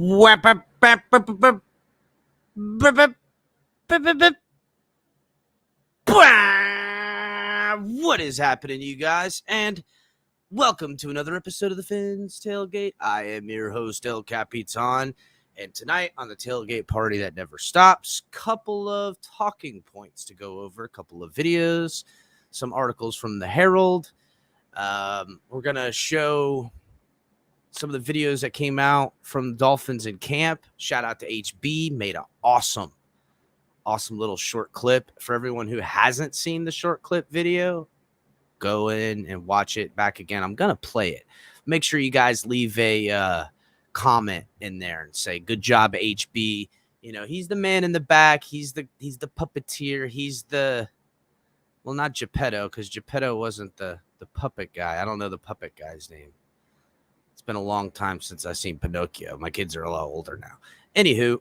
What is happening, you guys? And welcome to another episode of the Fins Tailgate. I am your host, El Capitan. And tonight on the Tailgate Party That Never Stops, couple of talking points to go over, a couple of videos, some articles from the Herald. We're going to show some of the videos that came out from Dolphins in camp. Shout out to HB, made an awesome little short clip. For everyone who hasn't seen the short clip video, go in and watch it back again. I'm going to play it. Make sure you guys leave a comment in there and say, good job, HB. You know, he's the man in the back. He's the puppeteer. He's the, well, not Geppetto, because Geppetto wasn't the puppet guy. I don't know the puppet guy's name. It's been a long time since I've seen Pinocchio. My kids are a lot older now. Anywho,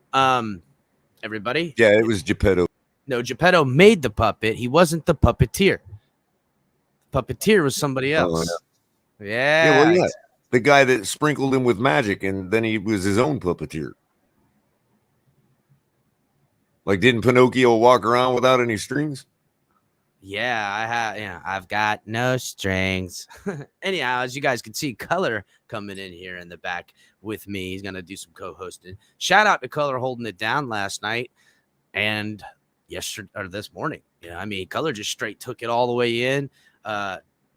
everybody. Yeah, it was Geppetto. No, Geppetto made the puppet. He wasn't the puppeteer. Puppeteer was somebody else. Oh, no. Yeah. The guy that sprinkled him with magic, and then he was his own puppeteer. Like, didn't Pinocchio walk around without any strings? Yeah, I've got no strings. Anyhow, as you guys can see, Color coming in here in the back with me. He's gonna do some co-hosting. Shout out to Color holding it down last night and yesterday or this morning. Yeah, I mean, Color just straight took it all the way in.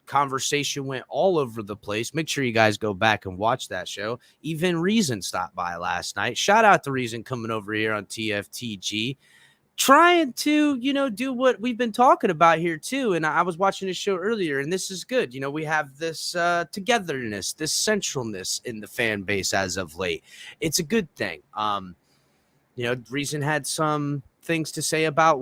Conversation went all over the place. Make sure you guys go back and watch that show. Even Reason stopped by last night. Shout out to Reason coming over here on TFTG. Trying to, do what we've been talking about here too. And I was watching this show earlier, and this is good. We have this togetherness, this centralness in the fan base as of late. It's a good thing. Reason had some things to say about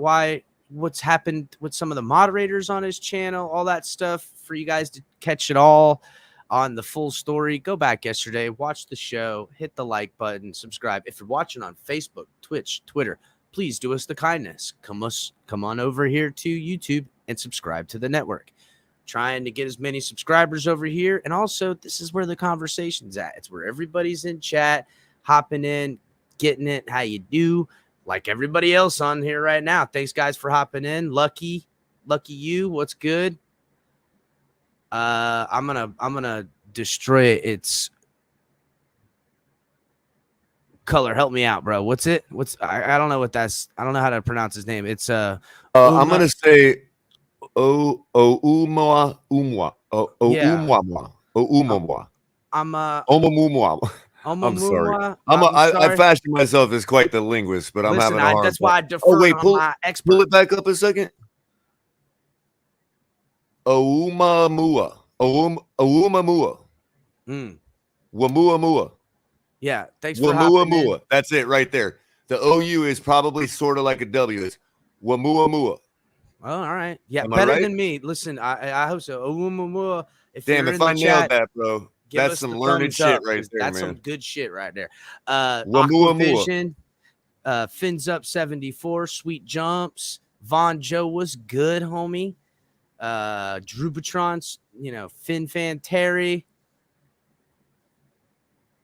what's happened with some of the moderators on his channel, all that stuff for you guys to catch it all on the full story. Go back yesterday, watch the show, hit the like button, subscribe. If you're watching on Facebook, Twitch, Twitter, please do us the kindness. Come on over here to YouTube and subscribe to the network. Trying to get as many subscribers over here. And also, this is where the conversation's at. It's where everybody's in chat, hopping in, getting it, how you do, like everybody else on here right now. Thanks, guys, for hopping in. Lucky you. What's good? I'm gonna destroy it. It's Color, help me out, bro. What's it? I don't know what that's. I don't know how to pronounce his name. It's I'm gonna say Oumwa. I'm sorry. I fashioned myself as quite the linguist, but I'm having a hard. That's why I defer on my expert. Pull it back up a second. Oumamua. Wamuamua. Yeah, thanks for hopping in. That's it right there. The OU is probably sort of like a W. It's Wamuamua. Oh, all right. Yeah, Am better right? than me. Listen, I hope so. Oumamua. If I nailed that, bro, that's some learned shit right there, That's man. some good shit right there. Wamuamua. Fins up 74, sweet jumps. Von Joe was good, homie. Drew Patron's, Fin Fan Terry.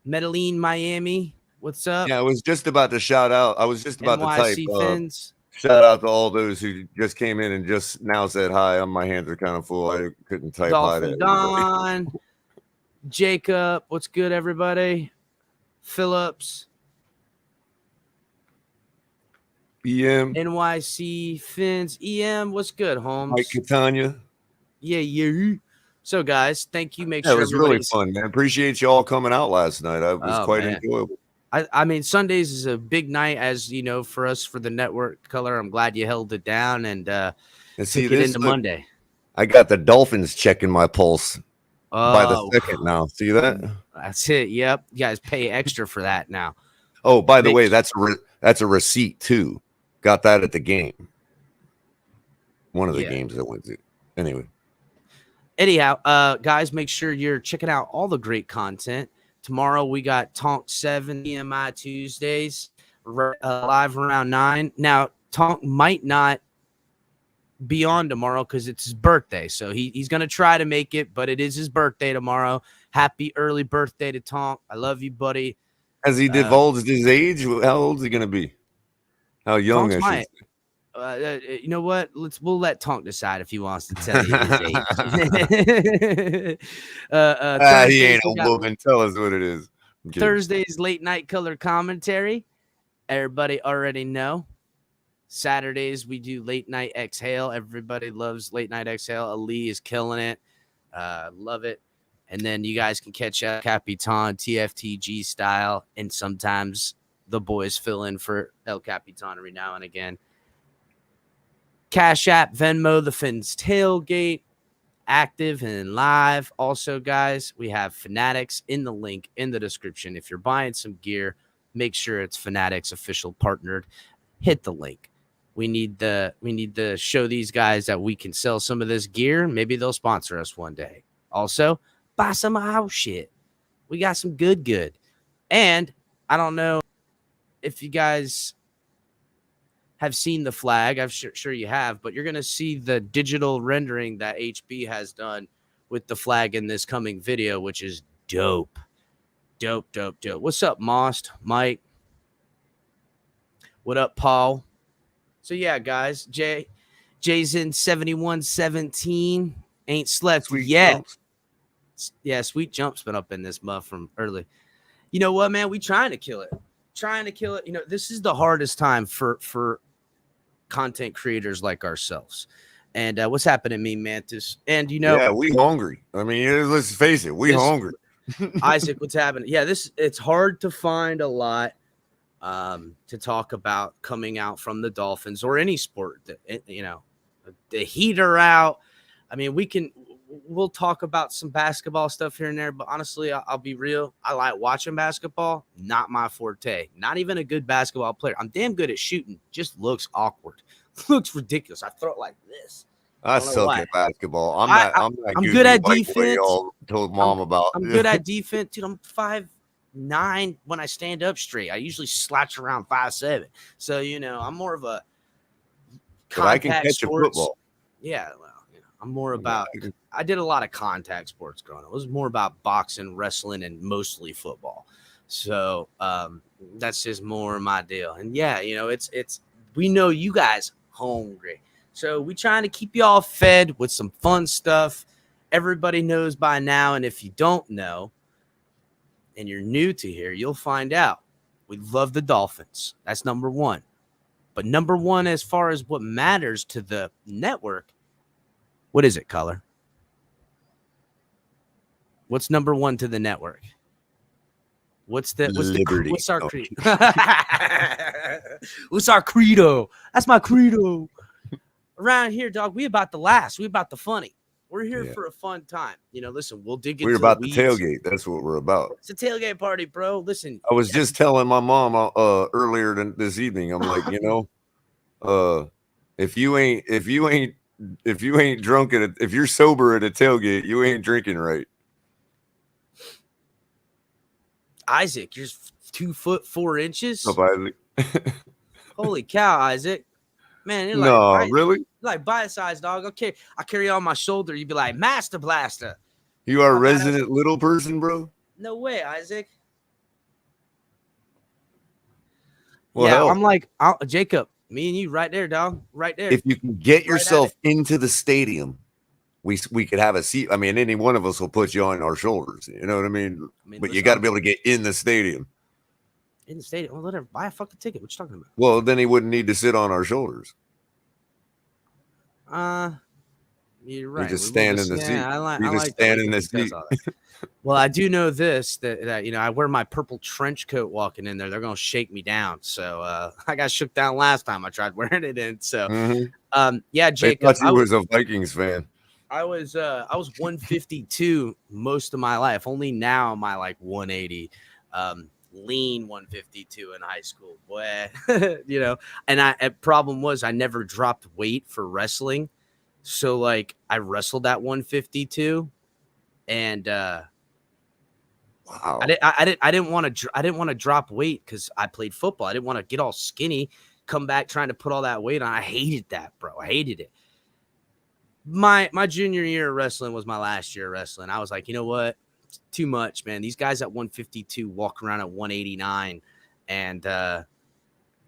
Medellin, Miami. What's up? Yeah, I was just about to shout out. I was just about NYC to type. Fins. Shout out to all those who just came in and just now said hi. My hands are kind of full. I couldn't type hi to Don, Jacob. What's good, everybody? Phillips. EM. NYC Fins. EM. What's good, Holmes? Mike Catania. Yeah. So, guys, thank you. Make sure it was really fun, man. Appreciate you all coming out last night. It was quite enjoyable. I mean, Sundays is a big night, as you know, for us for the network. Color. I'm glad you held it down and see took it into Monday. I got the Dolphins checking my pulse by the second now. See that? That's it. Yep. You guys pay extra for that now. Oh, by the way, that's a receipt too. Got that at the game. One of the games I went to. Anyhow, guys, make sure you're checking out all the great content. Tomorrow we got Tonk 7 EMI Tuesdays live around 9. Now, Tonk might not be on tomorrow because it's his birthday. So he's going to try to make it, but it is his birthday tomorrow. Happy early birthday to Tonk. I love you, buddy. Has he divulged his age? How old is he going to be? How young? Tonk's I should you know what? We'll let Tonk decide if he wants to tell you his age. He ain't a woman. Tell us what it is. Thursday's late night color commentary. Everybody already know. Saturdays we do late night exhale. Everybody loves late night exhale. Ali is killing it. Love it. And then you guys can catch up Capitan TFTG style, and sometimes the boys fill in for El Capitan every now and again. Cash App, Venmo, the Fins Tailgate, active and live. Also, guys, we have Fanatics in the link in the description. If you're buying some gear, make sure it's Fanatics official partnered. Hit the link. We need to show these guys that we can sell some of this gear. Maybe they'll sponsor us one day. Also, buy some of our shit. We got some good. And I don't know if you guys have seen the flag. I'm sure you have, but you're going to see the digital rendering that HB has done with the flag in this coming video, which is dope. Dope. What's up, Most? Mike? What up, Paul? So, yeah, guys, Jay's in 71-17. Ain't slept yet. Jumps. Yeah, Sweet Jump's been up in this muff from early. You know what, man? We trying to kill it. You know, this is the hardest time for content creators like ourselves. And what's happening to me, Mantis? And, you know. Yeah, we hungry. I mean, let's face it. We hungry. Isaac, what's happening? Yeah, it's hard to find a lot to talk about coming out from the Dolphins or any sport that, you know, the Heat are out. I mean, we'll talk about some basketball stuff here and there, but honestly, I'll be real. I like watching basketball, not my forte. Not even a good basketball player. I'm damn good at shooting, just looks awkward. Looks ridiculous. I throw it like this. I suck at basketball. I'm good at defense. Y'all told mom about. I'm good at defense, dude. I'm 5'9" when I stand up straight. I usually slouch around 5'7". So, you know, I'm more of a contact I can catch sports. A football. Yeah, well, you know, I'm more about. I did a lot of contact sports growing up. It was more about boxing, wrestling, and mostly football. So that's just more my deal. And yeah, you know, it's we know you guys hungry. So we trying to keep you all fed with some fun stuff. Everybody knows by now, and if you don't know, and you're new to here, you'll find out. We love the Dolphins. That's number one. But number one, as far as what matters to the network, what is it, Color? What's number one to the network? What's our credo? What's our credo? That's my credo. Around here, dog, we about the last. We about the funny. We're here for a fun time. You know, listen, we'll dig into We're about the tailgate. That's what we're about. It's a tailgate party, bro. Listen. I was just telling my mom earlier this evening. I'm like, you know, if you ain't drunk if you're sober at a tailgate, you ain't drinking right. Isaac, you're 2 foot 4 inches. Up, Isaac. Holy cow, Isaac. Man, you're like, really? Like bite size, dog. Okay, I carry you on my shoulder. You'd be like, Master Blaster. You are a resident little person, bro? No way, Isaac. Well, yeah, hell. I'm like, Jacob, me and you right there, dog. Right there. If you can get yourself into the stadium, we could have a seat. I mean, any one of us will put you on our shoulders. You know what I mean? But you got to be able to get in the stadium. In the stadium? Well, whatever. Buy a fucking ticket. What you talking about? Well, then he wouldn't need to sit on our shoulders. You're right. You just stand in the seat. You just stand in the seat. Well, I do know this that you know, I wear my purple trench coat walking in there. They're gonna shake me down. So I got shook down last time I tried wearing it in. So yeah, Jacob. I thought you was a Vikings fan. I was 152 most of my life. Only now am I like 180. Lean 152 in high school, boy. You know, and problem was I never dropped weight for wrestling. So like I wrestled at 152 and wow. I didn't want to drop weight because I played football. I didn't want to get all skinny, come back trying to put all that weight on. I hated that, bro. I hated it. My junior year of wrestling was my last year of wrestling. I was like, you know what? too much, man. These guys at 152 walk around at 189. And the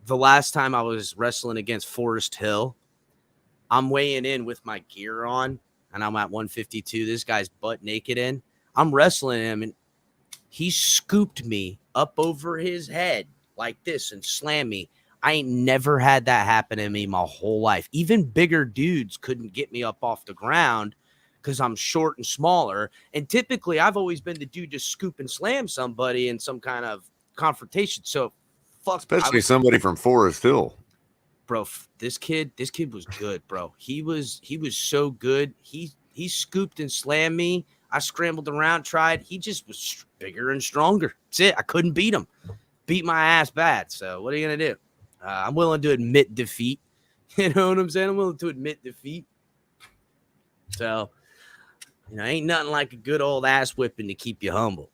last time I was wrestling against Forest Hill, I'm weighing in with my gear on, and I'm at 152. This guy's butt naked in. I'm wrestling him, and he scooped me up over his head like this and slammed me. I ain't never had that happen to me my whole life. Even bigger dudes couldn't get me up off the ground because I'm short and smaller. And typically, I've always been the dude to scoop and slam somebody in some kind of confrontation. So, fuck. Especially somebody from Forest Hill. Bro, this kid was good, bro. He was so good. He scooped and slammed me. I scrambled around, tried. He just was bigger and stronger. That's it. I couldn't beat him. Beat my ass bad. So what are you gonna do? I'm willing to admit defeat. You know what I'm saying? I'm willing to admit defeat. So, ain't nothing like a good old ass whipping to keep you humble.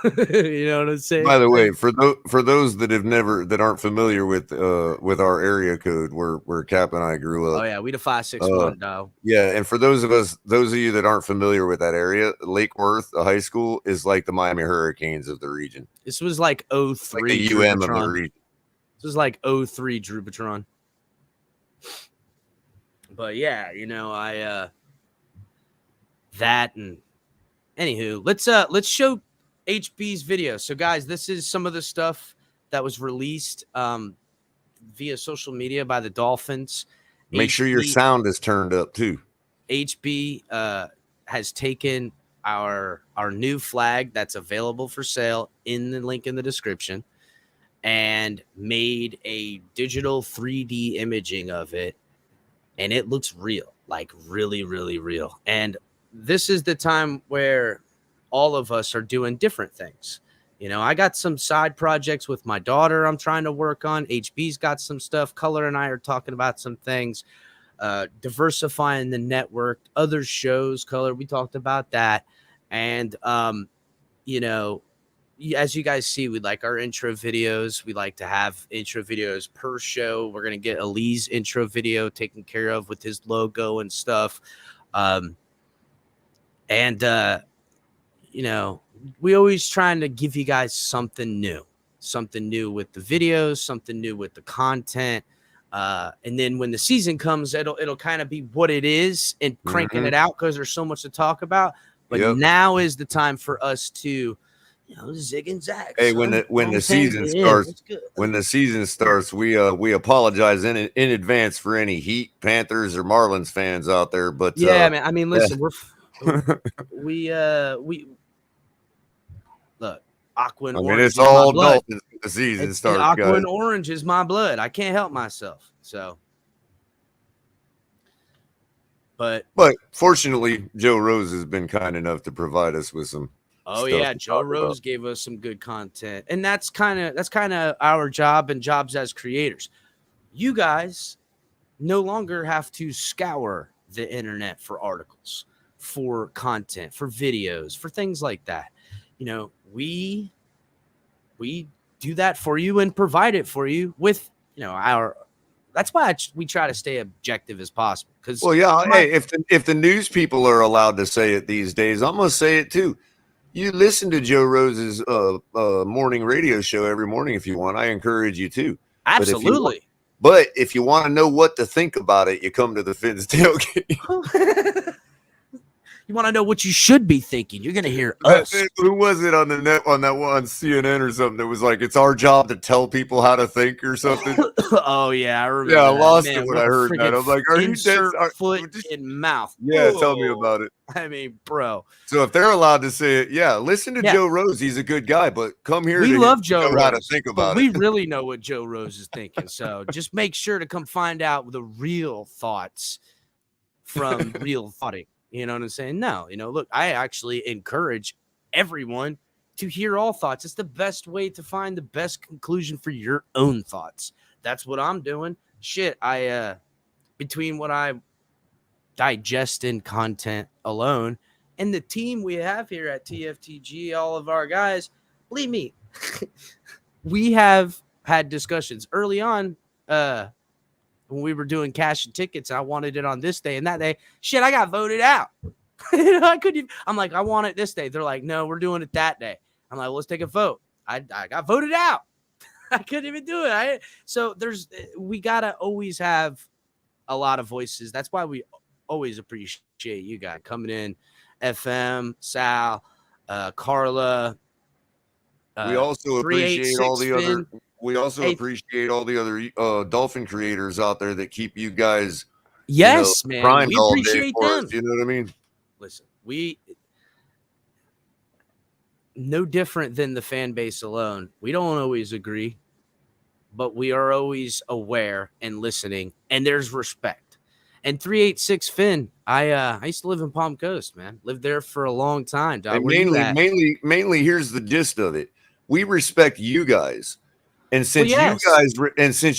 You know what I'm saying? By the way, for those that aren't familiar with our area code where Cap and I grew up. Oh yeah, we the 561 though. Yeah, and for those of you that aren't familiar with that area, Lake Worth, the high school, is like the Miami Hurricanes of the region. This was like 03. Like the UM of the region. This was like 03 Drupatron. But yeah, I that and anywho, let's show HB's video. So guys, this is some of the stuff that was released via social media by the Dolphins. Make sure your sound is turned up too. HB has taken our new flag that's available for sale in the link in the description and made a digital 3D imaging of it, and it looks real, like really, really real. And this is the time where all of us are doing different things. I got some side projects with my daughter I'm trying to work on. HB's got some stuff. Color and I are talking about some things, diversifying the network, other shows. Color, we talked about that. And, as you guys see, we like our intro videos. We like to have intro videos per show. We're going to get Ali's intro video taken care of with his logo and stuff. We always trying to give you guys something new with the videos, something new with the content. And then when the season comes, it'll kind of be what it is and cranking it out because there's so much to talk about. But now is the time for us to, zig and zag. Hey, when the season starts, we apologize in advance for any Heat, Panthers, or Marlins fans out there. But man. I mean, listen, we look, aqua and orange. It's all Dolphins. The season starts. Aqua guys. and orange is my blood. I can't help myself. So, but fortunately, Joe Rose has been kind enough to provide us with some. Oh yeah, Joe Rose gave us some good content, and that's kind of our job and jobs as creators. You guys no longer have to scour the internet for articles, for content, for videos, for things like that. We do that for you and provide it for you with our. That's why we try to stay objective as possible. Because if the news people are allowed to say it these days, I'm gonna say it too. You listen to Joe Rose's morning radio show every morning if you want. I encourage you to. Absolutely. But if you want to know what to think about it, you come to the Fins tailgate. You want to know what you should be thinking? You're going to hear us. Who was it on the net on that one on CNN or something that was like, it's our job to tell people how to think or something? Oh, yeah. I remember. Yeah, I lost it when I heard that. I'm like, are you dead? Foot in mouth. Yeah, tell me about it. I mean, bro. So if they're allowed to say it, listen to Joe Rose. He's a good guy, but come here. We love Joe Rose. How to think about it. We really know what Joe Rose is thinking. So just make sure to come find out the real thoughts from real thoughting. You know what I'm saying? No, look, I actually encourage everyone to hear all thoughts. It's the best way to find the best conclusion for your own thoughts. That's what I'm doing. Shit, between what I digest in content alone and the team we have here at TFTG, all of our guys, believe me, we have had discussions early on, when we were doing cash and tickets. I wanted it on this day and that day. Shit, I got voted out. I couldn't even, I'm like, I want it this day. They're like, no, we're doing it that day. I'm like, well, let's take a vote. I got voted out. I couldn't even do it. So we got to always have a lot of voices. That's why we always appreciate you guys coming in. FM, Sal, Carla. We also appreciate all the Finn. other. We also appreciate all the other Dolphin creators out there that keep you guys, yes, man, primed we all day appreciate for them. us, you know what I mean? Listen, no different than the fan base alone. We don't always agree, but we are always aware and listening, and there's respect. And 386 Finn, I used to live in Palm Coast, man. Lived there for a long time. Dog. And Where you at? mainly, here's the gist of it. We respect you guys. And since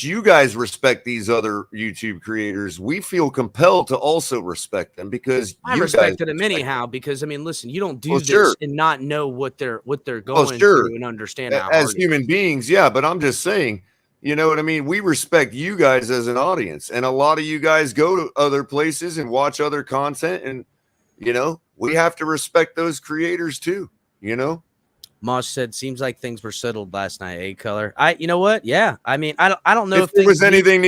you guys respect these other YouTube creators, we feel compelled to also respect them because I respected them anyhow. Because I mean, listen, you don't do this and not know what they're going through and understand how as hard human beings. Yeah, but I'm just saying, you know what I mean? We respect you guys as an audience, and a lot of you guys go to other places and watch other content, and we have to respect those creators too. Moss said, "Seems like things were settled last night, eh, Color?" You know what? Yeah, I mean, I don't know if there was anything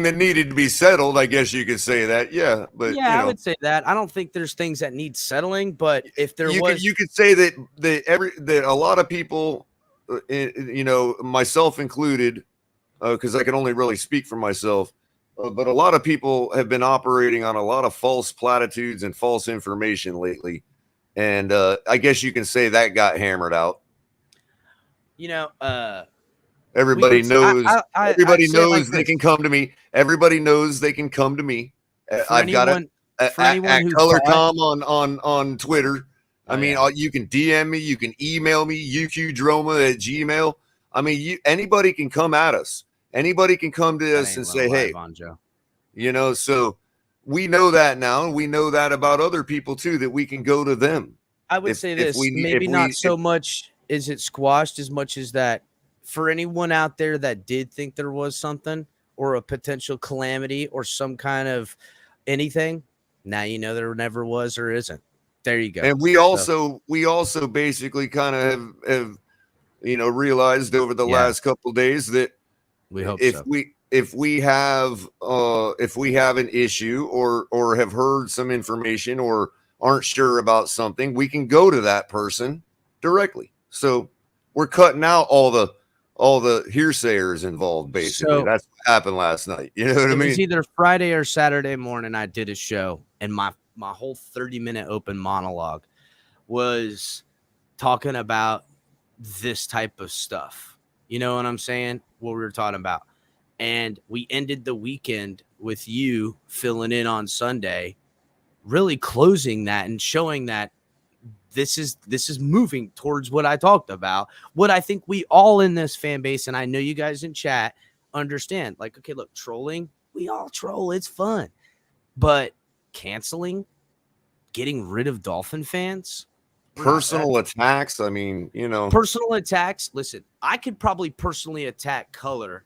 that needed to be settled. I guess you could say that. Yeah, but I would say that. I don't think there's things that need settling, but if there you could say that a lot of people, myself included, because I can only really speak for myself. But a lot of people have been operating on a lot of false platitudes and false information lately. And I guess you can say that got hammered out. Everybody knows. Everybody knows they can come to me. Everybody knows they can come to me. I've got it at ColorCom on Twitter. I mean, you can DM me. You can email me. uqdroma@gmail. I mean, anybody can come at us. Anybody can come to us and say, "Hey, so." We know that now, and we know that about other people too, that we can go to them. I would say this, maybe not so much is it squashed as much as that for anyone out there that did think there was something or a potential calamity or some kind of anything. Now there never was or isn't. There you go. And we also basically kind of have realized over the last couple of days that we hope if we have an issue or have heard some information or aren't sure about something, we can go to that person directly. So we're cutting out all the hearsayers involved. Basically, that's what happened last night. You know what I mean? It was either Friday or Saturday morning. I did a show, and my whole 30-minute open monologue was talking about this type of stuff. You know what I'm saying? What we were talking about. And we ended the weekend with you filling in on Sunday, really closing that and showing that this is moving towards what I talked about, what I think we all in this fan base, and I know you guys in chat understand. Like, okay, look, trolling, we all troll, it's fun. But canceling, getting rid of Dolphin fans, personal attacks, I mean, personal attacks. Listen, I could probably personally attack Color,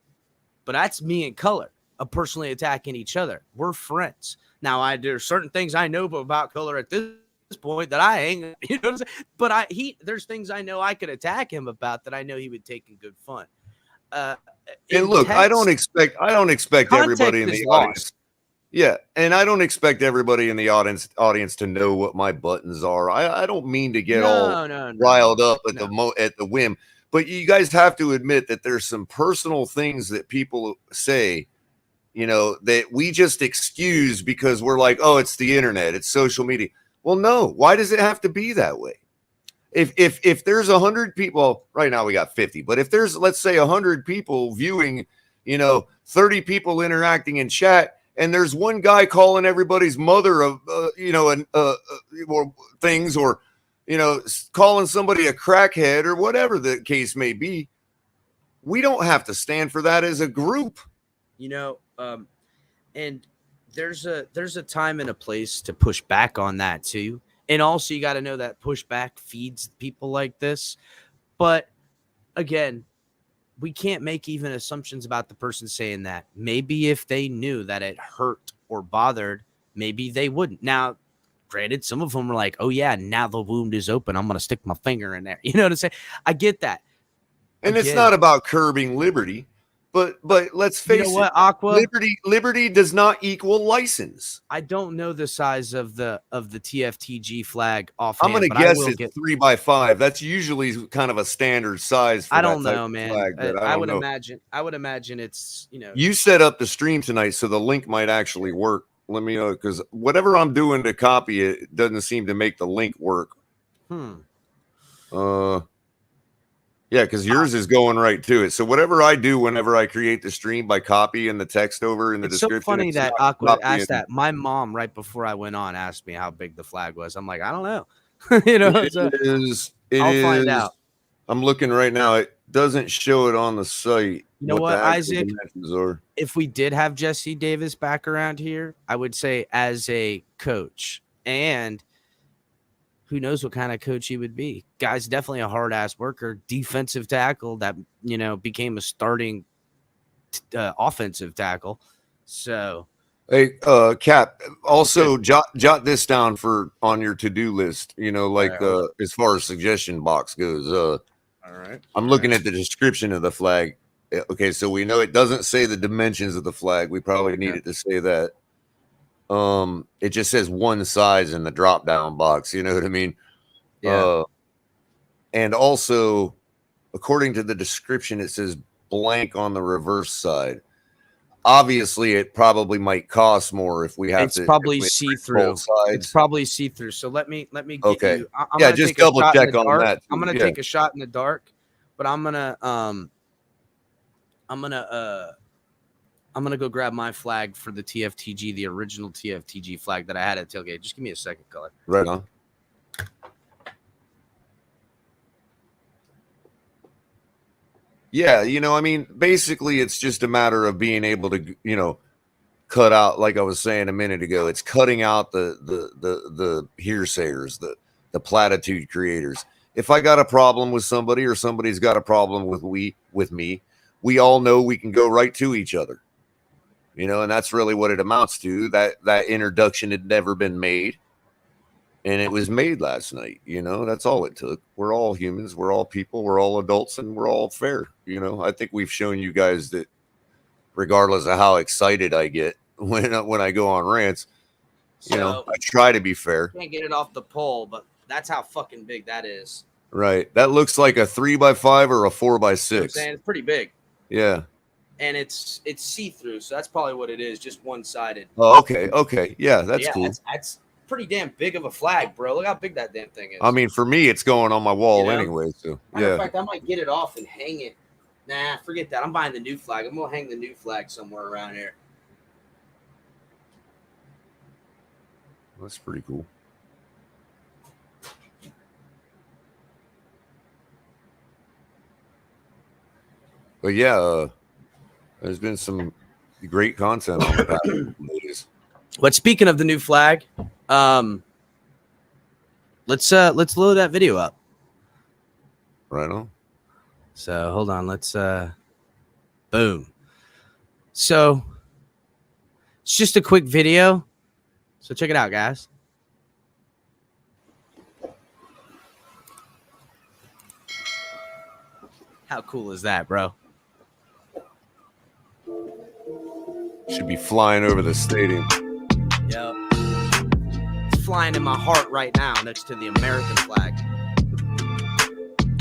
but that's me and Color personally attacking each other. We're friends. Now, there's certain things I know about Color at this point that I ain't, you know what I'm saying? But there's things I know I could attack him about that I know he would take in good fun. And look, I don't expect everybody in the audience. Yeah, and I don't expect everybody in the audience to know what my buttons are. I don't mean to get riled up at the whim. But you guys have to admit that there's some personal things that people say, that we just excuse because we're like, oh, it's the internet, it's social media. Well, no. Why does it have to be that way? If there's 100 people, right now we got 50, but if there's, let's say, 100 people viewing, 30 people interacting in chat, and there's one guy calling everybody's mother of, or things, or calling somebody a crackhead or whatever the case may be, we don't have to stand for that as a group. And there's a time and a place to push back on that too. And also you got to know that pushback feeds people like this. But again, we can't make even assumptions about the person saying that. Maybe if they knew that it hurt or bothered, maybe they wouldn't. Now, Granted, some of them are like, oh, yeah, now the wound is open. I'm going to stick my finger in there. You know what I'm saying? I get that. And it's not about curbing liberty. But let's face it, Aqua? Liberty does not equal license. I don't know the size of the TFTG flag offhand. I'm going to guess it's 3x5. That's usually kind of a standard size for I don't know, man. flag, I would imagine it's, You set up the stream tonight, so the link might actually work. Let me know, because whatever I'm doing to copy it doesn't seem to make the link work. Yeah, because yours is going right to it. So whatever I do whenever I create the stream by copying the text over in the description. It's so funny that Aqua asked that. My mom, right before I went on, asked me how big the flag was. I'm like, I don't know. I'll find out. I'm looking right now. It doesn't show it on the site. You know what, Isaac? If we did have Jesse Davis back around here, I would say as a coach, and who knows what kind of coach he would be. Guy's definitely a hard-ass worker, defensive tackle that, became a starting offensive tackle. So, hey, Cap, also jot this down on your to-do list, as far as suggestion box goes. All right. I'm looking at the description of the flag. Okay, so we know it doesn't say the dimensions of the flag. We probably need it to say that. It just says one size in the drop down box, you know what I mean? Yeah. And also, according to the description, it says blank on the reverse side. Obviously, it probably might cost more if we have to. It's probably see through. It's probably see through. So let me get you. I'm just double check on that. I'm gonna take a shot in the dark, but I'm gonna go grab my flag for the TFTG, the original TFTG flag that I had at tailgate. Just give me a second, color. Right on. Yeah, basically it's just a matter of being able to, cut out, like I was saying a minute ago, it's cutting out the hearsayers, the platitude creators. If I got a problem with somebody or somebody's got a problem with me, we all know we can go right to each other. And that's really what it amounts to. That introduction had never been made, and it was made last night. That's all it took. We're all humans. We're all people. We're all adults, and we're all fair. I think we've shown you guys that regardless of how excited I get when I go on rants, I try to be fair. Can't get it off the pole, but that's how fucking big that is. Right. That looks like a 3x5 or a 4x6. It's pretty big. Yeah. And it's see-through, so that's probably what it is, just one-sided. Oh, okay. Yeah, that's cool. That's pretty damn big of a flag, bro. Look how big that damn thing is. I mean, for me, it's going on my wall anyway. So Matter of fact, I might get it off and hang it. Nah, forget that. I'm buying the new flag. I'm gonna hang the new flag somewhere around here. That's pretty cool. But yeah, there's been some great content on the past. But speaking of the new flag, let's load that video up. Right on. So hold on, let's boom. So it's just a quick video. So check it out, guys. How cool is that, bro? Should be flying over the stadium. Yep. It's flying in my heart right now next to the American flag.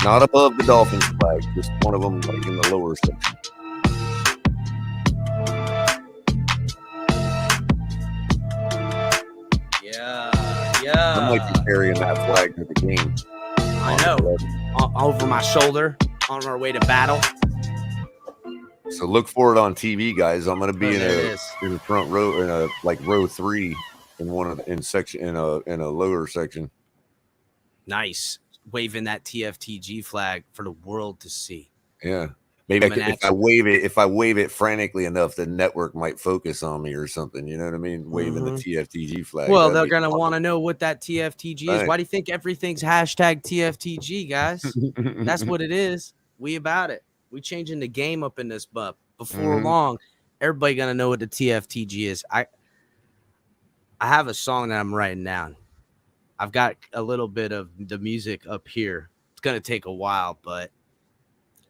Not above the Dolphins flag, just one of them like in the lower section. Yeah. I might be carrying that flag to the game. I know. Over my shoulder on our way to battle. So look for it on TV, guys. I'm going to be in the front row, in a row 3 in a lower section. Nice. Waving that TFTG flag for the world to see. Yeah. Maybe if I wave it frantically enough, the network might focus on me or something. You know what I mean? Waving the TFTG flag. Well, they're going to want to know what that TFTG is. Why do you think everything's hashtag TFTG, guys? That's what it is. We about it. We changing the game up in this bup. Before long, everybody going to know what the TFTG is. I have a song that I'm writing down. I've got a little bit of the music up here. It's gonna take a while, but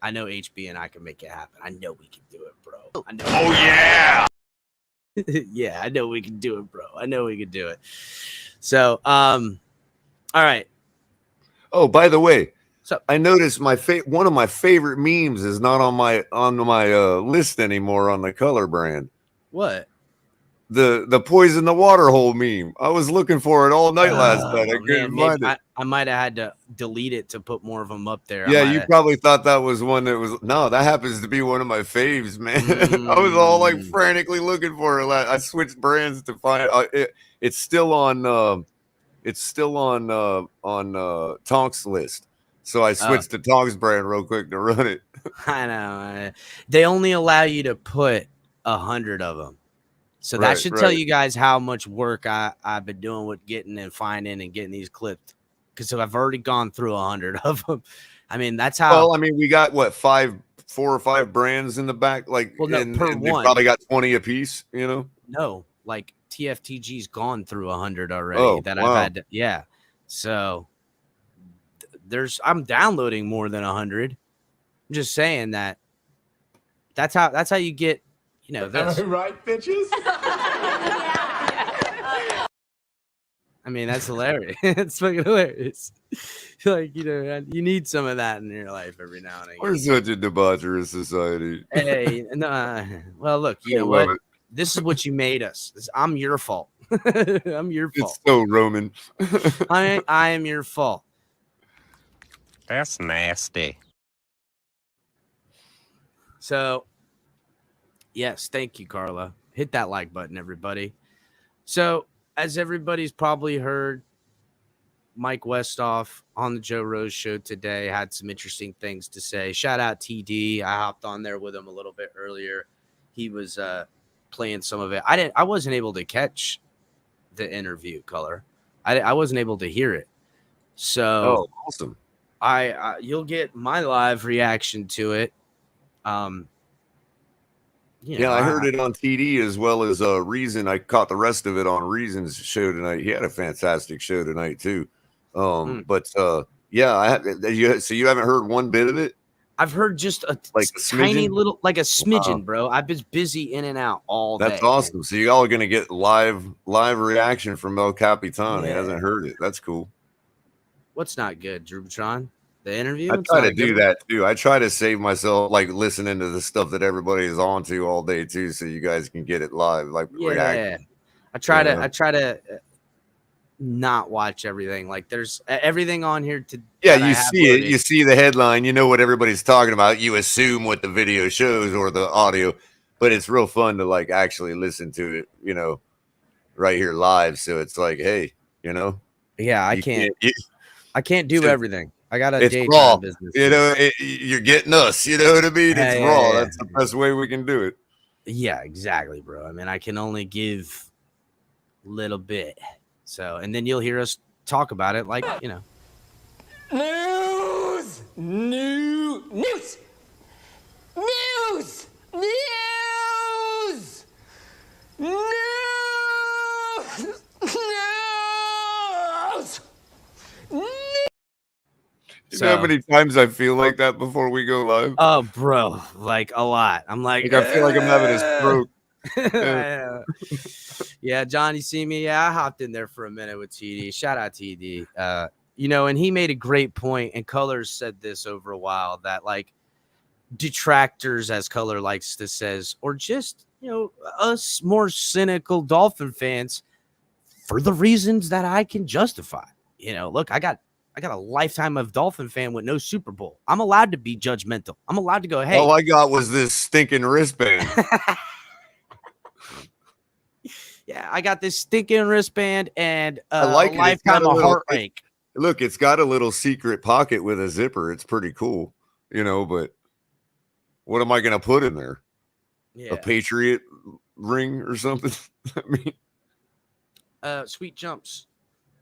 I know HB and I can make it happen. I know we can do it, bro. I know. Oh yeah. Yeah, I know we can do it, bro. I know we can do it. So, all right. Oh, by the way, so I noticed one of my favorite memes is not on my list anymore on the color brand. What? The poison the water hole meme. I was looking for it all night last night. I couldn't find it. I might have had to delete it to put more of them up there. Yeah, you probably thought that was one that was. No, that happens to be one of my faves, man. I was all like frantically looking for it. I switched brands to find it. It's still on. Tonk's list. So I switched to Tonk's brand real quick to run it. I know. They only allow you to put 100 of them. So that should tell you guys how much work I've been doing with getting and finding and getting these clipped. Because I've already gone through 100 of them. I mean, that's how. Well, I mean, we got what 4 or 5 brands in the back, like, and they probably got 20 a piece. You know? No, like TFTG's gone through 100 already. I've had. Yeah. So I'm downloading more than 100. I'm just saying that's how you get. You know, this. Am I right, bitches? I mean, that's hilarious. It's fucking hilarious. Like, you know, you need some of that in your life every now and again. We're such a debaucherous society. Hey, no, well, look, you know what? This is what you made us. I'm your fault. I'm your fault. It's so Roman. I am your fault. That's nasty. So, yes, thank you, Carla. Hit that like button, everybody. So, as everybody's probably heard, Mike Westhoff on the Joe Rose Show today had some interesting things to say. Shout out TD. I hopped on there with him a little bit earlier. He was playing some of it. I wasn't able to catch the interview, Color. I wasn't able to hear it. So awesome. You'll get my live reaction to it. I heard it on TD as well as Reason. I caught the rest of it on Reason's show tonight. He had a fantastic show tonight too. But so you haven't heard one bit of it? I've heard just a tiny little, like a smidgen, bro. I've been busy in and out all day. That's awesome. Man. So you all are gonna get live reaction from El Capitan. Yeah. He hasn't heard it. That's cool. What's not good, Drubtron? The interview? I try to do that too. I try to save myself, like listening to the stuff that everybody is on to all day too, so you guys can get it live. Like, react. I try to not watch everything. Like, there's everything on here to. Yeah, you see it. You see the headline. You know what everybody's talking about. You assume what the video shows or the audio, but it's real fun to like actually listen to it. You know, right here live. So it's like, hey, you know. Yeah, I can't do everything. I got a day raw business. You know, you're getting us. You know what I mean? It's raw. That's the best way we can do it. Yeah, exactly, bro. I mean, I can only give a little bit. So, and then you'll hear us talk about it, like, you know. News! You know how many times I feel like that before we go live? Oh, bro, like a lot. I'm like I feel like I'm having a stroke. Yeah, John, you see me? Yeah, I hopped in there for a minute with TD. Shout out TD. You know, and he made a great point, and Colors said this over a while, that like detractors, as Color likes to says, or just, you know, us more cynical Dolphin fans, for the reasons that I can justify. You know, look, I got a lifetime of Dolphin fan with no Super Bowl. I'm allowed to be judgmental. I'm allowed to go, hey. All I got was this stinking wristband. Yeah, I got this stinking wristband and I like a lifetime of heartache. Look, it's got a little secret pocket with a zipper. It's pretty cool, you know, but what am I going to put in there? Yeah. A Patriot ring or something? I mean, Sweet Jumps.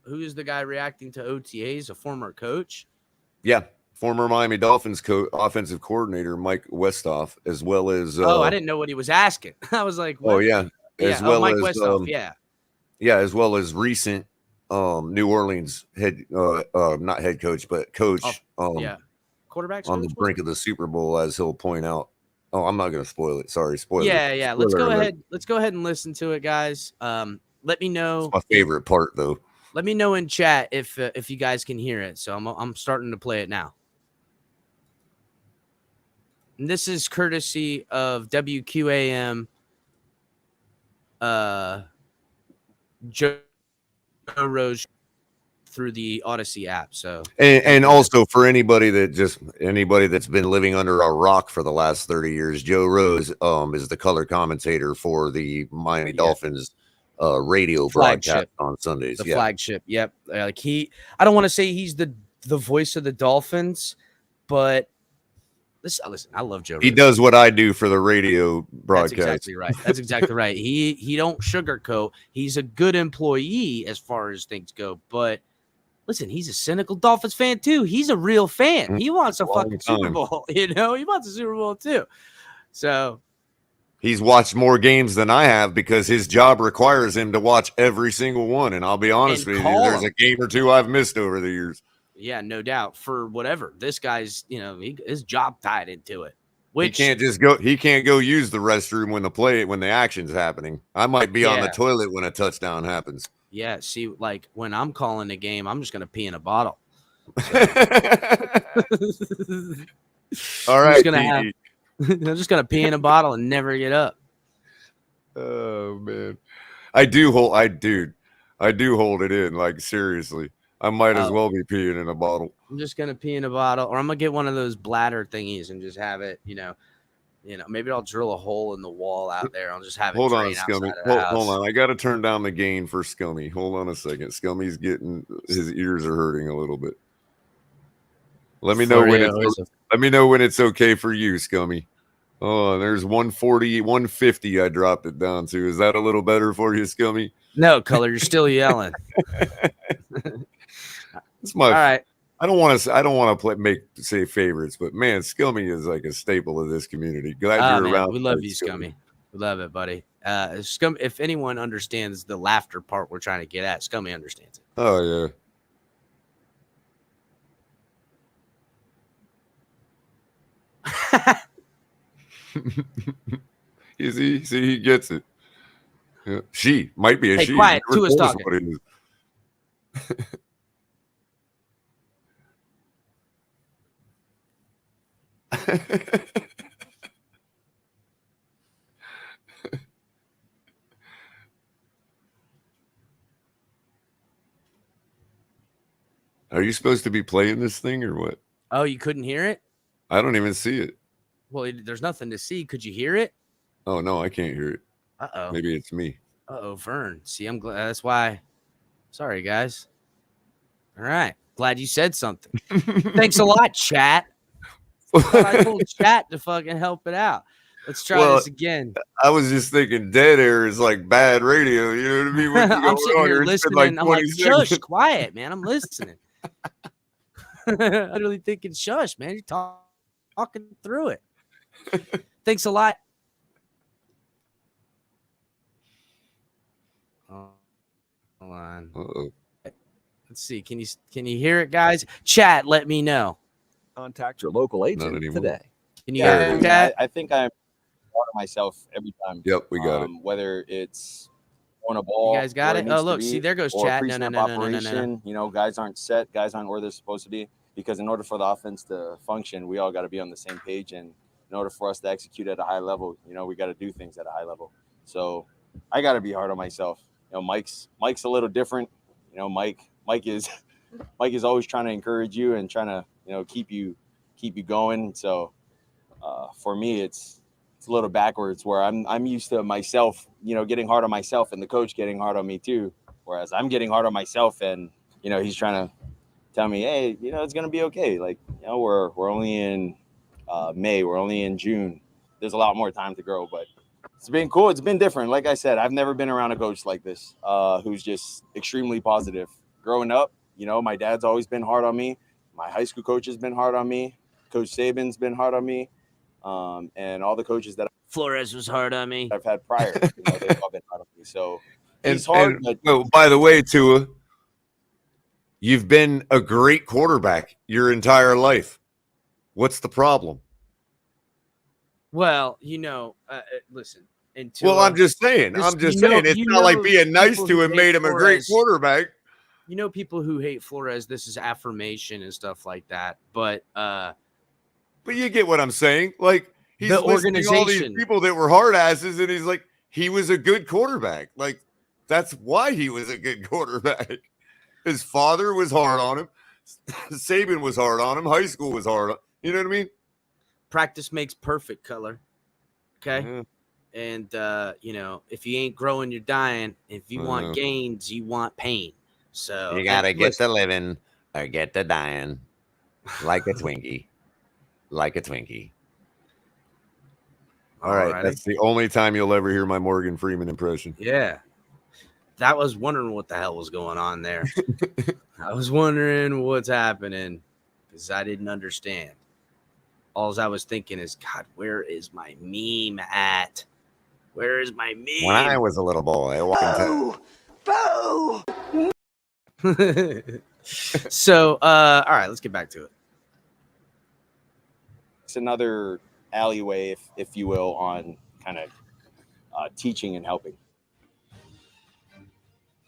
Who is the guy reacting to OTAs? A former coach? Yeah, former Miami Dolphins offensive coordinator Mike Westhoff, as well as. I didn't know what he was asking. I was like, what? Oh yeah, Mike Westhoff. as well as recent New Orleans not head coach, but coach. Quarterbacks on the brink of the Super Bowl, as he'll point out. Oh, I'm not going to spoil it. Sorry, spoiler. Yeah. Let's go ahead. Let's go ahead and listen to it, guys. Let me know. It's my favorite part, though. Let me know in chat if you guys can hear it. So I'm starting to play it now. And this is courtesy of WQAM. Joe Rose through the Odyssey app. So and also for anybody that's been living under a rock for the last 30 years, Joe Rose is the color commentator for the Miami Dolphins radio broadcast on Sundays. The flagship. Yep. I don't want to say he's the voice of the Dolphins, but listen, I love Joe Rose. He does what I do for the radio broadcast. That's exactly right. He don't sugarcoat. He's a good employee as far as things go, but listen, he's a cynical Dolphins fan too. He's a real fan. He wants a fucking Super Bowl. He wants a Super Bowl too. So he's watched more games than I have because his job requires him to watch every single one. And I'll be honest with you, there's a game or two I've missed over the years. Yeah, no doubt. For whatever. This guy's, his job tied into it. Which he can't go use the restroom when the action's happening. I might be on the toilet when a touchdown happens. Yeah, see, like when I'm calling a game, I'm just gonna pee in a bottle. So. All right, I'm just gonna pee in a bottle and never get up. Oh man, I do hold it in. Like seriously, I might as well be peeing in a bottle. I'm just gonna pee in a bottle, or I'm gonna get one of those bladder thingies and just have it. Maybe I'll drill a hole in the wall out there. I'll just have it. Hold on, Scummy. Hold on. I got to turn down the gain for Scummy. Hold on a second. Scummy's his ears are hurting a little bit. Let me know when it's okay for you, Scummy. Oh, there's 140, 150. I dropped it down to. Is that a little better for you, Scummy? No, Color. You're still yelling. All right. I don't want to say favorites, but man, Scummy is like a staple of this community. Glad you're around. We love you, Scummy. We love it, buddy. If anyone understands the laughter part we're trying to get at, Scummy understands it. Oh yeah. He gets it. Yeah. She might be a she. Quiet. Tuas talking. Are you supposed to be playing this thing or what? Oh, you couldn't hear it? I don't even see it. Well, there's nothing to see. Could you hear it? Oh, no, I can't hear it. Uh-oh. Maybe it's me. Uh-oh, Vern. See, I'm glad. That's why. Sorry, guys. All right. Glad you said something. Thanks a lot, chat. I told chat to fucking help it out. Let's try this again. I was just thinking dead air is like bad radio. You know what I mean? I'm sitting here listening. I'm like, shush, quiet, man. I'm listening. I'm really thinking, shush, man. You're talking through it. Thanks a lot. Oh, hold on. Uh-oh. Let's see. Can you hear it, guys? Chat, let me know. Contact your local agent today. Can you hear it, chat? I think I'm proud of myself every time. Yep, we got it. Whether it's on a ball, you guys got it. Oh, look, see, there goes chat. No. Guys aren't set. Guys aren't where they're supposed to be. Because in order for the offense to function, we all got to be on the same page. And in order for us to execute at a high level, we got to do things at a high level. So I got to be hard on myself. Mike's a little different. Mike is always trying to encourage you and trying to keep you going. So for me, it's a little backwards where I'm used to myself, getting hard on myself and the coach getting hard on me too. Whereas I'm getting hard on myself and he's trying to tell me, hey, it's gonna be okay. Like we're only in May, we're only in June. There's a lot more time to grow, but it's been cool. It's been different. Like I said, I've never been around a coach like this, who's just extremely positive. Growing up, my dad's always been hard on me. My high school coach has been hard on me. Coach Saban's been hard on me. And all the coaches that Flores was hard on me. I've had prior, they've all been hard on me. So he's hard. By the way, Tua, You've been a great quarterback your entire life. What's the problem? Well, listen. Well, I'm just saying. It's not like being nice to him made him a great quarterback. People who hate Flores, this is affirmation and stuff like that. But you get what I'm saying. Like, he's the listing all these people that were hard asses, and he's like, he was a good quarterback. Like, that's why he was a good quarterback. His father was hard on him. Saban was hard on him. High school was hard on him. You know what I mean? Practice makes perfect, Color. Okay? Yeah. And, if you ain't growing, you're dying. If you want gains, you want pain. So you got to get the living or get the dying like a Twinkie. Like a Twinkie. All right. That's the only time you'll ever hear my Morgan Freeman impression. Yeah. That was wondering what the hell was going on there. I was wondering what's happening because I didn't understand. All I was thinking is, God, where is my meme at? Where is my meme? When I was a little boy, Boo! So, all right, let's get back to it. It's another alleyway, if you will, on kind of teaching and helping.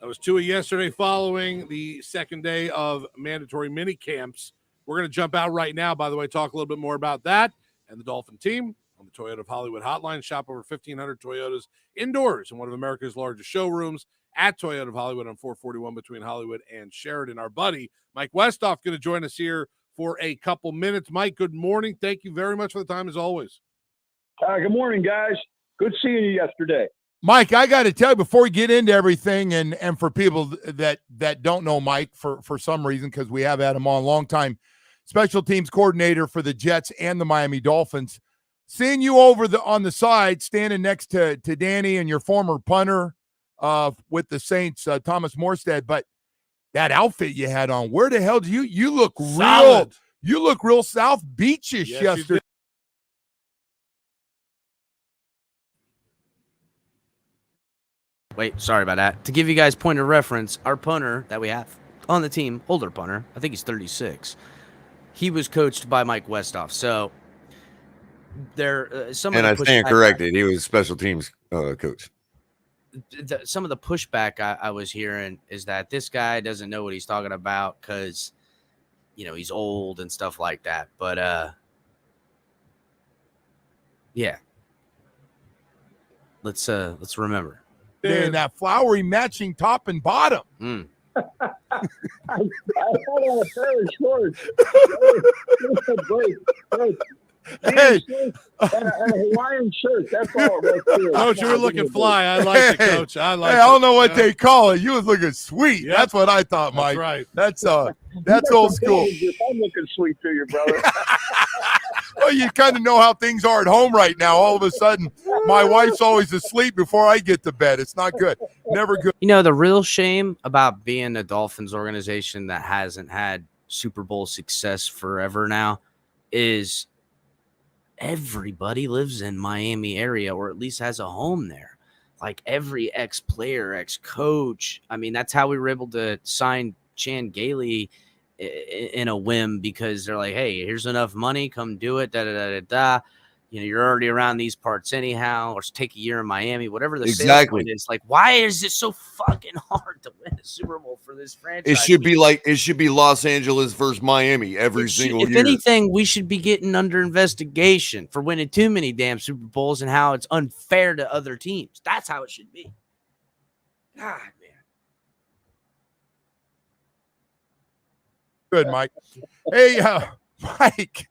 That was Tua yesterday following the second day of mandatory mini camps. We're going to jump out right now, by the way, talk a little bit more about that and the Dolphin team on the Toyota of Hollywood hotline. Shop over 1,500 Toyotas indoors in one of America's largest showrooms at Toyota of Hollywood on 441 between Hollywood and Sheridan. Our buddy, Mike Westhoff, going to join us here for a couple minutes. Mike, good morning. Thank you very much for the time, as always. Good morning, guys. Good seeing you yesterday. Mike, I got to tell you, before we get into everything, and for people that don't know Mike for some reason, because we have had him on, long time special teams coordinator for the Jets and the Miami Dolphins, seeing you over on the side, standing next to Danny and your former punter with the Saints, Thomas Morstead, but that outfit you had on, where the hell do you look Solid. You look real South Beachish yesterday. Wait, sorry about that. To give you guys point of reference, our punter that we have on the team, older punter, I think he's 36. He was coached by Mike Westhoff. So and I stand corrected. He was special teams coach. Some of the pushback I was hearing is that this guy doesn't know what he's talking about because, he's old and stuff like that. But yeah, let's remember. And that flowery matching top and bottom. I had on a pair of shorts. Great. Hey. And a Hawaiian shirt. That's all. Coach, you were looking fly. I like it, Coach. I don't know what they call it. You was looking sweet. Yep. That's what I thought, Mike. That's right. That's old school. I'm looking sweet to you, brother. Well, you kind of know how things are at home right now. All of a sudden, my wife's always asleep before I get to bed. It's not good. Never good. The real shame about being a Dolphins organization that hasn't had Super Bowl success forever now is everybody lives in Miami area or at least has a home there. Like every ex-player, ex-coach. I mean, that's how we were able to sign Chan Gailey in a whim because they're like, hey, here's enough money, come do it, da-da-da-da-da. You're already around these parts anyhow, or take a year in Miami, whatever the sales point is. Like, why is it so fucking hard to win a Super Bowl for this franchise? It should be Los Angeles versus Miami every single year. If anything, we should be getting under investigation for winning too many damn Super Bowls and how it's unfair to other teams. That's how it should be. God, man. Good, Mike. Hey, Mike,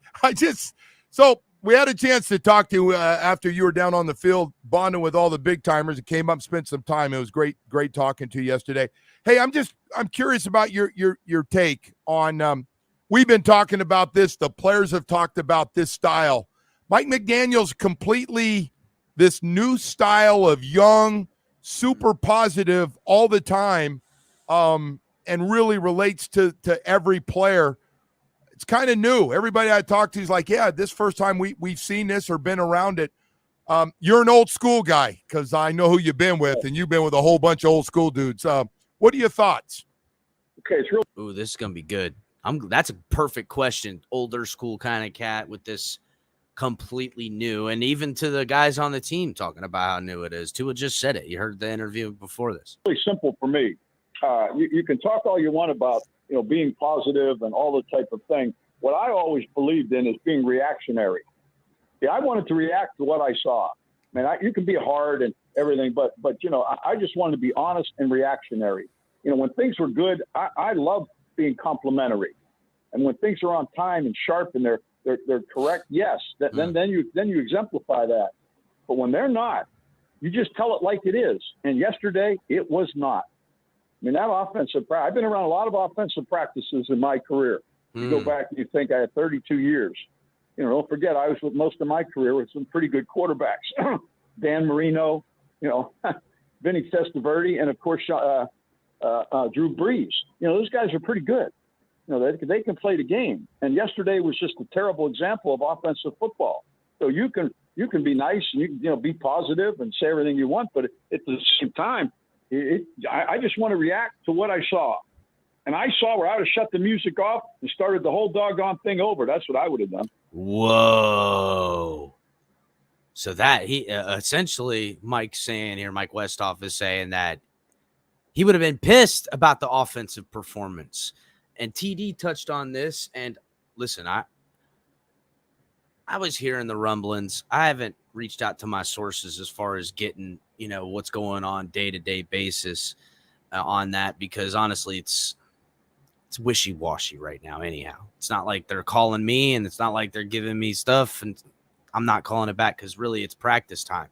so we had a chance to talk to you after you were down on the field bonding with all the big timers. It came up, spent some time. It was great talking to you yesterday. Hey, I'm curious about your take on. We've been talking about this. The players have talked about this style. Mike McDaniel's completely this new style of young, super positive all the time. And really relates to every player. It's kind of new. Everybody I talk to is like, yeah, this first time we've seen this or been around it. You're an old school guy because I know who you've been with, and you've been with a whole bunch of old school dudes. What are your thoughts? Okay, it's real. Ooh, this is gonna be good. That's a perfect question. Older school kind of cat with this completely new, and even to the guys on the team talking about how new it is. Tua just said it. You heard the interview before this. Really simple for me. You can talk all you want about being positive and all the type of thing. What I always believed in is being reactionary. Yeah, I wanted to react to what I saw. You can be hard and everything, but I just wanted to be honest and reactionary. When things were good, I love being complimentary, and when things are on time and sharp and they're correct, yes, then you exemplify that. But when they're not, you just tell it like it is. And yesterday, it was not. That offensive practice, I've been around a lot of offensive practices in my career. You go back and you think I had 32 years. Don't forget, I was with most of my career with some pretty good quarterbacks. Dan Marino, Vinny Testaverde, and of course, Drew Brees. Those guys are pretty good. They can play the game. And yesterday was just a terrible example of offensive football. So you can be nice and you can be positive and say everything you want, but at the same time, I just want to react to what I saw. And I saw where I would have shut the music off and started the whole doggone thing over. That's what I would have done. Whoa. So that he essentially, Mike Westhoff is saying that he would have been pissed about the offensive performance. And TD touched on this. And listen, I was hearing the rumblings. I haven't reached out to my sources as far as getting, what's going on day-to-day basis on that, because honestly, it's wishy-washy right now anyhow. It's not like they're calling me, and it's not like they're giving me stuff, and I'm not calling it back because really it's practice time.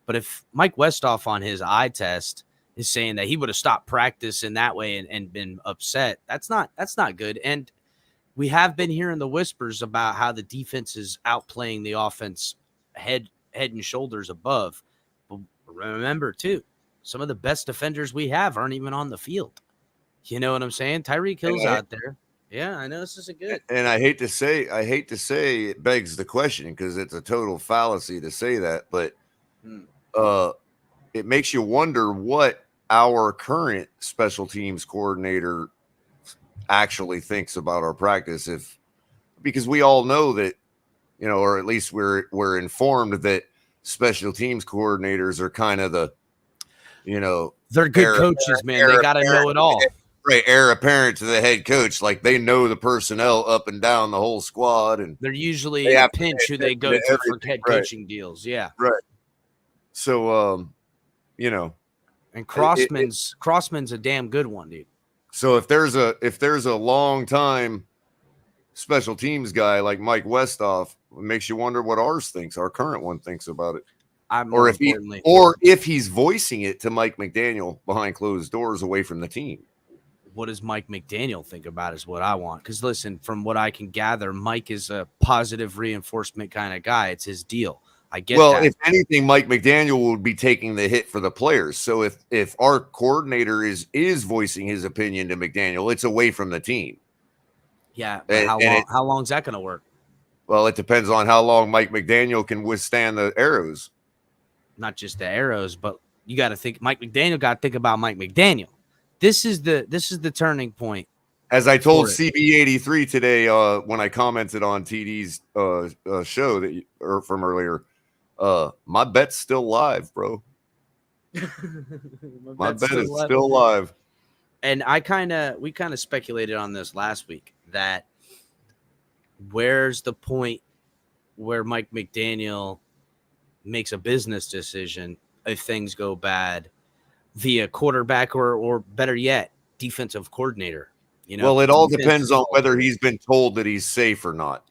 But if Mike Westhoff on his eye test is saying that he would have stopped practice in that way and been upset, that's not good. And we have been hearing the whispers about how the defense is outplaying the offense head and shoulders above. But remember, too, some of the best defenders we have aren't even on the field. You know what I'm saying? Tyreek Hill's out there. Yeah, I know this isn't good. And I hate to say it begs the question because it's a total fallacy to say that, but it makes you wonder what our current special teams coordinator actually thinks about our practice, because we all know that, or at least we're informed that special teams coordinators are kind of the, they're good coaches, man. They got to know it all. Right, heir apparent to the head coach, like they know the personnel up and down the whole squad, and they're usually in a pinch who they go to for head coaching deals. Yeah, right. So, and Crossman's a damn good one, dude. So if there's a long time special teams guy like Mike Westhoff, it makes you wonder what our current one thinks about it. Or if he's voicing it to Mike McDaniel behind closed doors away from the team. What does Mike McDaniel think about is what I want. Because listen, from what I can gather, Mike is a positive reinforcement kind of guy. It's his deal. I get that. Well, if anything, Mike McDaniel would be taking the hit for the players. So if our coordinator is voicing his opinion to McDaniel, it's away from the team. Yeah. How long is that going to work? Well, it depends on how long Mike McDaniel can withstand the arrows. Not just the arrows, but you got to think. Mike McDaniel got to think about Mike McDaniel. This is the turning point. As I told CB83 today when I commented on TD's show from earlier, my bet's still live, bro. my bet is still live. And we kind of speculated on this last week that where's the point where Mike McDaniel makes a business decision if things go bad via quarterback or better yet, defensive coordinator. Well, it all depends on whether he's been told that he's safe or not.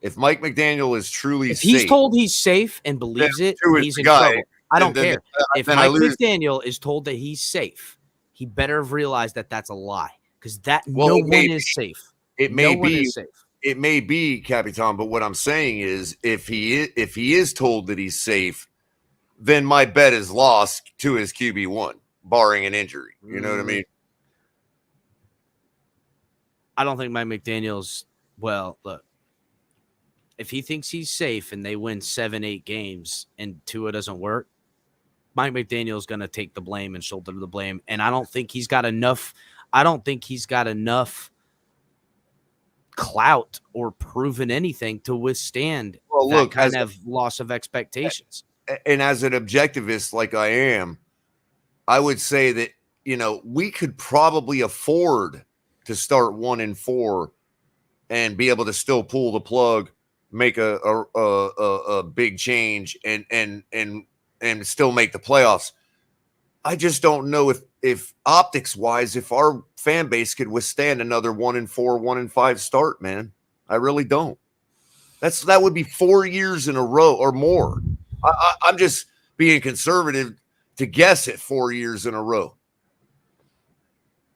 If Mike McDaniel is truly safe, he's told he's safe and believes it, he's in trouble. I don't care. If Mike McDaniel is told that he's safe, he better have realized that that's a lie, because no one is safe. It may be, Capitan, but what I'm saying is if he is told that he's safe, then my bet is lost to his QB1, barring an injury. You know what I mean? I don't think Mike McDaniel's – well, look, if he thinks he's safe and they win 7-8 games and Tua doesn't work, Mike McDaniel's going to take the blame and shoulder the blame. And I don't think he's got enough I don't think he's got enough clout or proven anything to withstand that kind of loss of expectations. And as an objectivist like I am, I would say that, we could probably afford to start 1-4 and be able to still pull the plug, make a big change and still make the playoffs. I just don't know if optics wise, if our fan base could withstand another 1-4, 1-5 start, man. I really don't. That would be 4 years in a row or more. I'm just being conservative to guess at 4 years in a row.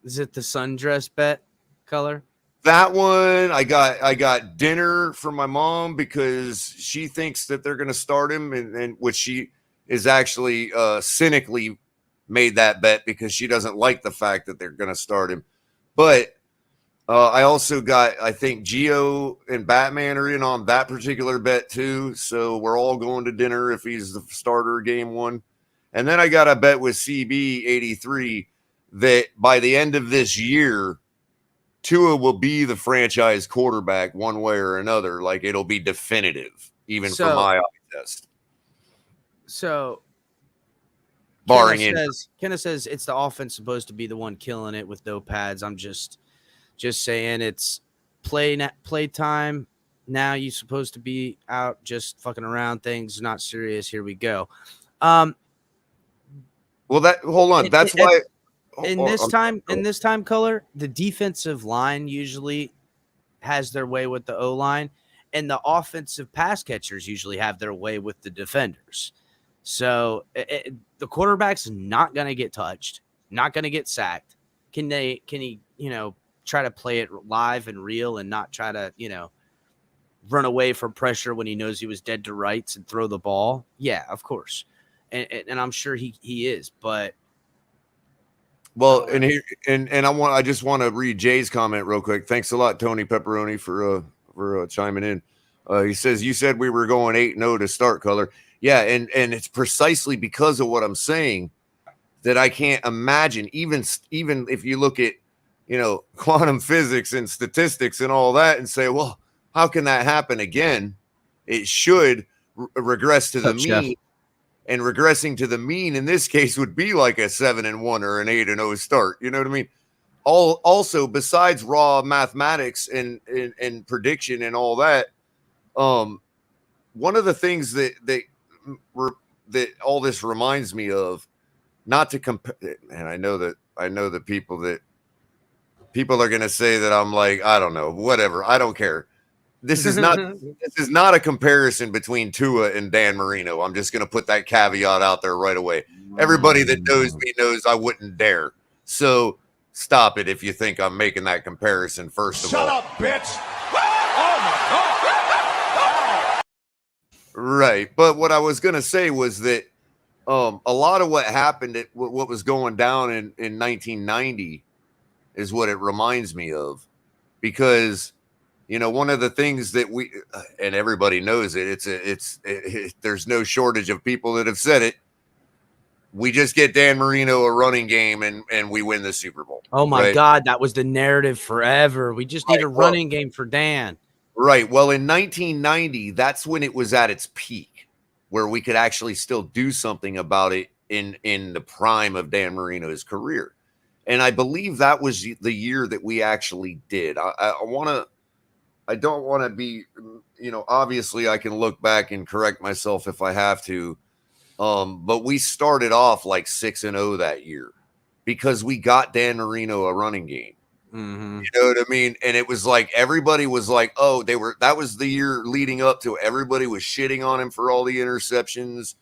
Is it the sundress bet color? That one, I got dinner from my mom because she thinks that they're going to start him, and which she is actually cynically made that bet because she doesn't like the fact that they're going to start him. But I also got, I think Gio and Batman are in on that particular bet too. So we're all going to dinner if he's the starter game one. And then I got a bet with CB83 that by the end of this year, Tua will be the franchise quarterback one way or another. Like it'll be definitive, even for my eye test. So barring Kenna says it's the offense supposed to be the one killing it with no pads. I'm just saying it's play time. Now you're supposed to be out just fucking around. Things not serious. Here we go. Well, hold on. That's why in this time color, the defensive line usually has their way with the O-line, and the offensive pass catchers usually have their way with the defenders. So the quarterback's not going to get touched, not going to get sacked. Can he, try to play it live and real and not try to, run away from pressure when he knows he was dead to rights and throw the ball? Yeah, of course. And I'm sure he is, but well, and here I just want to read Jay's comment real quick. Thanks a lot, Tony Pepperoni, for chiming in. He says, you said we were going 8-0 to start, color. Yeah, and it's precisely because of what I'm saying that I can't imagine, even if you look at, quantum physics and statistics and all that and say, well, how can that happen again? It should regress to the mean. And regressing to the mean in this case would be like a 7-1 or an 8-0 start. You know what I mean? Also, besides raw mathematics and prediction and all that, one of the things that all this reminds me of, not to compare, and I know that people are going to say that I'm like, I don't know, whatever. I don't care. This is not a comparison between Tua and Dan Marino. I'm just going to put that caveat out there right away. Everybody that knows me knows I wouldn't dare. So stop it if you think I'm making that comparison, first of all. Shut up, bitch. Right. But what I was going to say was that a lot of what happened, what was going down in 1990 is what it reminds me of, because one of the things that we, and everybody knows it, there's no shortage of people that have said it. We just get Dan Marino a running game and we win the Super Bowl. Oh my God, that was the narrative forever. We just need a running game for Dan. Right. Well, in 1990, that's when it was at its peak, where we could actually still do something about it in the prime of Dan Marino's career. And I believe that was the year that we actually did. I don't want to be, obviously I can look back and correct myself if I have to. But we started off like 6-0 that year because we got Dan Marino a running game. Mm-hmm. You know what I mean? And it was like, everybody was like, oh, that was the year leading up to it. Everybody was shitting on him for all the interceptions,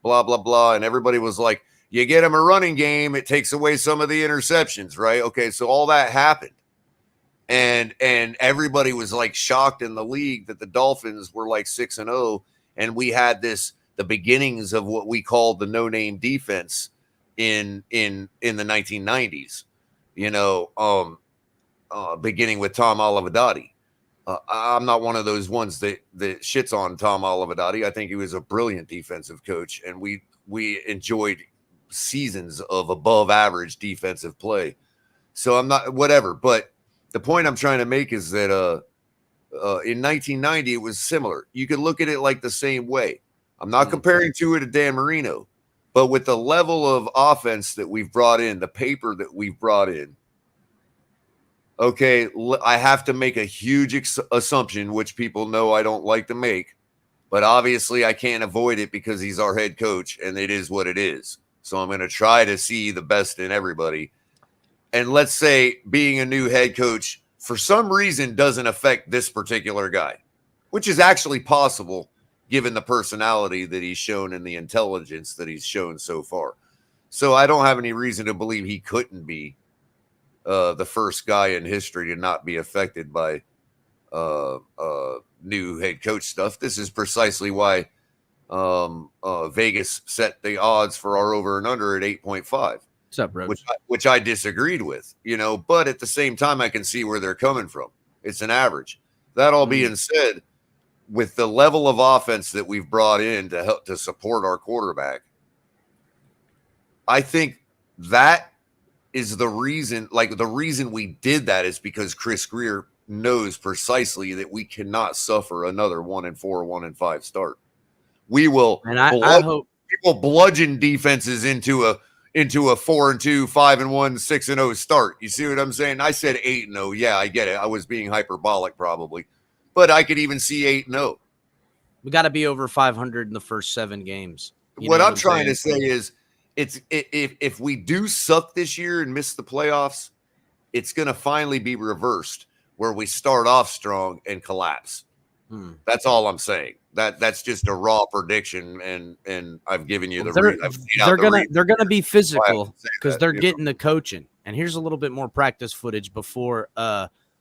blah, blah, blah. And everybody was like, you get him a running game, it takes away some of the interceptions, right? Okay. So all that happened. And everybody was like shocked in the league that the Dolphins were like 6-0. And we had the beginnings of what we called the no-name defense in the 1990s, beginning with Tom Olivadotti. I'm not one of those ones that shits on Tom Olivadotti. I think he was a brilliant defensive coach, and we enjoyed seasons of above average defensive play. So I'm not whatever. But the point I'm trying to make is that in 1990 it was similar. You could look at it like the same way. I'm not comparing Tua to Dan Marino, but with the level of offense that we've brought in, the paper that we've brought in, okay, I have to make a huge assumption, which people know I don't like to make, but obviously I can't avoid it because he's our head coach and it is what it is. So I'm going to try to see the best in everybody. And let's say being a new head coach for some reason doesn't affect this particular guy, which is actually possible given the personality that he's shown and the intelligence that he's shown so far. So I don't have any reason to believe he couldn't be the first guy in history to not be affected by new head coach stuff. This is precisely why Vegas set the odds for our over and under at 8.5. What's up, bro? Which I disagreed with, but at the same time, I can see where they're coming from. It's an average. That all being said, with the level of offense that we've brought in to help to support our quarterback, I think that is the reason. Like the reason we did that is because Chris Grier knows precisely that we cannot suffer another 1-4, 1-5 start. We will, and I hope people bludgeon defenses into a 4-2, 5-1, 6-0 start. You see what I'm saying? I said 8-0. Yeah, I get it. I was being hyperbolic probably, but I could even see 8-0. We got to be over 500 in the first 7 games. What I'm trying to say is, if we do suck this year and miss the playoffs, it's going to finally be reversed where we start off strong and collapse. That's all I'm saying. That's just a raw prediction, and I've given you the. They're gonna be physical because they're getting the coaching. And here's a little bit more practice footage before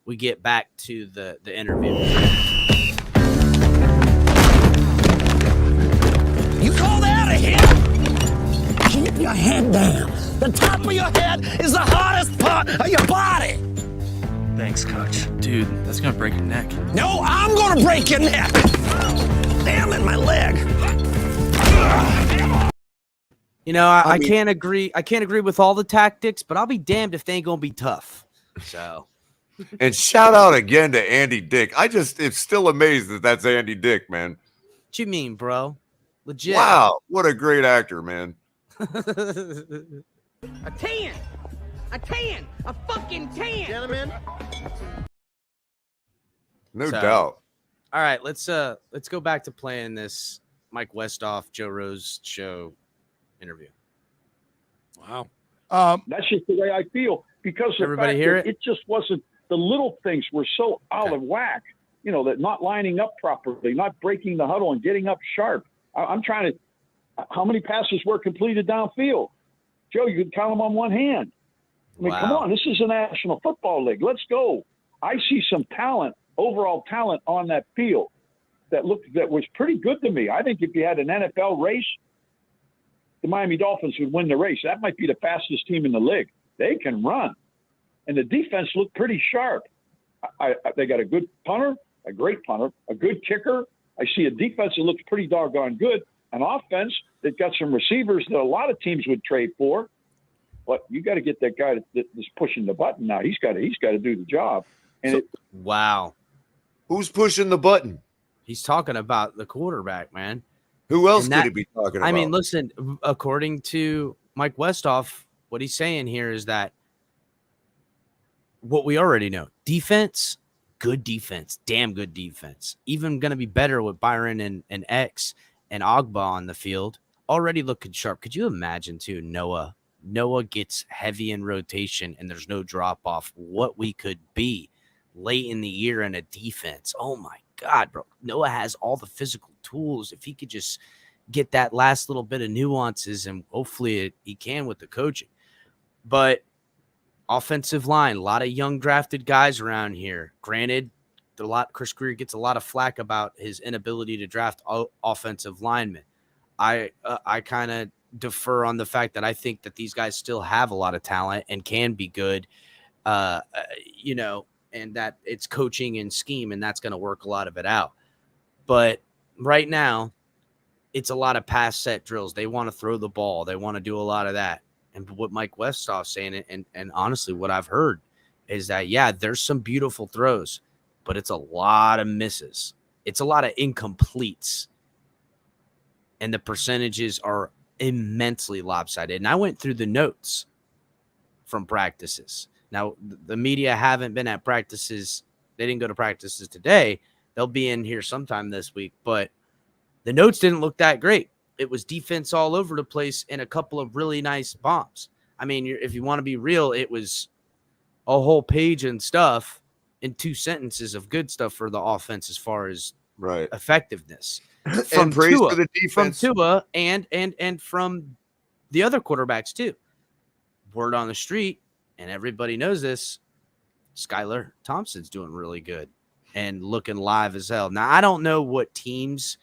we get back to the interview. You called out of here. Keep your head down. The top of your head is the hardest part of your body. Thanks, Coach. Dude, that's gonna break your neck. No, I'm gonna break your neck. Damn it, my leg. I can't agree. I can't agree with all the tactics, but I'll be damned if they ain't gonna be tough. So, and shout out again to Andy Dick. I'm still amazed that that's Andy Dick, man. What you mean, bro? Legit. Wow, what a great actor, man. A 10. A 10. A fucking 10. Gentlemen. No doubt. All right, let's go back to playing this Mike Westhoff, Joe Rose show interview. Wow. That's just the way I feel because everybody hear it? It just wasn't, the little things were so out of whack, that not lining up properly, not breaking the huddle and getting up sharp. I'm trying to, how many passes were completed downfield? Joe, you can count them on one hand. I mean, come on, this is a National Football League. Let's go. I see some talent, overall talent on that field that was pretty good to me. I think if you had an NFL race, the Miami Dolphins would win the race. That might be the fastest team in the league. They can run. And the defense looked pretty sharp. They got a good punter, a great punter, a good kicker. I see a defense that looks pretty doggone good. An offense that got some receivers that a lot of teams would trade for. But you got to get that guy that's pushing the button now. He's got to do the job. And wow. Who's pushing the button? He's talking about the quarterback, man. Who else could he be talking about? I mean, listen, according to Mike Westhoff, what he's saying here is that what we already know, defense, good defense, damn good defense, even going to be better with Byron and X and Ogba on the field, already looking sharp. Could you imagine, too, Noah gets heavy in rotation and there's no drop off, what we could be late in the year in a defense. Oh my God, bro. Noah has all the physical tools. If he could just get that last little bit of nuances, and hopefully he can with the coaching. But offensive line, a lot of young drafted guys around here. Granted, Chris Grier gets a lot of flack about his inability to draft offensive linemen. I kind of defer on the fact that I think that these guys still have a lot of talent and can be good, and that it's coaching and scheme, and that's going to work a lot of it out. But right now, it's a lot of pass set drills. They want to throw the ball. They want to do a lot of that. and what Mike Westhoff's saying, and honestly, what I've heard is that, yeah, there's some beautiful throws, but it's a lot of misses. It's a lot of incompletes. And the percentages are immensely lopsided. And I went through the notes from practices. Now, the media haven't been at practices. They didn't go to practices today. They'll be in here sometime this week. But the notes didn't look that great. It was defense all over the place and a couple of really nice bombs. I mean, if you want to be real, it was a whole page and stuff in 2 sentences of good stuff for the offense as far as effectiveness. From praise Tua, for the defense. From Tua and from the other quarterbacks too. Word on the street, and everybody knows this, Skylar Thompson's doing really good and looking live as hell. Now, I don't know what teams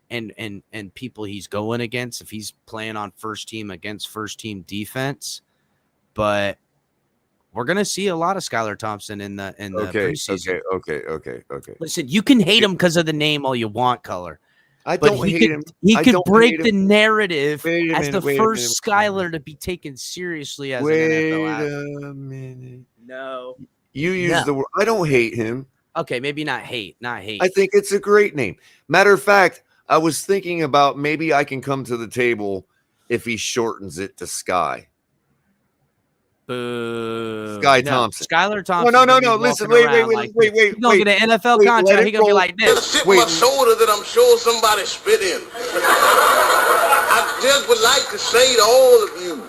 and people he's going against, if he's playing on first team against first team defense, but we're gonna see a lot of Skylar Thompson in the preseason. Okay. Listen, you can hate him because of the name all you want, Color. I don't hate him. He could break the narrative as the first Skylar to be taken seriously as an NFL athlete. Wait a minute. No. You use the word. I don't hate him. Okay, maybe not hate. I think it's a great name. Matter of fact, I was thinking about maybe I can come to the table if he shortens it to Sky. Sky Thompson. Skylar Thompson. No. Listen, wait. He's going to get an NFL contract. He's going to be like this. Tip my shoulder that I'm sure somebody spit in. I just would like to say to all of you,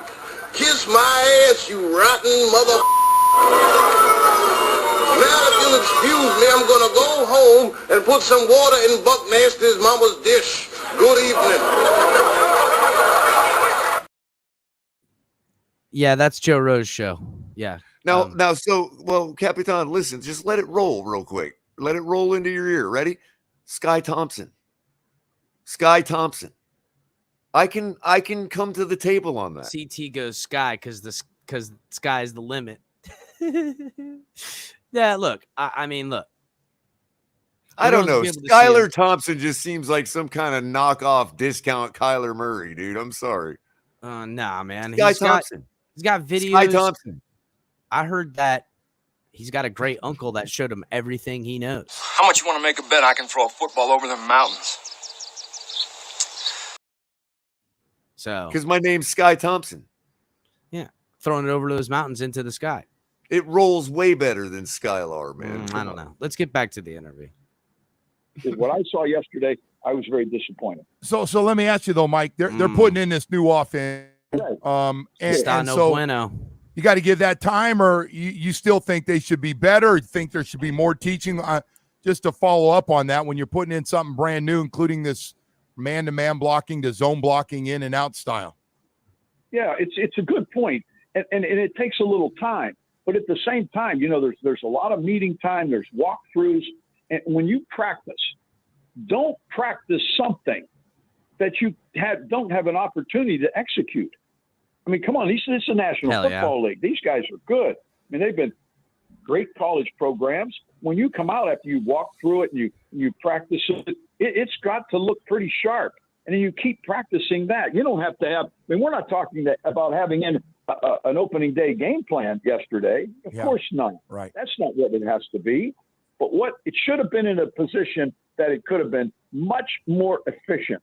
kiss my ass, you rotten mother. Now, if you'll excuse me, I'm going to go home and put some water in Buck Nasty's mama's dish. Good evening. Yeah, that's Joe Rose's show. Yeah. Well, Capitan, listen, just let it roll real quick. Let it roll into your ear. Ready? Sky Thompson. I can come to the table on that. CT goes Sky because sky's the limit. Yeah, look. I mean, look. I don't know. Skylar Thompson just seems like some kind of knockoff discount Kyler Murray, dude. I'm sorry. Nah, man. Sky Thompson. He's got videos. Sky Thompson. I heard that he's got a great uncle that showed him everything he knows. How much you want to make a bet I can throw a football over the mountains? So, because my name's Sky Thompson. Yeah, throwing it over those mountains into the sky. It rolls way better than Skylar, man. I don't know. Let's get back to the interview. What I saw yesterday, I was very disappointed. So let me ask you though, Mike. They're putting in this new offense. And so bueno. You got to give that time, or you still think they should be better? Think there should be more teaching? Just to follow up on that, when you're putting in something brand new, including this man-to-man blocking, to zone blocking in and out style. Yeah, it's a good point, and it takes a little time. But at the same time, there's a lot of meeting time. There's walkthroughs, and when you practice, don't practice something that you don't have an opportunity to execute. I mean, come on, this is a National Football League. These guys are good. I mean, they've been great college programs. When you come out after you walk through it and you practice it, it's got to look pretty sharp. And then you keep practicing that. You don't have to have – I mean, we're not talking about having an opening day game plan yesterday. Of course not. Right. That's not what it has to be. But what it should have been in a position that it could have been much more efficient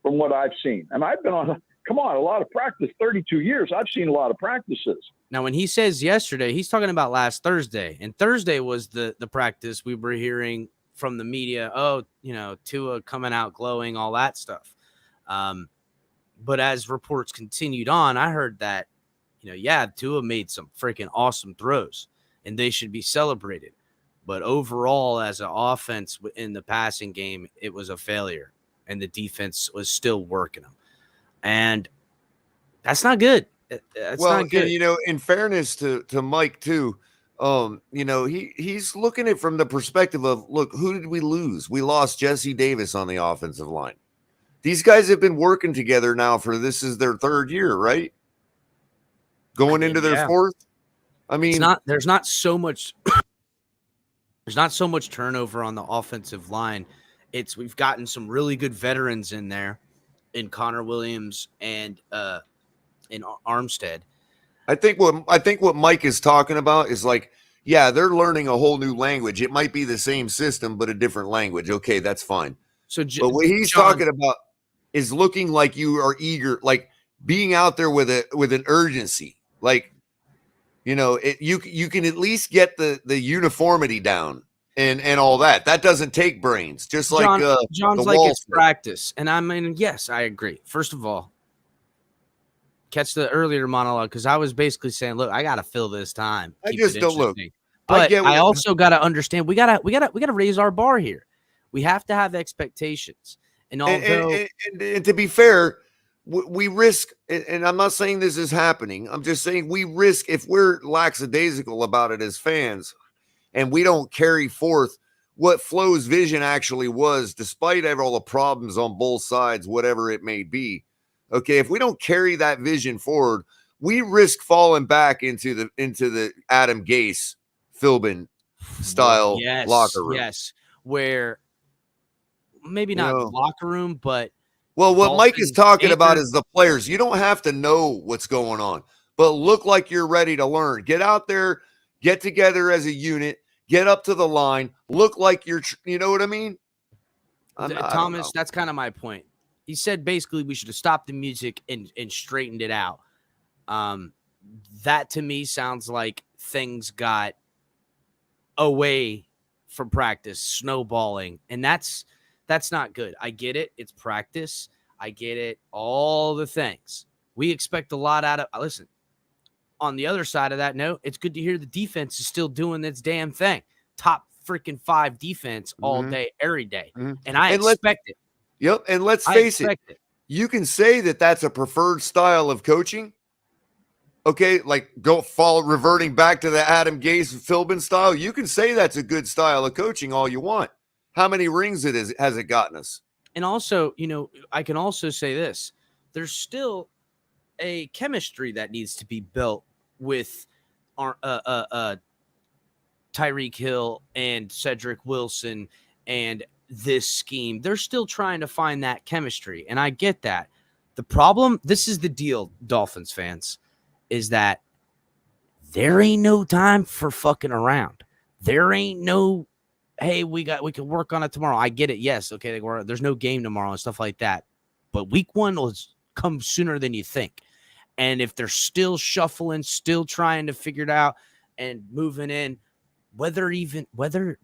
from what I've seen. And I've been on – come on, a lot of practice, 32 years. I've seen a lot of practices. Now, when he says yesterday, he's talking about last Thursday. And Thursday was the practice we were hearing from the media. Oh, Tua coming out glowing, all that stuff. But as reports continued on, I heard that, Tua made some freaking awesome throws, and they should be celebrated. But overall, as an offense in the passing game, it was a failure, and the defense was still working them. And that's not good. That's not good. And, in fairness to Mike too, he's looking at it from the perspective of, look, who did we lose? We lost Jesse Davis on the offensive line. These guys have been working together now this is their third year, right? Going into their fourth. I mean, there's not so much turnover on the offensive line. We've gotten some really good veterans in there, in Connor Williams and in Armstead. I think what Mike is talking about is like, yeah, they're learning a whole new language. It might be the same system, but a different language. Okay, that's fine. But what he's talking about is looking like you are eager, like being out there with an urgency. Like, you know, you can at least get the uniformity down and all that. That doesn't take brains. Just like John's like it's practice. And I mean, yes, I agree. First of all, catch the earlier monologue, because I was basically saying, look, I gotta fill this time. I just don't look. But I also gotta understand we gotta raise our bar here. We have to have expectations. And although and to be fair, we risk, and I'm not saying this is happening. I'm just saying we risk, if we're lackadaisical about it as fans, and we don't carry forth what Flo's vision actually was, despite all the problems on both sides, whatever it may be. Okay, if we don't carry that vision forward, we risk falling back into the Adam Gase, Philbin style locker room. Yes, where maybe not locker room, but what Mike is talking about is the players. You don't have to know what's going on, but look like you're ready to learn. Get out there, get together as a unit, get up to the line, look like you know what I mean? Thomas, that's kind of my point. He said basically we should have stopped the music and straightened it out. That to me sounds like things got away from practice, snowballing, and that's not good. I get it. It's practice. I get it. All the things. We expect a lot out of – listen, on the other side of that note, it's good to hear the defense is still doing its damn thing. Top freaking 5 defense all day, every day. And I expect it. Yep, and let's face it. You can say that that's a preferred style of coaching. Okay, like reverting back to the Adam Gase Philbin style. You can say that's a good style of coaching all you want. How many rings has it gotten us? And also, you know, I can also say this. There's still a chemistry that needs to be built with our Tyreek Hill and Cedric Wilson and this scheme. They're still trying to find that chemistry, and I get that. The problem, this is the deal, Dolphins fans, is that there ain't no time for fucking around. There ain't no, hey, we can work on it tomorrow. I get it. Yes, okay, there's no game tomorrow and stuff like that. But week 1 will come sooner than you think. And if they're still shuffling, still trying to figure it out and moving in, whether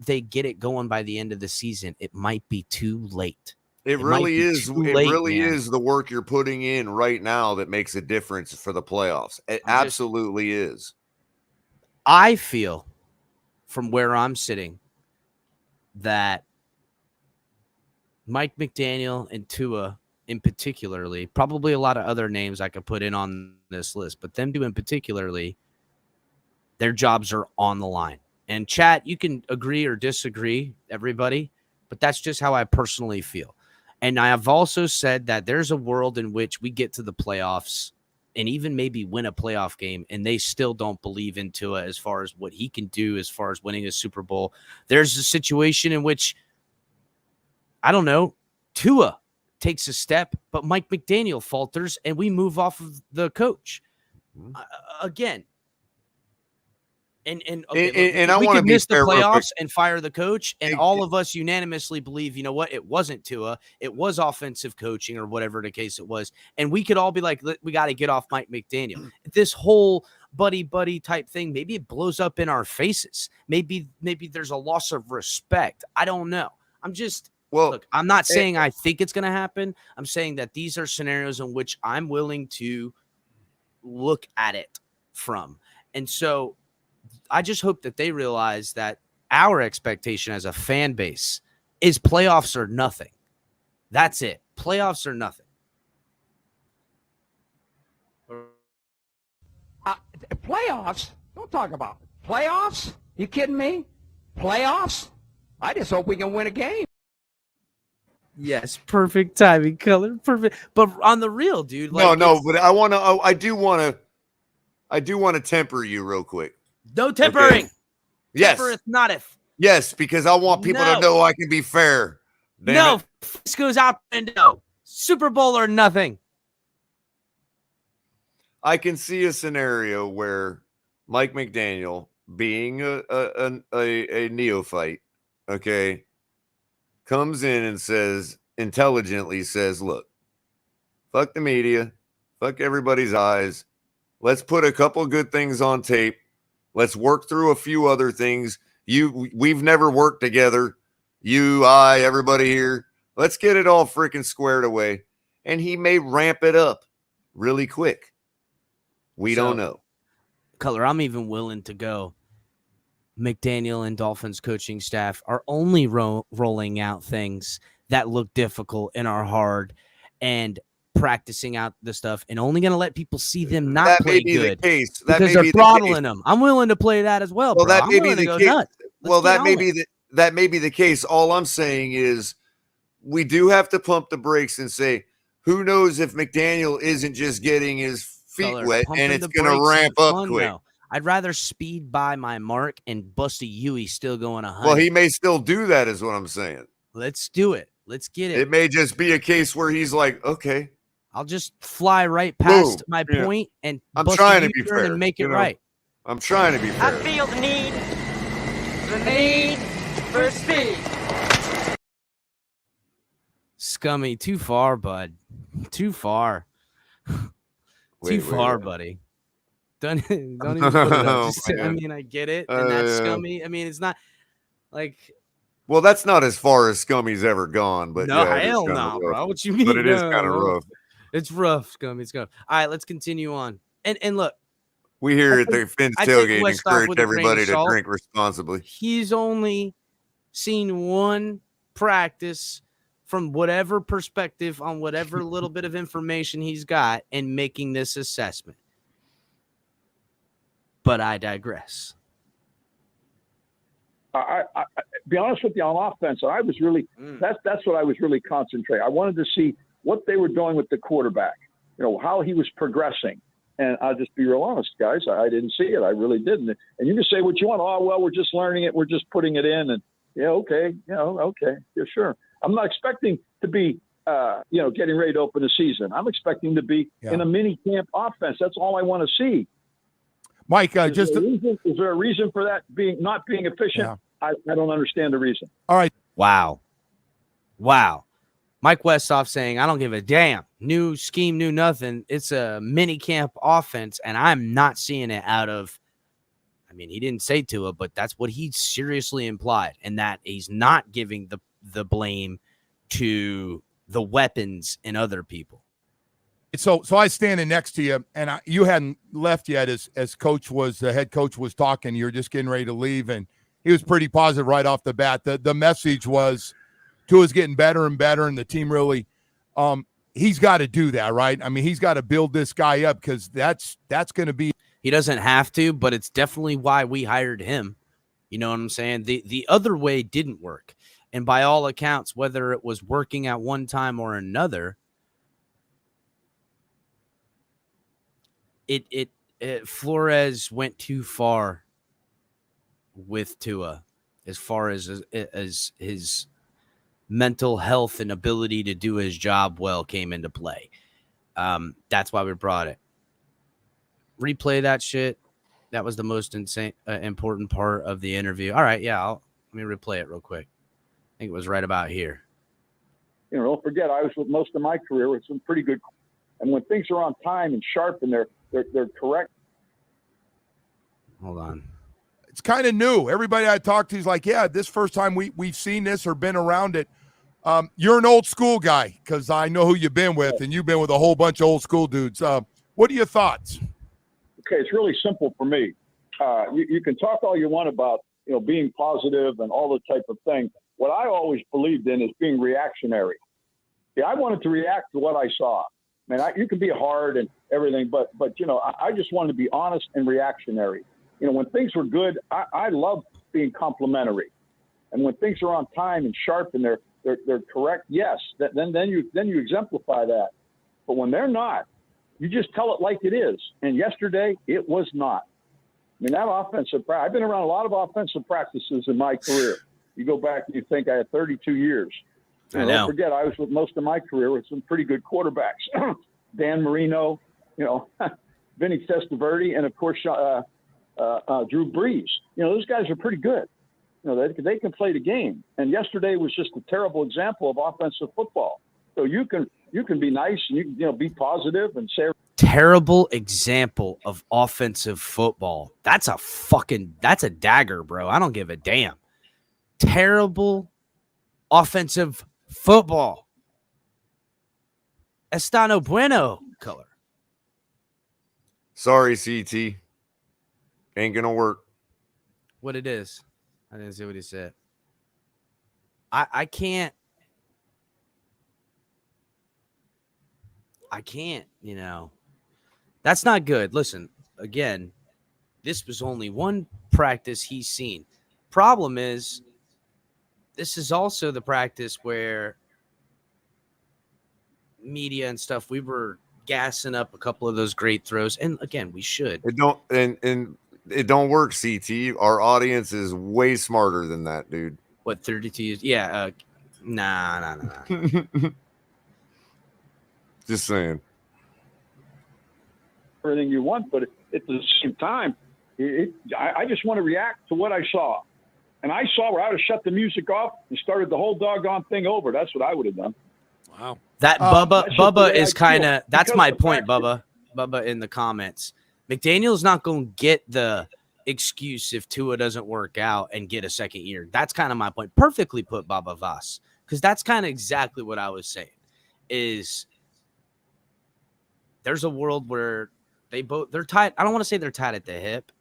they get it going by the end of the season, it might be too late. It really is. It really is the work you're putting in right now that makes a difference for the playoffs. It absolutely is. I feel from where I'm sitting that Mike McDaniel and Tua in particularly, probably a lot of other names I could put in on this list, but them two in particularly, their jobs are on the line. And chat, you can agree or disagree, everybody, but that's just how I personally feel. And I have also said that there's a world in which we get to the playoffs and even maybe win a playoff game, and they still don't believe in Tua as far as what he can do as far as winning a Super Bowl. There's a situation in which, I don't know, Tua takes a step, but Mike McDaniel falters, and we move off of the coach. Again, And I want to miss the playoffs and fire the coach, and all of us unanimously believe, you know what, it wasn't Tua, it was offensive coaching or whatever the case it was, and we could all be like, we got to get off Mike McDaniel. This whole buddy type thing, maybe it blows up in our faces. Maybe there's a loss of respect. I don't know. Look, I'm not saying I think it's going to happen. I'm saying that these are scenarios in which I'm willing to look at it from, and so I just hope that they realize that our expectation as a fan base is playoffs or nothing. That's it. Playoffs or nothing. Playoffs? Don't talk about it. Playoffs? You kidding me? Playoffs? I just hope we can win a game. Yes, perfect timing, Color. Perfect. But on the real, dude. But I do want to temper you real quick. No tempering. Okay. Yes. Tempereth not if. Yes, because I want people to know I can be fair. Damn this goes out the window. Super Bowl or nothing. I can see a scenario where Mike McDaniel, being a neophyte, okay, comes in and intelligently says, look, fuck the media, fuck everybody's eyes. Let's put a couple good things on tape. Let's work through a few other things. We've never worked together. You, I, everybody here. Let's get it all freaking squared away. And he may ramp it up really quick. We don't know. Color, I'm even willing to go. McDaniel and Dolphins coaching staff are only rolling out things that look difficult and are hard and practicing out the stuff and only going to let people see them not that play may be good the case. because they're throttling them. I'm willing to play that as well, Well, bro. that may I'm be willing to the go case. nuts. Well, that may be the case. All I'm saying is we do have to pump the brakes and say, who knows if McDaniel isn't just getting his feet wet and it's going to ramp up quick. Though. I'd rather speed by my mark and bust a Huey still going 100. Well, he may still do that is what I'm saying. Let's do it. Let's get it. It may just be a case where he's like, okay, I'll just fly right past my point and I'm bust trying a to be U-turn fair and make it right. I'm trying to be fair. I feel the need for speed. Scummy, too far, bud. Too far. Too far, buddy. Don't even put it up. I mean, I get it. And that's scummy. I mean, it's not like. Well, that's not as far as Scummy's ever gone, but no, yeah, hell no, bro. What you mean? But it is kind of rough. It's rough, Scummy. It's rough. All right, let's continue on. And look, we here at the Finn's Tailgate encourage everybody to drink responsibly. He's only seen one practice from whatever perspective on whatever little bit of information he's got and making this assessment. But I digress. I be honest with you, on offense, I was really that's what I was really concentrating. I wanted to see what they were doing with the quarterback, how he was progressing. And I'll just be real honest, guys. I didn't see it. I really didn't. And you can say what you want. Oh, well, we're just learning it. We're just putting it in. And okay. Yeah, sure. I'm not expecting to be, getting ready to open the season. I'm expecting to be in a mini camp offense. That's all I want to see. Mike, is there a reason for that not being efficient? Yeah. I don't understand the reason. All right. Wow. Mike Westhoff saying, I don't give a damn. New scheme, new nothing. It's a mini camp offense, and I'm not seeing it out of, he didn't say Tua, but that's what he seriously implied, and that he's not giving the blame to the weapons and other people. So I standing next to you, and you hadn't left yet as the head coach was talking. You're just getting ready to leave, and he was pretty positive right off the bat. The message was Tua's getting better and better, and the team really he's got to do that, right? He's got to build this guy up because that's going to be. He doesn't have to, but it's definitely why we hired him. You know what I'm saying? The other way didn't work, and by all accounts, whether it was working at one time or another, Flores went too far with Tua as far as his mental health and ability to do his job well came into play. That's why we brought it. Replay that shit. That was the most important part of the interview. All right, yeah, let me replay it real quick. I think it was right about here. Don't forget, I was with most of my career with some pretty good, and when things are on time and sharp and they're correct. Hold on. It's kind of new. Everybody I talked to is like, yeah, this first time we've seen this or been around it. You're an old school guy because I know who you've been with, and you've been with a whole bunch of old school dudes. What are your thoughts? Okay, it's really simple for me. You can talk all you want about being positive and all the type of thing. What I always believed in is being reactionary. Yeah, I wanted to react to what I saw. You can be hard and everything, but I just wanted to be honest and reactionary. When things were good, I love being complimentary, and when things are on time and sharp and they're correct, yes, then you exemplify that. But when they're not, you just tell it like it is. And yesterday, it was not. That offensive practice, I've been around a lot of offensive practices in my career. You go back and you think I had 32 years. I know. Don't forget, I was with most of my career with some pretty good quarterbacks. Dan Marino, Vinny Testaverde, and of course Drew Brees. Those guys are pretty good. They can play the game. And yesterday was just a terrible example of offensive football. So you can be nice and you can be positive and say terrible example of offensive football. That's a dagger, bro. I don't give a damn. Terrible offensive football. Estano bueno, color. Sorry, CT. Ain't gonna work. What it is? I didn't see what he said. I can't. That's not good. Listen, again, this was only one practice he's seen. Problem is, this is also the practice where media and stuff, we were gassing up a couple of those great throws. And again, we should. It don't work, CT. Our audience is way smarter than that, dude. What, 32 years? Yeah. Nah. Just saying. Everything you want, but at the same time, I just want to react to what I saw. And I saw where I would have shut the music off and started the whole doggone thing over. That's what I would have done. Wow. That Bubba is kind of, that's my point, Bubba. Bubba in the comments. McDaniel's not going to get the excuse if Tua doesn't work out and get a second year. That's kind of my point. Perfectly put, Bubba Voss. Because that's kind of exactly what I was saying. Is there's a world where they're tied. I don't want to say they're tied at the hip.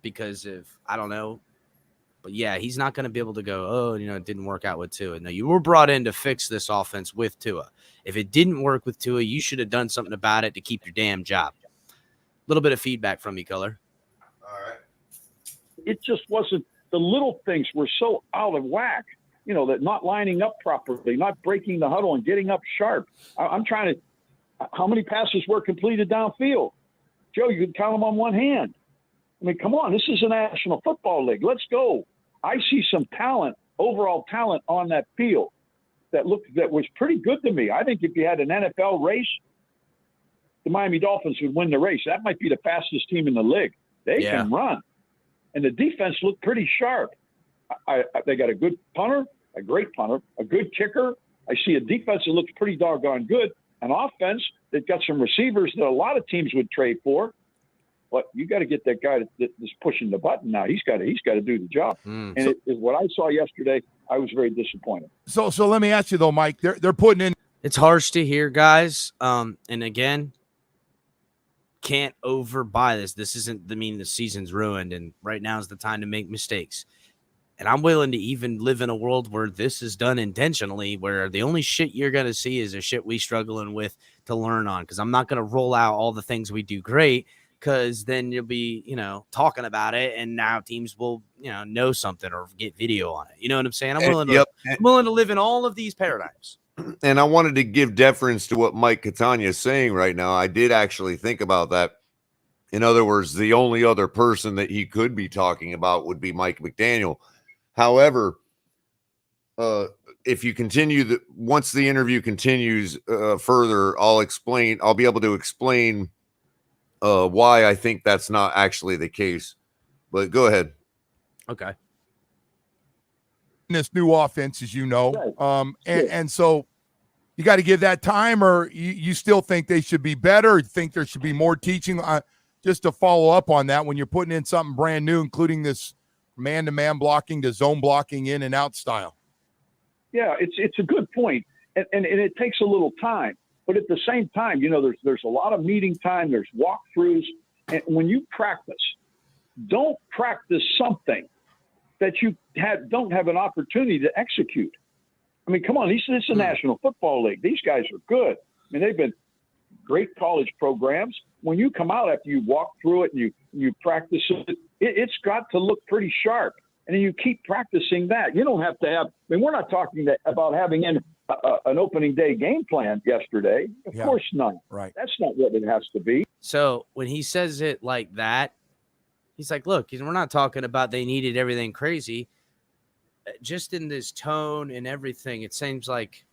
Because I don't know. But yeah, he's not going to be able to go, it didn't work out with Tua. No, you were brought in to fix this offense with Tua. If it didn't work with Tua, you should have done something about it to keep your damn job. A little bit of feedback from you, Color. All right. It just wasn't, the little things were so out of whack, that not lining up properly, not breaking the huddle and getting up sharp. I'm trying to, how many passes were completed downfield? Joe, you could count them on one hand. I mean, come on, this is a National Football League. Let's go. I see some talent, overall talent on that field that was pretty good to me. I think if you had an NFL race, the Miami Dolphins would win the race. That might be the fastest team in the league. They can run. And the defense looked pretty sharp. They got a good punter, a great punter, a good kicker. I see a defense that looks pretty doggone good. An offense, they've got some receivers that a lot of teams would trade for. But you got to get that guy that's pushing the button now. He's got to do the job. And what I saw yesterday, I was very disappointed. So let me ask you though, Mike. They're putting in. It's harsh to hear, guys. And again, can't overbuy this. This isn't the season's ruined, and right now is the time to make mistakes. And I'm willing to even live in a world where this is done intentionally, where the only shit you're going to see is the shit we struggling with to learn on. Because I'm not going to roll out all the things we do great. Because then you'll be, talking about it, and now teams will, know something or get video on it. You know what I'm saying? I'm willing to live in all of these paradigms. And I wanted to give deference to what Mike Catania is saying right now. I did actually think about that. In other words, the only other person that he could be talking about would be Mike McDaniel. However, if you continue once the interview continues further, I'll be able to explain why I think that's not actually the case. But go ahead. Okay. This new offense, as you know, and so you got to give that time, or you still think they should be better, or think there should be more teaching? Just to follow up on that, when you're putting in something brand new, including this man-to-man blocking to zone blocking in and out style. Yeah, it's a good point, and it takes a little time. But at the same time, there's a lot of meeting time. There's walkthroughs. And when you practice, don't practice something that you don't have an opportunity to execute. I mean, come on, this is a National Football League. These guys are good. I mean, they've been great college programs. When you come out after you walk through it and you practice it, it's got to look pretty sharp. And then you keep practicing that. You don't have to have – we're not talking about having an opening day game plan yesterday. Of course not. Right. That's not what it has to be. So when he says it like that, he's like, look, we're not talking about they needed everything crazy. Just in this tone and everything, it seems like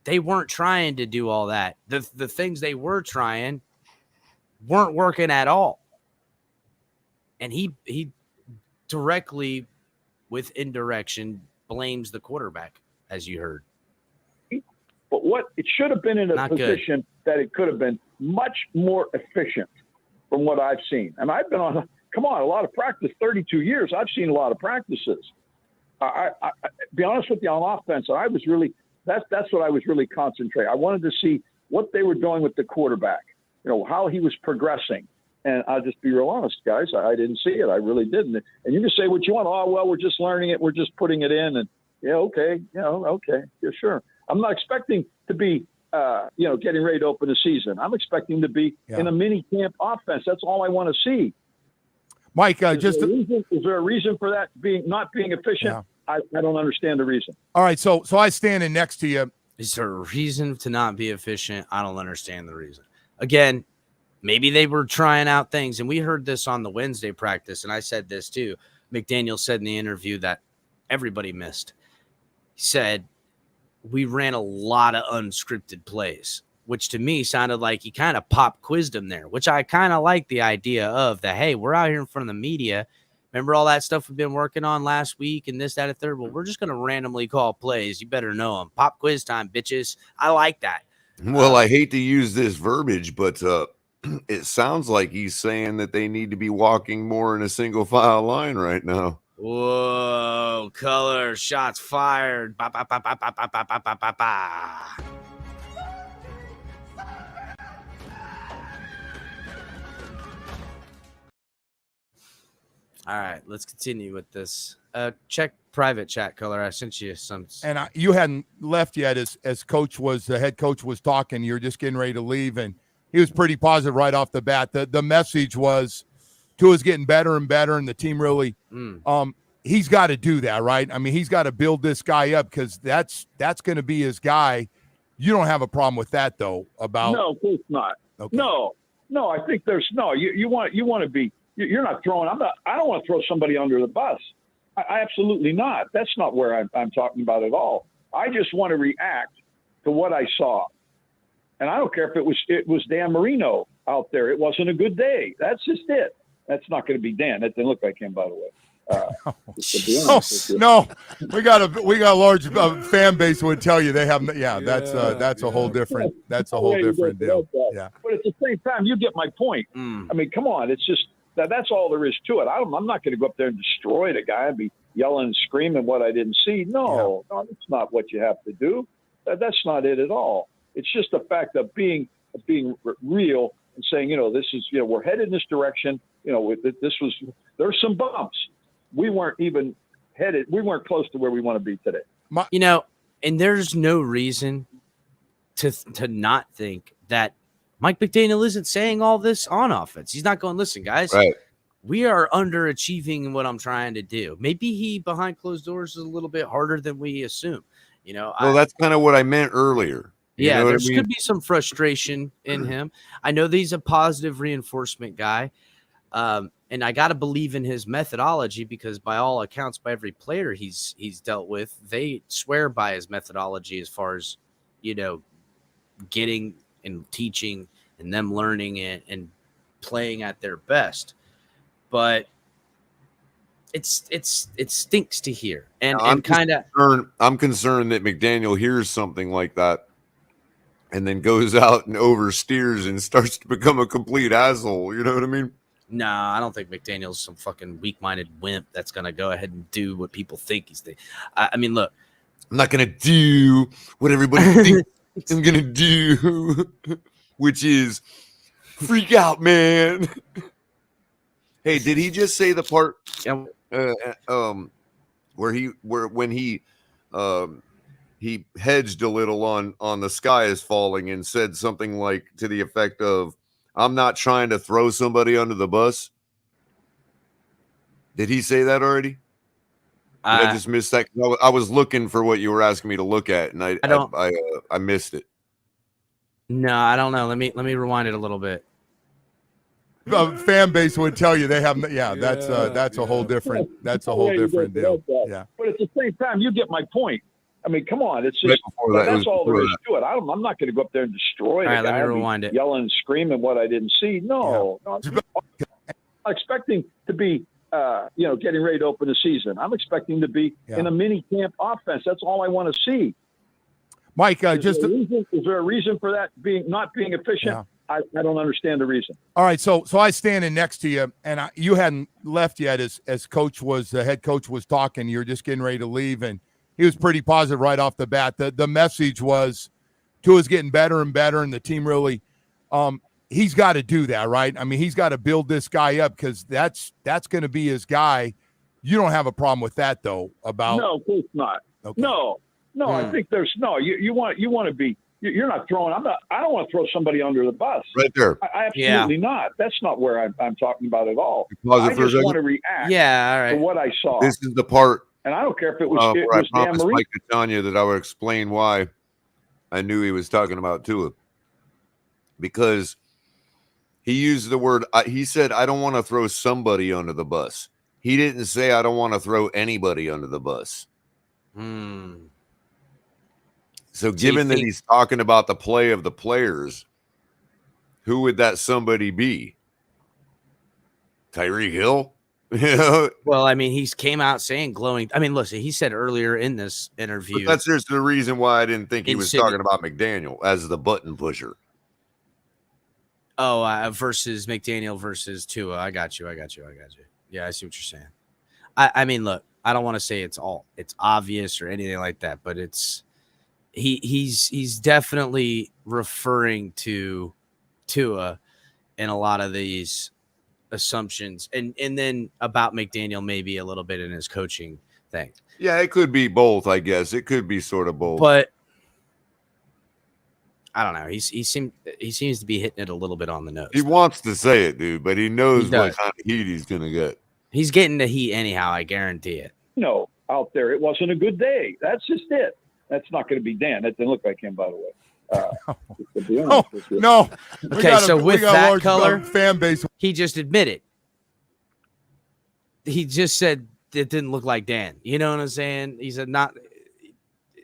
they weren't trying to do all that. The things they were trying weren't working at all. And he directly, with indirection, blames the quarterback, as you heard. But what it should have been in a position that it could have been much more efficient from what I've seen. And I've been on a lot of practice, 32 years. I've seen a lot of practices. I be honest with you, on offense, I was really that's what I was really concentrating. I wanted to see what they were doing with the quarterback, how he was progressing. And I'll just be real honest, guys. I didn't see it. I really didn't. And you can say what you want. Oh, well, we're just learning it. We're just putting it in. And okay. Yeah, sure. I'm not expecting to be, getting ready to open the season. I'm expecting to be in a mini camp offense. That's all I want to see. Mike, is there a reason for that not being efficient? Yeah. I don't understand the reason. All right, so I standing next to you. Is there a reason to not be efficient? I don't understand the reason. Again, maybe they were trying out things, and we heard this on the Wednesday practice, and I said this too. McDaniel said in the interview that everybody missed. He said, we ran a lot of unscripted plays, which to me sounded like he kind of pop quizzed him there, which I kind of like the idea of that. Hey, we're out here in front of the media. Remember all that stuff we've been working on last week and this, that, and third? Well, we're just going to randomly call plays. You better know them. Pop quiz time, bitches. I like that. Well, I hate to use this verbiage, but it sounds like he's saying that they need to be walking more in a single file line right now. Whoa, color, shots fired. Ba, ba, ba, ba, ba, ba, ba, ba, ba, ba. All right, let's continue with this. Check private chat, color. I sent you some. And you hadn't left yet as the head coach was talking. You're just getting ready to leave, and he was pretty positive right off the bat. The message was Tua's getting better and better, and the team really he's got to do that, right? I mean, he's got to build this guy up because that's going to be his guy. You don't have a problem with that, though, about No, of course not. Okay. No, I think there's you want to be. You're not throwing. I don't want to throw somebody under the bus. I absolutely not. That's not where I'm talking about at all. I just want to react to what I saw, and I don't care if it was Dan Marino out there. It wasn't a good day. That's just it. That's not going to be Dan. That didn't look like him, by the way. No, we got a large fan base would tell you they have. That's a whole different. That's a whole different deal. Yeah, but at the same time, you get my point. I mean, come on, it's just. That's all there is to it. I'm not going to go up there and destroy the guy and be yelling and screaming what I didn't see. No, that's not what you have to do. That's not it at all. It's just the fact of being real and saying, this is, we're headed in this direction. There's some bumps. We weren't even headed. We weren't close to where we want to be today. And there's no reason to not think that Mike McDaniel isn't saying all this on offense. He's not going, listen, guys, right. We are underachieving in what I'm trying to do. Maybe he behind closed doors is a little bit harder than we assume. Well, that's kind of what I meant earlier. There could be some frustration in him. I know that he's a positive reinforcement guy. And I got to believe in his methodology because by all accounts, by every player he's dealt with, they swear by his methodology as far as, getting and teaching and them learning it and playing at their best. But it stinks to hear. And I'm concerned that McDaniel hears something like that and then goes out and oversteers and starts to become a complete asshole. You know what I mean? No, I don't think McDaniel's some fucking weak-minded wimp that's going to go ahead and do what people think he's doing. I mean, look. I'm not going to do what everybody thinks I'm going to do, which is freak out, man. Hey, did he just say the part when he hedged a little on the sky is falling and said something like to the effect of, I'm not trying to throw somebody under the bus? Did he say that already? I just missed that. I was looking for what you were asking me to look at, and I missed it. No, I don't know. Let me rewind it a little bit. The fan base would tell you they have. That's a whole different. That's a whole different deal. Yeah. But at the same time, you get my point. I mean, come on. It's Right just that's all there is to it. I'm not going to go up there and destroy the guy. Let me rewind it. Yelling and screaming what I didn't see. No. I'm expecting to be, getting ready to open the season. I'm expecting to be in a mini camp offense. That's all I want to see. Mike, is there a reason for that not being efficient? Yeah. I don't understand the reason. All right, so I standing next to you, and you hadn't left yet as the head coach was talking. You were just getting ready to leave, and he was pretty positive right off the bat. The message was Tua's getting better and better, and the team really he's got to do that, right? I mean, he's got to build this guy up because that's going to be his guy. You don't have a problem with that, though, about – No, of course not. Okay. No, I think there's – no, you want to be – you're not throwing – I don't want to throw somebody under the bus. Right there. I absolutely not. That's not where I'm talking about at all. I just want to react to what I saw. This is the part – and I don't care if it was I Dan promised Marino. Mike Catania that I would explain why I knew he was talking about Tua. Because he used the word, he said, I don't want to throw somebody under the bus. He didn't say, I don't want to throw anybody under the bus. So given that he's talking about the play of the players, who would that somebody be? Tyreek Hill? Well, I mean, he's came out saying glowing. I mean, listen, he said earlier in this interview. But that's just the reason why I didn't think he was talking about McDaniel as the button pusher. Oh, versus McDaniel versus Tua. I got you. Yeah, I see what you're saying. I mean, look, I don't want to say it's obvious or anything like that, but he's definitely referring to Tua in a lot of these assumptions, and then about McDaniel maybe a little bit in his coaching thing. Yeah, it could be both, I guess. It could be sort of both. But I don't know. He seems to be hitting it a little bit on the nose. He wants to say it, dude, but he knows what kind of heat he's gonna get. He's getting the heat anyhow, I guarantee it. No, out there, it wasn't a good day. That's just it. That's not going to be Dan. That didn't look like him, by the way. No. Okay, so with that color fan base, he just admitted. He just said it didn't look like Dan. You know what I'm saying? He said not.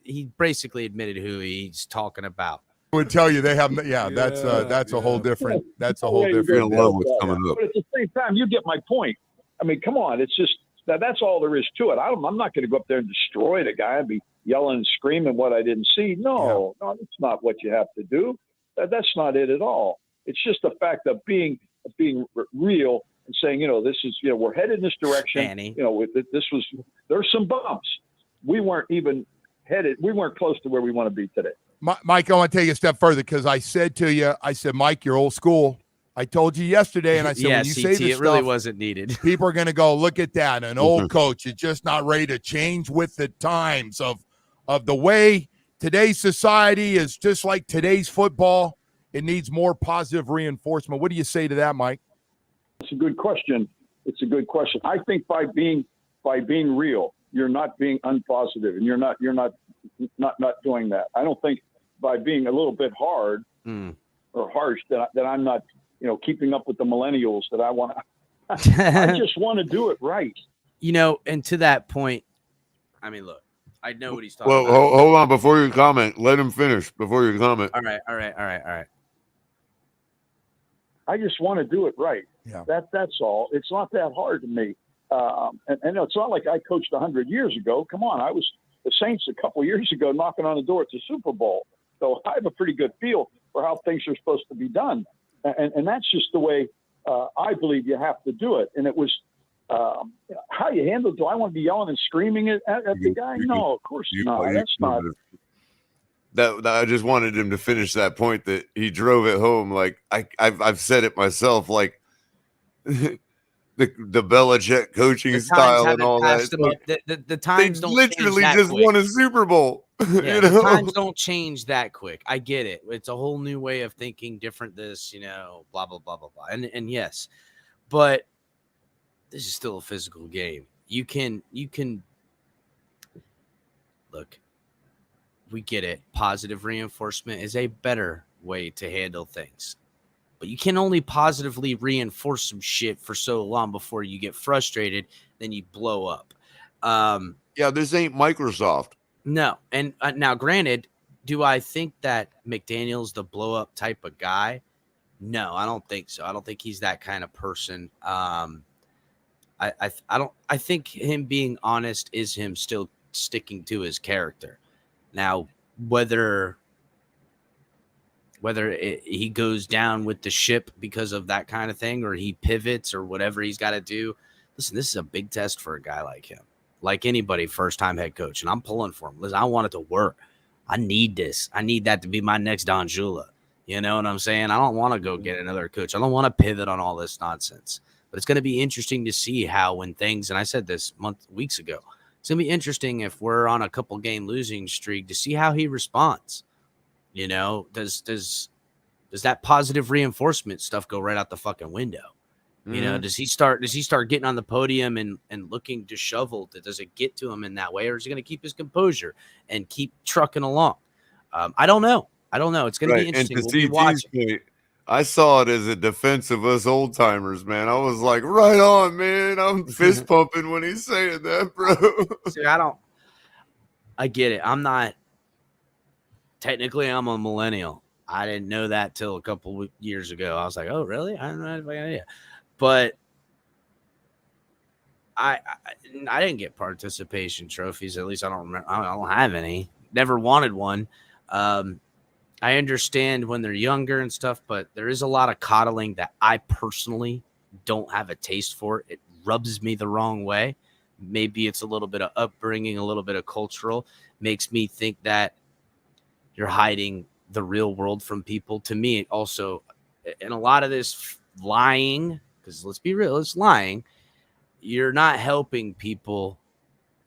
He basically admitted who he's talking about. I would tell you they have. That's a whole different. That's a whole different. Love what's coming up. But at the same time, you get my point. I mean, come on. It's just that's all there is to it. I'm not going to go up there and destroy the guy and be yelling and screaming what I didn't see. No, that's not what you have to do. That's not it at all. It's just the fact of being real and saying, this is, we're headed in this direction. Danny. There's some bumps. We weren't even headed. We weren't close to where we want to be today. Mike, I want to take you a step further because I said to you, Mike, you're old school. I told you yesterday, and I said, when you say this it stuff, really wasn't needed. People are going to go, look at that. An old coach is just not ready to change with the times of the way today's society is, just like today's football. It needs more positive reinforcement. What do you say to that, Mike? It's a good question. I think by being real, you're not being unpositive, and you're not doing that. I don't think by being a little bit hard or harsh that I'm not, keeping up with the millennials that I want to. I just want to do it right. And to that point, I mean, look, I know what he's talking about. Well, hold on before you comment. Let him finish before you comment. All right. I just want to do it right. Yeah. That's all. It's not that hard to me. And it's not like I coached 100 years ago. Come on, I was the Saints a couple years ago knocking on the door at the Super Bowl. So I have a pretty good feel for how things are supposed to be done. And that's just the way I believe you have to do it. And it was how you handle it. Do I want to be yelling and screaming at the guy? No, of course not. That's not. That I just wanted him to finish that point that he drove it home. Like I've said it myself. Like the Belichick coaching style and all that. The times don't literally change that just quick. won a Super Bowl. Yeah, the times don't change that quick. I get it. It's a whole new way of thinking, different this, blah, blah, blah, blah, blah. And yes, but this is still a physical game. You can look, we get it. Positive reinforcement is a better way to handle things. But you can only positively reinforce some shit for so long before you get frustrated, then you blow up. Yeah, this ain't Microsoft. No. And now, granted, do I think that McDaniel's the blow up type of guy? No, I don't think so. I don't think he's that kind of person. I don't. I think him being honest is him still sticking to his character. Now, whether he goes down with the ship because of that kind of thing, or he pivots, or whatever he's got to do. Listen, this is a big test for a guy like him, like anybody, first-time head coach, and I'm pulling for him. Listen, I want it to work. I need this. I need that to be my next Don Shula. You know what I'm saying? I don't want to go get another coach. I don't want to pivot on all this nonsense. But it's going to be interesting to see how when things, and I said this weeks ago, it's going to be interesting if we're on a couple game losing streak to see how he responds. You know, does that positive reinforcement stuff go right out the fucking window? You know, does he start getting on the podium and looking disheveled? Does it get to him in that way, or is he going to keep his composure and keep trucking along? I don't know. It's going to be interesting. And to CG's point, I saw it as a defense of us old timers, man. I was like, right on, man. I'm fist pumping when he's saying that, bro. See, I get it. I'm not technically. I'm a millennial. I didn't know that till a couple years ago. I was like, oh, really? I don't have any idea. But I didn't get participation trophies. At least I don't remember. I don't have any. Never wanted one. I understand when they're younger and stuff, but there is a lot of coddling that I personally don't have a taste for. It rubs me the wrong way. Maybe it's a little bit of upbringing, a little bit of cultural. Makes me think that you're hiding the real world from people. To me, also, and a lot of this lying, because let's be real, it's lying. You're not helping people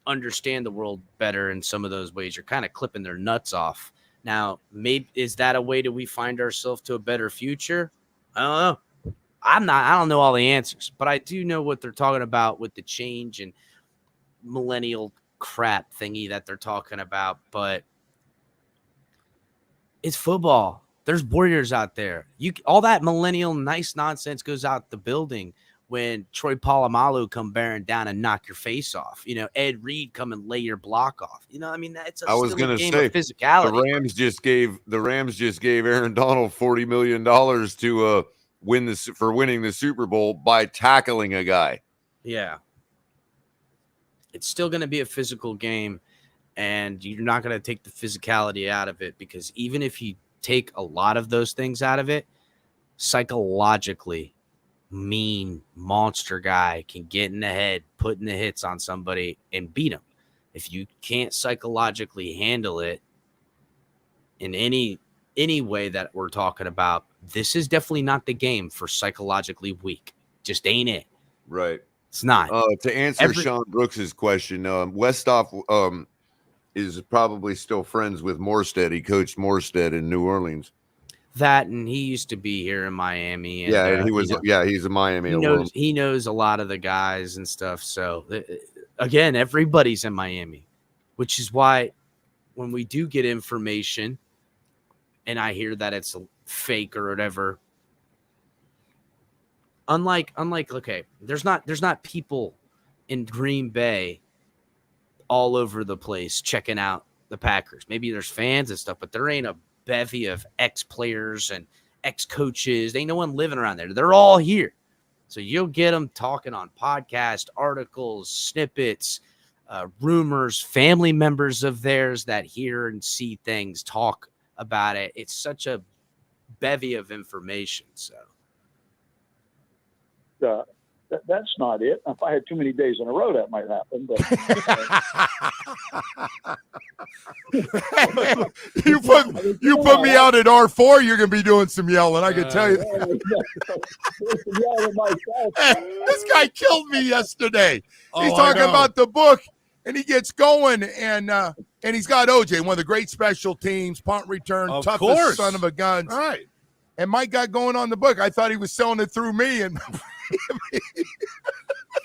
understand the world better in some of those ways. You're kind of clipping their nuts off. Now, maybe is that a way do we find ourselves to a better future? I don't know. I don't know all the answers, but I do know what they're talking about with the change and millennial crap thingy that they're talking about. But it's football. There's warriors out there. All that millennial nice nonsense goes out the building when Troy Polamalu come bearing down and knock your face off. You know, Ed Reed come and lay your block off. You know, I mean, that's I was going to game say of physicality. The Rams just gave Aaron Donald $40 million to winning the Super Bowl by tackling a guy. Yeah, it's still going to be a physical game, and you're not going to take the physicality out of it, because even if you take a lot of those things out of it, psychologically, mean monster guy can get in the head, putting the hits on somebody and beat them. If you can't psychologically handle it in any way that we're talking about, this is definitely not the game for psychologically weak. Just ain't it. Right. It's not. To answer Sean Brooks's question, Westhoff is probably still friends with Morstead. He coached Morstead in New Orleans. That, and he used to be here in Miami. And, and he was. He's a Miami. He knows a lot of the guys and stuff. So again, everybody's in Miami, which is why when we do get information, and I hear that it's a fake or whatever. Unlike, okay, there's not people in Green Bay all over the place checking out the Packers. Maybe there's fans and stuff, but there ain't a bevy of ex-players and ex-coaches. Ain't no one living around there. They're all here. So you'll get them talking on podcast, articles, snippets, rumors, family members of theirs that hear and see things, talk about it. It's such a bevy of information. So that's not it. If I had too many days in a row, that might happen. But you put me out at R4, you're gonna be doing some yelling. I can tell you. This guy killed me yesterday. He's talking about the book, and he gets going, and he's got OJ, one of the great special teams, punt return, toughest son of a gun. All right. And Mike got going on the book. I thought he was selling it through me. And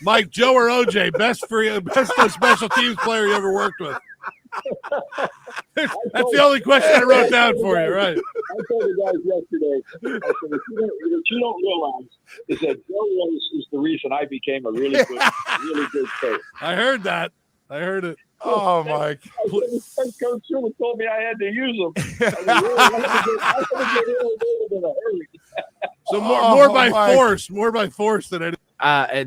Mike, Joe or OJ, best special teams player you ever worked with? That's the only question I wrote down for you, right? I told the guys yesterday, I said, what you don't realize is that Joe is the reason I became a really good coach. I heard that. I heard it. Oh, Mike. Coach Shula told me I had to use them. So more by force. More by force than anything.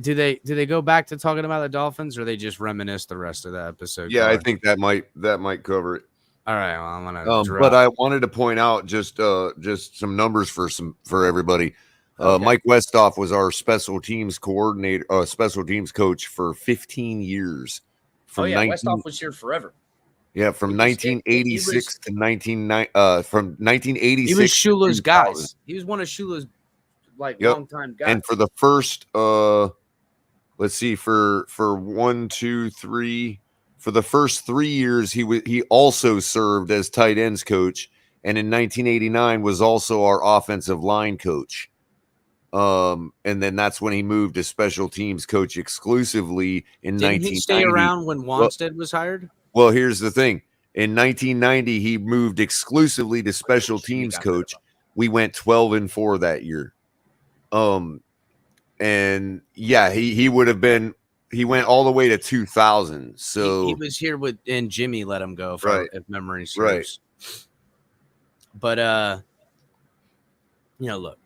Do they go back to talking about the Dolphins, or they just reminisce the rest of the episode? Yeah, I think that might cover it. All right, well, I'm gonna. But I wanted to point out just some numbers for everybody. Okay. Mike Westhoff was our special teams coordinator, special teams coach for 15 years. Westhoff was here forever. Yeah, from 1986 to 1986. He was Shula's guys. He was one of Shula's longtime guys. And for the first, let's see, for 1, 2, 3, for the first 3 years, he also served as tight ends coach, and in 1989 was also our offensive line coach. And then that's when he moved to special teams coach exclusively in 1990. Didn't he stay around when Wanstead was hired? Well, here's the thing. In 1990, he moved exclusively to special teams coach. We went 12-4 that year. And yeah, he would have been. He went all the way to 2000. So he was here and Jimmy let him go, if memory serves. Right. But look.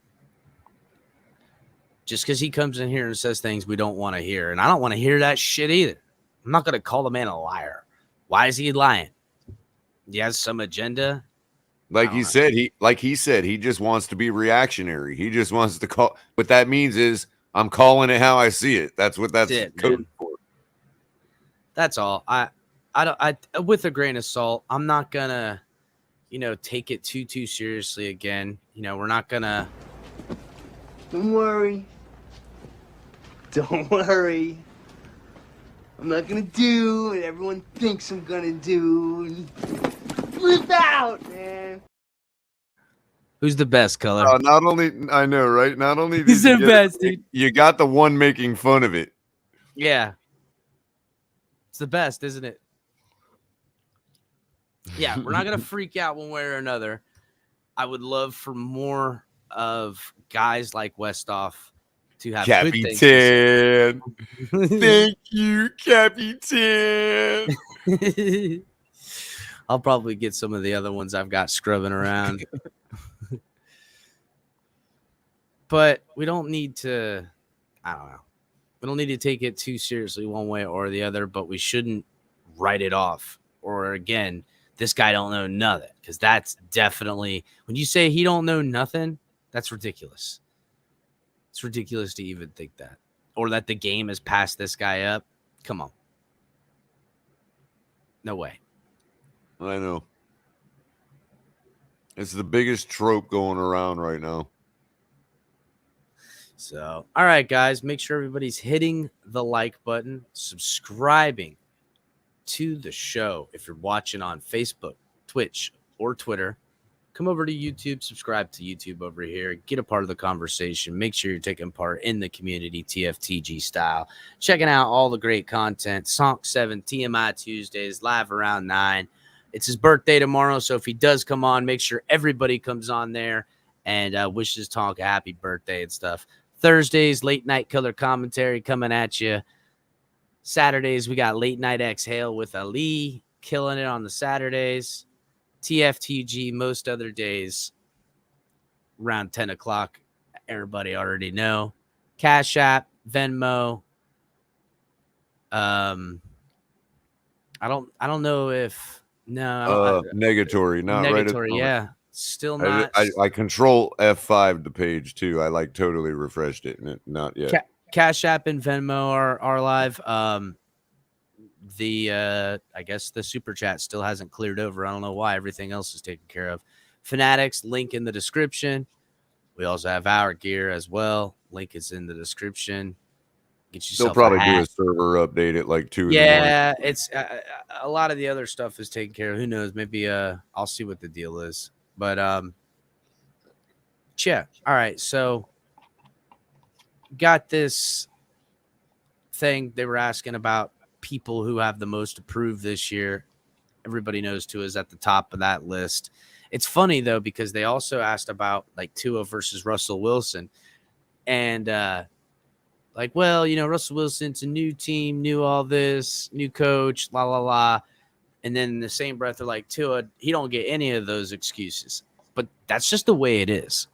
Just because he comes in here and says things we don't want to hear, and I don't want to hear that shit either. I'm not going to call the man a liar. Why is he lying? He has some agenda. Like he said, he just wants to be reactionary. He just wants to call. What that means is I'm calling it how I see it. That's what that's code for. That's all. I with a grain of salt, I'm not gonna, take it too seriously again. We're not gonna. Don't worry. Don't worry. I'm not gonna do what everyone thinks I'm gonna do. Flip out, man. Who's the best, Color? Not only I know, right? Not only he's the best, dude. You got the one making fun of it. Yeah, it's the best, isn't it? Yeah, we're not gonna freak out one way or another. I would love for more of guys like Westhoff to have Capitan. Thank you, Capitan. I'll probably get some of the other ones I've got scrubbing around. But we don't need to, I don't know. We don't need to take it too seriously one way or the other, but we shouldn't write it off. Or again, this guy don't know nothing, because that's definitely, when you say he don't know nothing, that's ridiculous. It's ridiculous to even think that. Or that the game has passed this guy up. Come on. No way. I know. It's the biggest trope going around right now. So, all right, guys, make sure everybody's hitting the like button, subscribing to the show. If you're watching on Facebook, Twitch, or Twitter, come over to YouTube, subscribe to YouTube over here, get a part of the conversation. Make sure you're taking part in the community, TFTG style. Checking out all the great content. Sonk 7, TMI Tuesdays, live around 9. It's his birthday tomorrow, so if he does come on, make sure everybody comes on there and wishes Tonk a happy birthday and stuff. Thursdays, late night color commentary coming at you. Saturdays, we got late night exhale with Ali, killing it on the Saturdays. TFTG most other days around 10 o'clock. Everybody already know. Cash App, Venmo. I don't know if negatory, not negatory, right at the moment. Yeah. Still not. I control F5 the page too. I totally refreshed it, and it not yet. Cash App and Venmo are live. I guess the super chat still hasn't cleared over. I don't know why. Everything else is taken care of. Fanatics, link in the description. We also have our gear as well. Link is in the description. Get yourself. They'll probably do a server update at like 2. Yeah, it's a lot of the other stuff is taken care of. Who knows? Maybe I'll see what the deal is. But yeah. All right. So got this thing they were asking about people who have the most approved this year. Everybody knows Tua is at the top of that list. It's funny though, because they also asked about like Tua versus Russell Wilson. And like, well, Russell Wilson's a new team, new all this, new coach, la la la. And then in the same breath, they're like, Tua, he don't get any of those excuses. But that's just the way it is.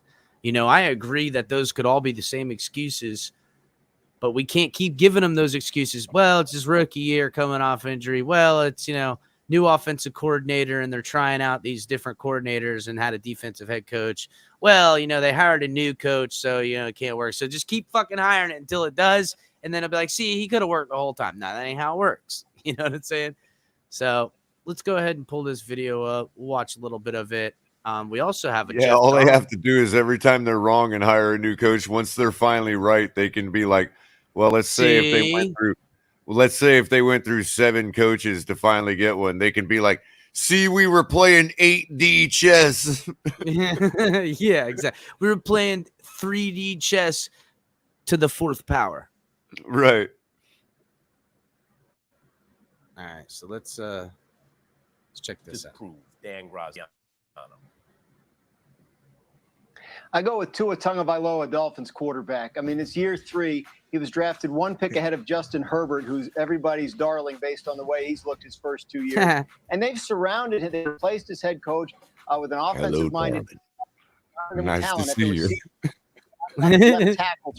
I agree that those could all be the same excuses, but we can't keep giving him those excuses. Well, it's his rookie year coming off injury. Well, it's, new offensive coordinator and they're trying out these different coordinators and had a defensive head coach. Well, they hired a new coach, so, it can't work. So just keep fucking hiring it until it does. And then I'll be like, see, he could have worked the whole time. No, that ain't how it works. You know what I'm saying? So let's go ahead and pull this video up. We'll watch a little bit of it. We also have a Jeff all Dahmer. they have to do is every time they're wrong and hire a new coach, once they're finally right, they can be like, well, let's say if they went through 7 coaches to finally get one, they can be like, see, we were playing 8D chess. Yeah, exactly. We were playing 3D chess to the 4th power. Right. All right, so let's check this out. Dan Graziano. I go with Tua Tagovailoa, Dolphins quarterback. I mean, it's year 3. He was drafted 1 pick ahead of Justin Herbert, who's everybody's darling based on the way he's looked his first 2 years. And they've surrounded him. They replaced his head coach with an offensive-minded nice to see you. Tackle,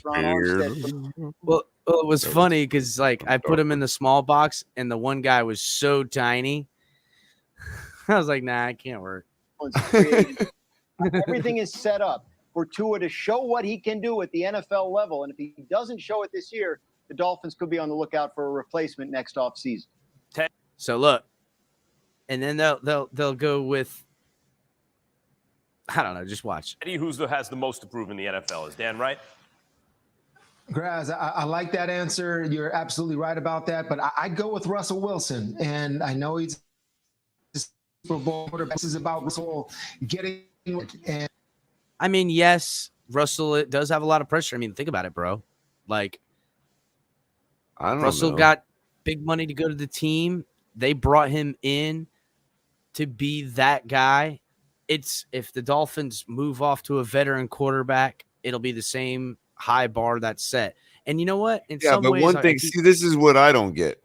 well, it was funny because, I put him in the small box, and the one guy was so tiny. I was like, nah, it can't work. Everything is set up for Tua to show what he can do at the NFL level. And if he doesn't show it this year, the Dolphins could be on the lookout for a replacement next offseason. So look, and then they'll go with, I don't know, just watch. Who has the most to prove in the NFL? Is Dan right? Graz, I like that answer. You're absolutely right about that. But I go with Russell Wilson. And I know he's Super Bowl quarterback. This is about Russell getting. And I mean, yes, Russell, it does have a lot of pressure. I mean, think about it, bro. Russell got big money to go to the team. They brought him in to be that guy. It's if the Dolphins move off to a veteran quarterback, it'll be the same high bar that's set. And you know what? In some ways, one thing, this is what I don't get.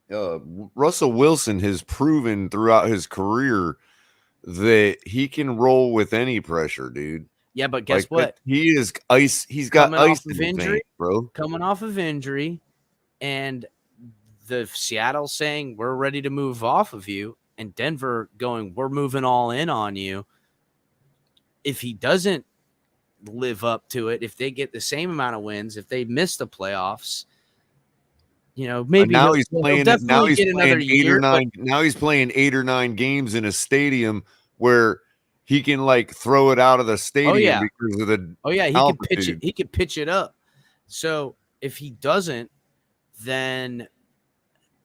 Russell Wilson has proven throughout his career that he can roll with any pressure, dude. Yeah, but guess what? He is ice. He's got ice in his veins, bro. Coming off of injury, and the Seattle saying we're ready to move off of you, and Denver going we're moving all in on you. If he doesn't live up to it, if they get the same amount of wins, if they miss the playoffs, maybe now he's playing. Now he's playing another 8 or 9. Now he's playing 8 or 9 games in a stadium where he can throw it out of the stadium because of the. Oh yeah, he can pitch it. He can pitch it up. So if he doesn't, then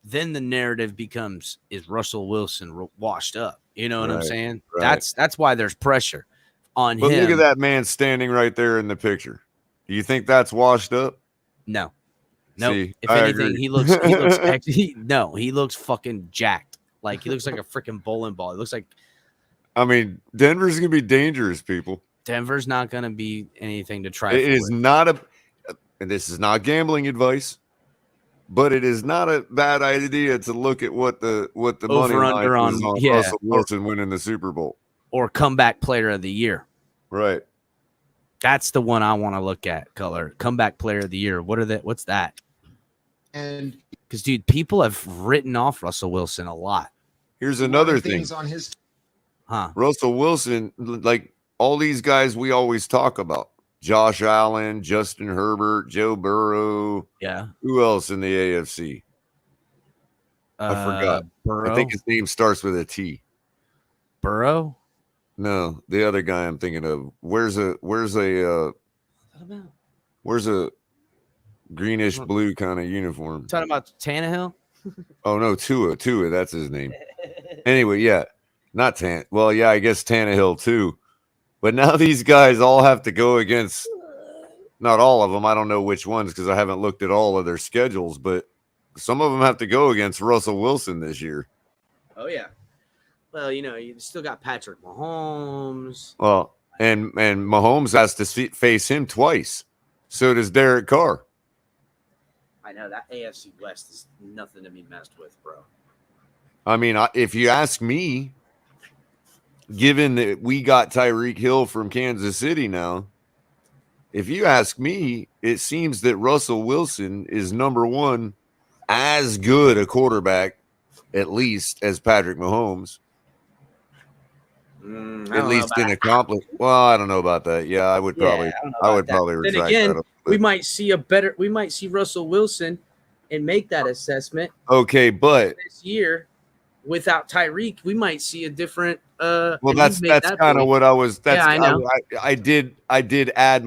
the narrative becomes is Russell Wilson washed up. You know what I'm saying? Right. That's why there's pressure on him. But look at that man standing right there in the picture. Do you think that's washed up? No. No, See, if anything, he looks he looks fucking jacked. He looks like a freaking bowling ball. It looks like. I mean, Denver's gonna be dangerous, people. Denver's not gonna be anything to try. It is not and this is not gambling advice, but it is not a bad idea to look at what the money line is on Russell Wilson winning the Super Bowl or comeback player of the year. Right. That's the one I want to look at. Color comeback player of the year. What's that? And because, dude, people have written off Russell Wilson a lot. Here's another thing. Russell Wilson, all these guys we always talk about. Josh Allen, Justin Herbert, Joe Burrow. Yeah. Who else in the AFC? I forgot. Burrow? I think his name starts with a T. Burrow? No, the other guy I'm thinking of. Where's a greenish blue kind of uniform? Talking about Tannehill? Oh no, Tua, that's his name. Anyway, yeah, not Tan. Well, yeah, I guess Tannehill too. But now these guys all have to go against. Not all of them. I don't know which ones because I haven't looked at all of their schedules. But some of them have to go against Russell Wilson this year. Oh yeah. Well, you still got Patrick Mahomes. Well, and Mahomes has to face him twice. So does Derek Carr. I know that AFC West is nothing to be messed with, bro. I mean, if you ask me, given that we got Tyreek Hill from Kansas City now, if you ask me, it seems that Russell Wilson is number one, as good a quarterback, at least, as Patrick Mahomes. At least in accomplishment. Well, I don't know about that. Yeah, I would probably retract then again, that. We might see Russell Wilson and make that assessment. Okay, but this year, without Tyreek, we might see a different. Well, that's kind of what I was. That's I know. I did add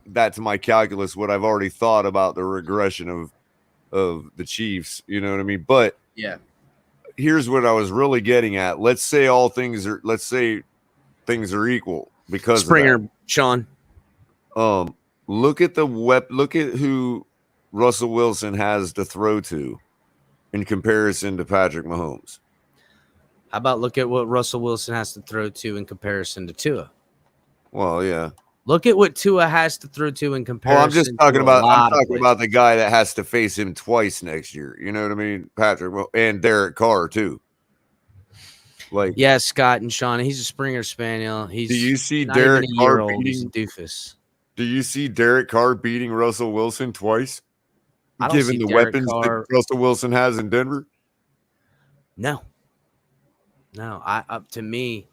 that to my calculus. What I've already thought about the regression of the Chiefs. You know what I mean? But yeah, here's what I was really getting at. Let's say things are equal because Springer, Sean. Look at look at who Russell Wilson has to throw to in comparison to Patrick Mahomes. How about look at what Russell Wilson has to throw to in comparison to Tua? Well, yeah. Look at what Tua has to throw to in comparison. Well, I'm talking about the guy that has to face him twice next year. You know what I mean? Patrick and Derek Carr too. Like, yeah, Scott and Sean. He's a Springer Spaniel. Do you see Derek Carr beating? He's a doofus. Do you see Derek Carr beating Russell Wilson twice? I don't given see the Derek weapons Carr. that Russell Wilson has in Denver? No. To me,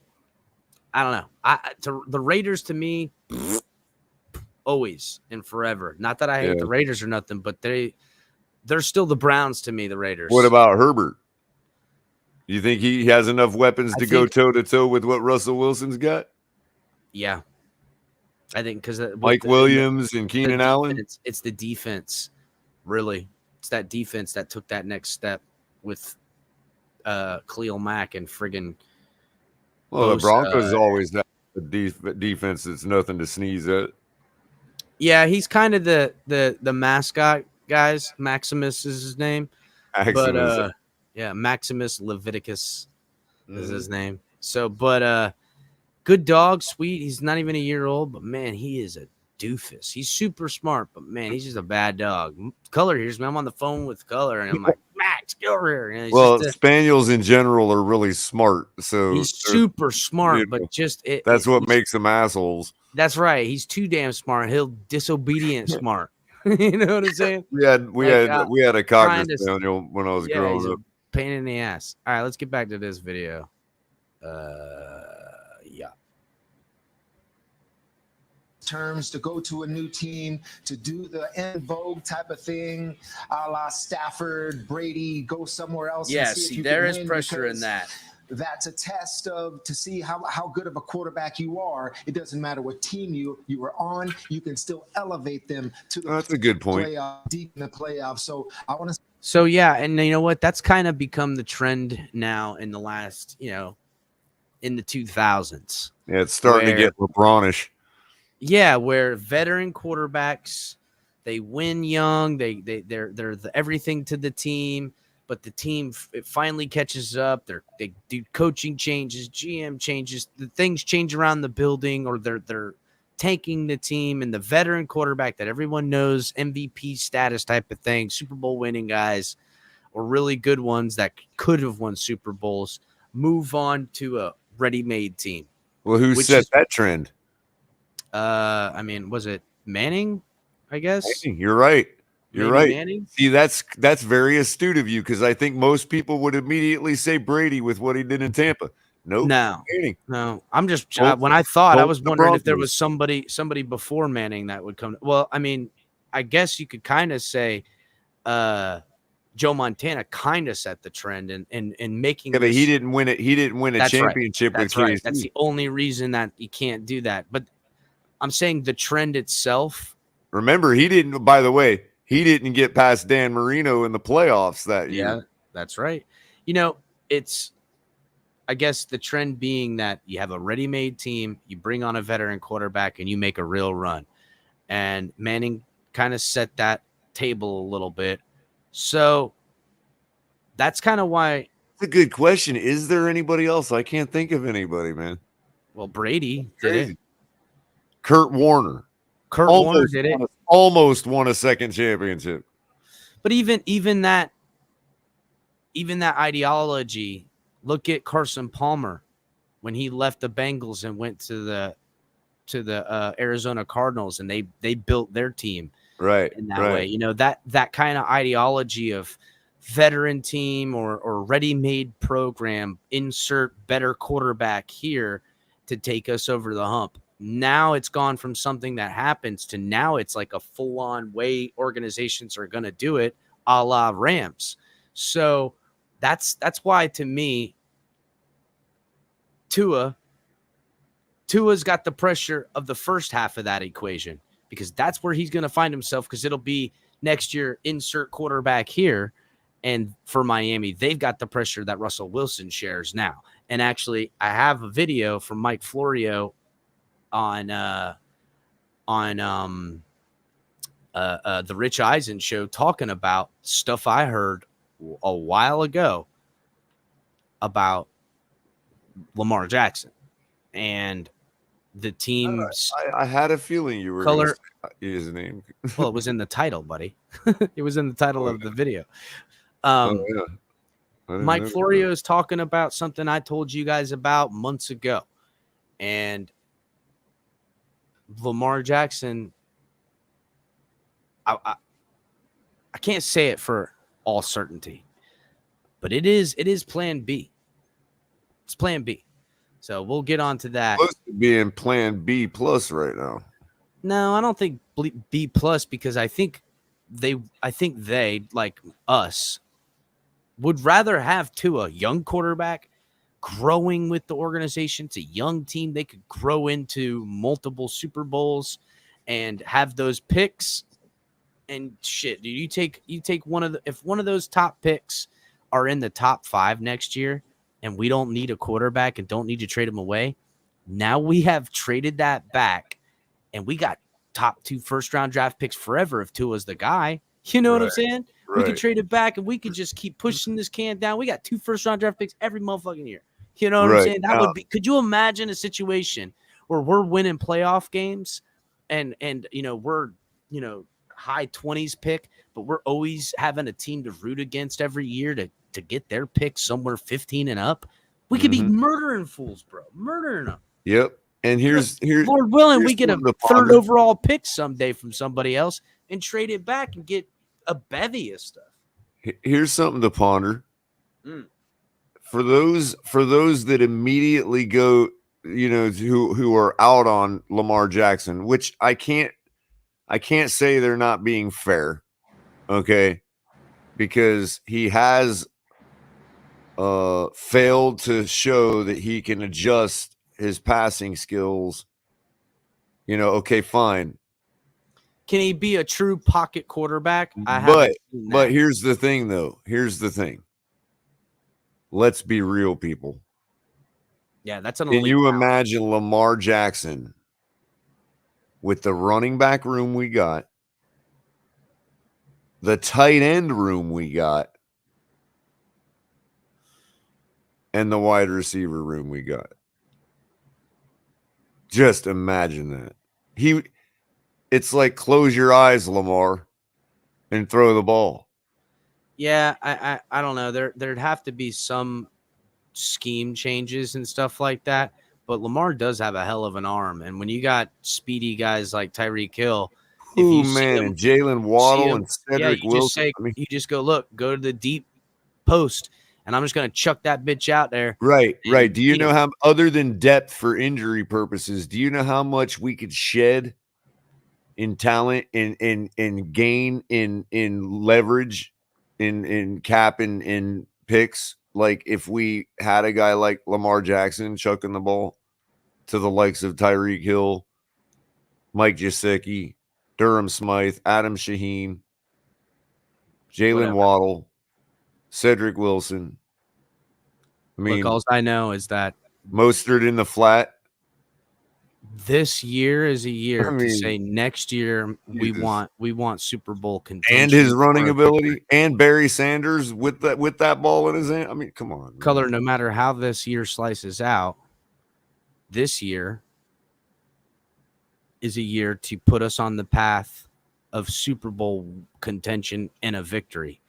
I don't know. The Raiders, to me, always and forever. Not that I hate the Raiders or nothing, but they're still the Browns to me. The Raiders. What about Herbert? You think he has enough weapons to go toe to toe with what Russell Wilson's got? Yeah, I think because Mike Williams and Keenan Allen. It's the defense, really. It's that defense that took that next step with Khalil Mack and friggin'. Well, the Broncos is always that defense that's nothing to sneeze at. Yeah, he's kind of the mascot, guys. Maximus is his name. But yeah, Maximus Leviticus is his name. So, but good dog, sweet. He's not even a year old, but man, he is a doofus. He's super smart, but man, he's just a bad dog. Color here's me. I'm on the phone with Color, and I'm like, Max, get over here. And well, spaniels in general are really smart. So he's super smart, but just that's what makes them assholes. That's right. He's too damn smart. He'll disobedient smart. You know what I'm saying? We had a cocker spaniel when I was growing up. Pain in the ass. All right, let's get back to this video. Yeah. Terms to go to a new team, to do the en vogue type of thing, a la Stafford, Brady, go somewhere else. Yeah, and see if you there can is pressure in because that. That's a test to see how good of a quarterback you are. It doesn't matter what team you are on, you can still elevate them to the that's a good point. Deep in the playoffs. So I want to. So yeah, and you know what? That's kind of become the trend now in the last, in the 2000s. Yeah, it's starting to get LeBronish. Yeah, where veteran quarterbacks, they win young, they're everything to the team, but the team it finally catches up. They do coaching changes, GM changes, the things change around the building, or they're tanking the team, and the veteran quarterback that everyone knows, MVP status type of thing, Super Bowl winning guys, or really good ones that could have won Super Bowls, move on to a ready-made team. Well, who set that trend? I mean, was it Manning? I guess you're right. You're right. Manning? See, that's very astute of you because I think most people would immediately say Brady with what he did in Tampa. Nope. No. I'm just when I thought I was wondering if there was somebody before Manning that would come. Well, I mean, I guess you could kind of say Joe Montana kind of set the trend in making. Yeah, but he didn't win it. He didn't win a championship with KC. That's the only reason that you can't do that. But I'm saying the trend itself. Remember, he didn't. By the way, he didn't get past Dan Marino in the playoffs that year. Yeah, that's right. It's. I guess the trend being that you have a ready-made team, you bring on a veteran quarterback, and you make a real run. And Manning kind of set that table a little bit. So that's kind of why. It's a good question. Is there anybody else? I can't think of anybody, man. Well, Brady did it. Kurt Warner. Kurt Warner did it. Almost won a second championship. But even that ideology, look at Carson Palmer when he left the Bengals and went to the Arizona Cardinals, and they built their team in that way. You know, that kind of ideology of veteran team or ready-made program, insert better quarterback here to take us over the hump. Now it's gone from something that happens to now it's like a full-on way organizations are going to do it, a la Rams. So that's why, to me, Tua's got the pressure of the first half of that equation, because that's where he's going to find himself, because it'll be next year, insert quarterback here. And for Miami, they've got the pressure that Russell Wilson shares now. And actually, I have a video from Mike Florio on the Rich Eisen show talking about stuff I heard a while ago about Lamar Jackson and the team's I had a feeling you were color. Use his name. Well, it was in the title, buddy. It was in the title of the video. Mike Florio is talking about something I told you guys about months ago, and Lamar Jackson. I can't say it for all certainty, but it is Plan B. It's Plan B. So we'll get on to that. Supposed to be in Plan B plus right now. No, I don't think B plus, because I think they like us would rather have Tua, young quarterback, growing with the organization. It's a young team. They could grow into multiple Super Bowls and have those picks. And shit, dude, you take if one of those top picks are in the top 5 next year, and we don't need a quarterback and don't need to trade him away. Now we have traded that back, and we got top 2 first-round draft picks forever if Tua's the guy. You know what I'm saying? We could trade it back, and we could just keep pushing this can down. We got 2 first-round draft picks every motherfucking year. You know what I'm saying? That would be. Could you imagine a situation where we're winning playoff games, and we're high 20s pick, but we're always having a team to root against every year to get their pick somewhere 15 and up? We could be murdering fools, bro. Murdering them. Yep. And here's Lord willing, we get a 3rd overall pick someday from somebody else and trade it back and get a bevy of stuff. Here's something to ponder. For those that immediately go, who are out on Lamar Jackson, which I can't say they're not being fair, okay? Because he has failed to show that he can adjust his passing skills. Okay, fine. Can he be a true pocket quarterback? But here's the thing, though. Here's the thing. Let's be real, people. Yeah, that's an. Can you imagine Lamar Jackson with the running back room we got, the tight end room we got, and the wide receiver room we got? Just imagine that. It's like close your eyes, Lamar, and throw the ball. Yeah, I don't know. There'd have to be some scheme changes and stuff like that. But Lamar does have a hell of an arm, and when you got speedy guys like Tyreek Hill, and Jalen Waddle and Cedric Wilson, you just go to the deep post, and I'm just going to chuck that bitch out there. Right. Do you know how, other than depth for injury purposes, do you know how much we could shed in talent, in gain, in leverage, in cap, in picks? Like if we had a guy like Lamar Jackson chucking the ball to the likes of Tyreek Hill, Mike Gesicki, Durham Smythe, Adam Shaheen, Jalen Waddle, Cedric Wilson. I mean, all I know is that Mostert in the flat. This year is a year to say next year we want Super Bowl contention. And his running ability, and Barry Sanders with that ball in his hand. I mean, come on. Man. Color, no matter how this year slices out, this year is a year to put us on the path of Super Bowl contention and a victory.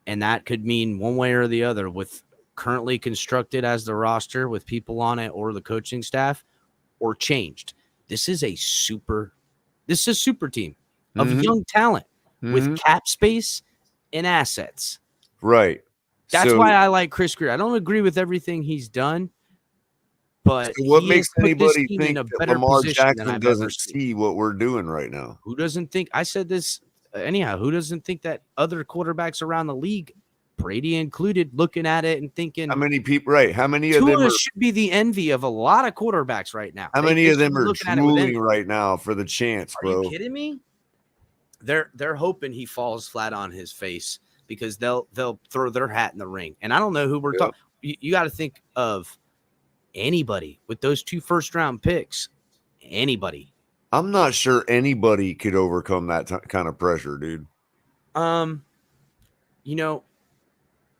And that could mean one way or the other with currently constructed as the roster with people on it or the coaching staff or changed. This is a super team of young talent with cap space and assets. Right. That's why I like Chris Greer. I don't agree with everything he's done, but so what he makes has put this anybody team think in a that better Lamar position than Jackson I've ever doesn't seen. see what we're doing right now? Who doesn't think? I said this anyhow. Who doesn't think that other quarterbacks around the league, Brady included, looking at it and thinking, how many people? Right? How many of them should be the envy of a lot of quarterbacks right now? How many of them are looking at it with drooling envy. right now for the chance, bro? Are you kidding me? They're hoping he falls flat on his face because they'll throw their hat in the ring. And I don't know who we're talking. You got to think of anybody with those 2 first-round picks. Anybody. I'm not sure anybody could overcome that kind of pressure, dude.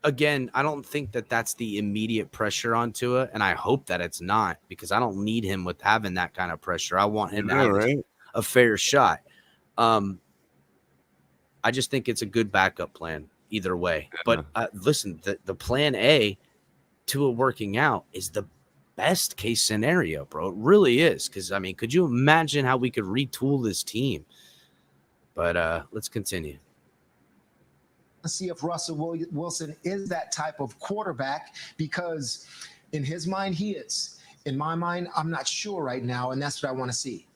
Again, I don't think that that's the immediate pressure on Tua, and I hope that it's not because I don't need him with having that kind of pressure. I want him to have a fair shot. I just think it's a good backup plan either way. But listen, the plan A, Tua working out, is the best case scenario, bro. It really is. Because, I mean, could you imagine how we could retool this team? But let's continue. Let's see if Russell Wilson is that type of quarterback, because in his mind, he is. In my mind, I'm not sure right now, and that's what I want to see.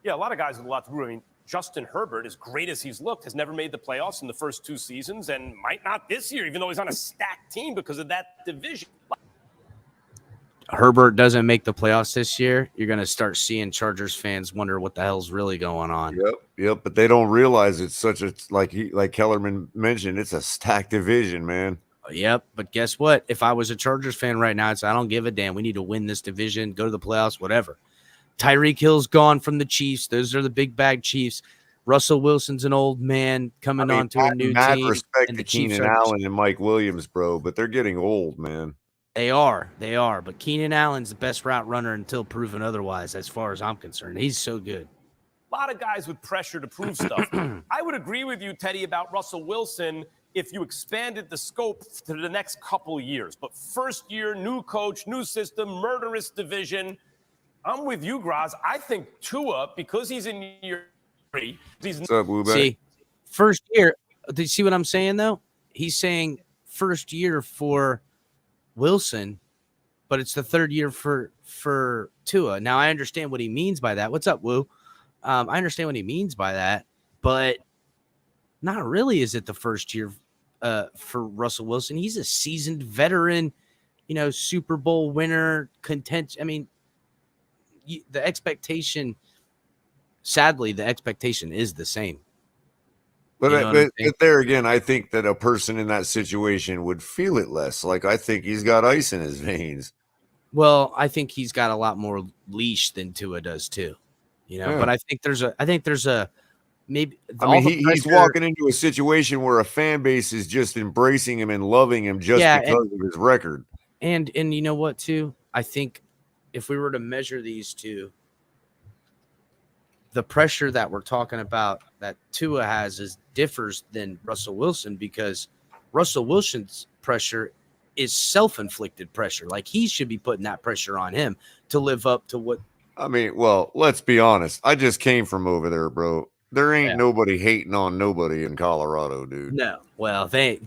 Yeah, a lot of guys with a lot to prove. I mean, Justin Herbert, as great as he's looked, has never made the playoffs in the first 2 seasons and might not this year, even though he's on a stacked team because of that division. Herbert doesn't make the playoffs this year, you're going to start seeing Chargers fans wonder what the hell's really going on. Yep. But they don't realize it's such a, like Kellerman mentioned, it's a stacked division, man. Yep. But guess what? If I was a Chargers fan right now, I don't give a damn. We need to win this division, go to the playoffs, whatever. Tyreek Hill's gone from the Chiefs. Those are the big bag Chiefs. Russell Wilson's an old man coming on to a new team. Respect to Keenan Allen and Mike Williams, bro, but they're getting old, man. They are. But Keenan Allen's the best route runner until proven otherwise, as far as I'm concerned. He's so good. A lot of guys with pressure to prove stuff. I would agree with you, Teddy, about Russell Wilson if you expanded the scope to the next couple years. But first year, new coach, new system, murderous division. I'm with you, Graz. I think Tua, because he's in year 3, What's up, Wu-Bang? See, first year. Do you see what I'm saying, though? He's saying first year for Wilson, but it's the third year for Tua. Now, I understand what he means by that. What's up, Wu? I understand what he means by that, but not really is it the first year for Russell Wilson. He's a seasoned veteran, Super Bowl winner, contention. I mean, the expectation, sadly, the expectation is the same. But there again, I think that a person in that situation would feel it less. Like, I think he's got ice in his veins. Well, I think he's got a lot more leash than Tua does too. But I think there's a maybe. I mean, he's walking into a situation where a fan base is just embracing him and loving him just because of his record. And you know what, too? I think if we were to measure these two, the pressure that we're talking about that Tua has differs than Russell Wilson, because Russell Wilson's pressure is self-inflicted pressure. Like, he should be putting that pressure on him to live up to what. I mean, well, let's be honest. I just came from over there, bro. There ain't nobody hating on nobody in Colorado, dude. No. Well, they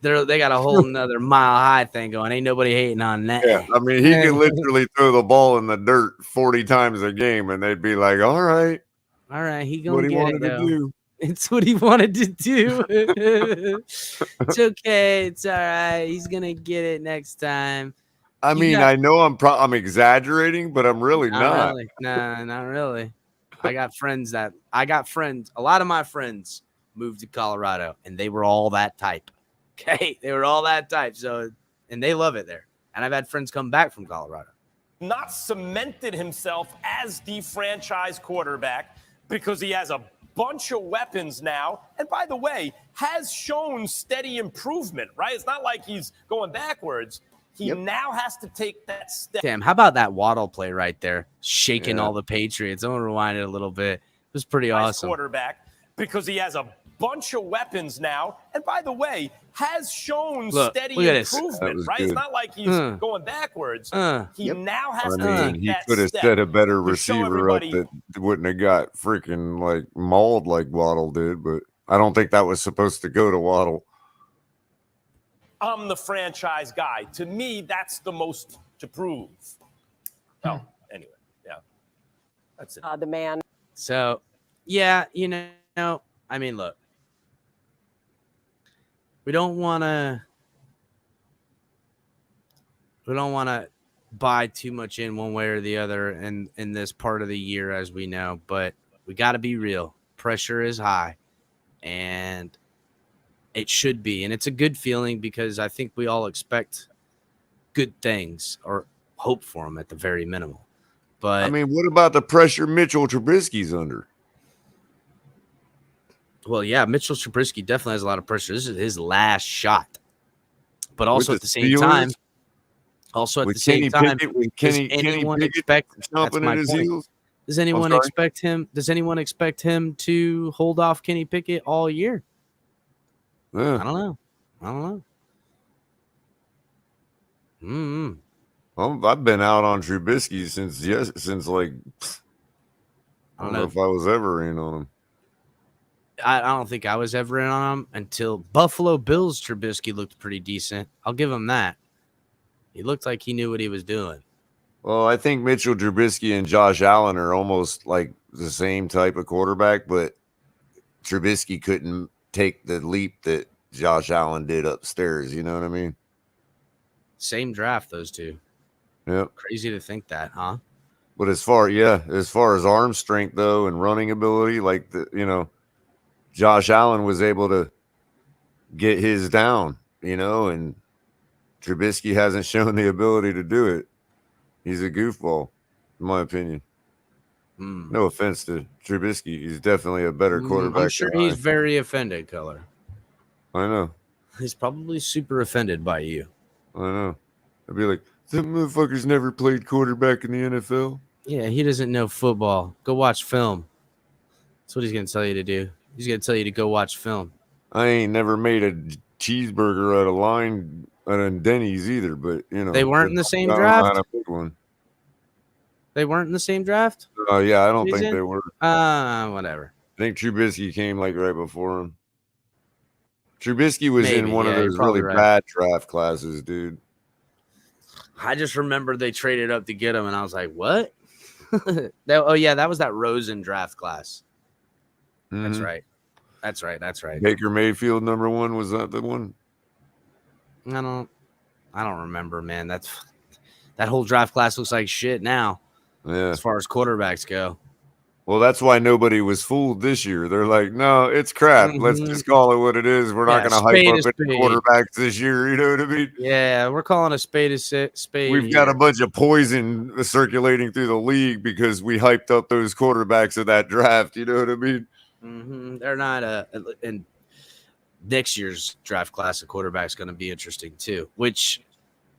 got a whole nother Mile High thing going. Ain't nobody hating on that. Yeah, I mean, he could literally throw the ball in the dirt 40 times a game, and they'd be like, all right, he gonna get it, though. It's what he wanted to do. It's okay. It's all right. He's gonna get it next time. I mean, I know I'm exaggerating, but I'm really not. Really. No, not really. I got friends. A lot of my friends moved to Colorado, and they were all that type. Okay, they were all that type. So, and they love it there. And I've had friends come back from Colorado. Not cemented himself as the franchise quarterback because he has a bunch of weapons now. And by the way, has shown steady improvement, right? It's not like he's going backwards. He now has to take that step. Damn, how about that Waddle play right there? Shaking all the Patriots. I'm going to rewind it a little bit. It was pretty awesome. Quarterback, because he has a bunch of weapons now. And by the way, has shown steady improvement, right? Good. It's not like he's going backwards. He now has to take he that could have step set a better to show receiver up everybody. that wouldn't have got freaking like mauled like Waddle did, but I don't think that was supposed to go to Waddle. I'm the franchise guy. To me, that's the most to prove. Oh, anyway, yeah. That's it. The man. So, yeah, you know, I mean, look. We don't want to buy too much in one way or the other in this part of the year, as we know, but we got to be real. Pressure is high, and it should be, and it's a good feeling because I think we all expect good things or hope for them at the very minimal. But I mean, what about the pressure Mitchell Trubisky's under? Well, yeah, Mitchell Trubisky definitely has a lot of pressure. This is his last shot. But also at the same time, does anyone expect him to hold off Kenny Pickett all year? Yeah. I don't know. I've been out on Trubisky since like I don't know if I was ever in on him. I don't think I was ever in on him until Buffalo Bills Trubisky looked pretty decent. I'll give him that. He looked like he knew what he was doing. Well, I think Mitchell Trubisky and Josh Allen are almost like the same type of quarterback, but Trubisky couldn't take the leap that Josh Allen did upstairs. You know what I mean? Same draft, those two. Yep. Crazy to think that, huh? But as far as arm strength though and running ability, like Josh Allen was able to get his down, and Trubisky hasn't shown the ability to do it. He's a goofball, in my opinion. No offense to Trubisky. He's definitely a better quarterback. I'm sure he's very offended, Color. I know. He's probably super offended by you. I know. I'd be like, that motherfucker's never played quarterback in the NFL. Yeah, he doesn't know football. Go watch film. That's what he's going to tell you to do. He's going to tell you to go watch film. I ain't never made a cheeseburger out of line at Denny's either, but they weren't in the same draft. Not a big one. They weren't in the same draft. Oh yeah, I don't think they were. Whatever. I think Trubisky came like right before him. Trubisky was in one of those really bad draft classes, dude. I just remember they traded up to get him, and I was like, "What?" That was that Rosen draft class. That's right. That's right. Baker Mayfield, number 1, was that the one? I don't remember, man. That whole draft class looks like shit now. Yeah. As far as quarterbacks go. Well, that's why nobody was fooled this year. They're like, no, it's crap. Let's just call it what it is. We're not going to hype up any quarterbacks this year. You know what I mean? Yeah, we're calling a spade a spade. We've got a bunch of poison circulating through the league because we hyped up those quarterbacks of that draft. You know what I mean? Mm-hmm. They're not and next year's draft class of quarterbacks going to be interesting too, which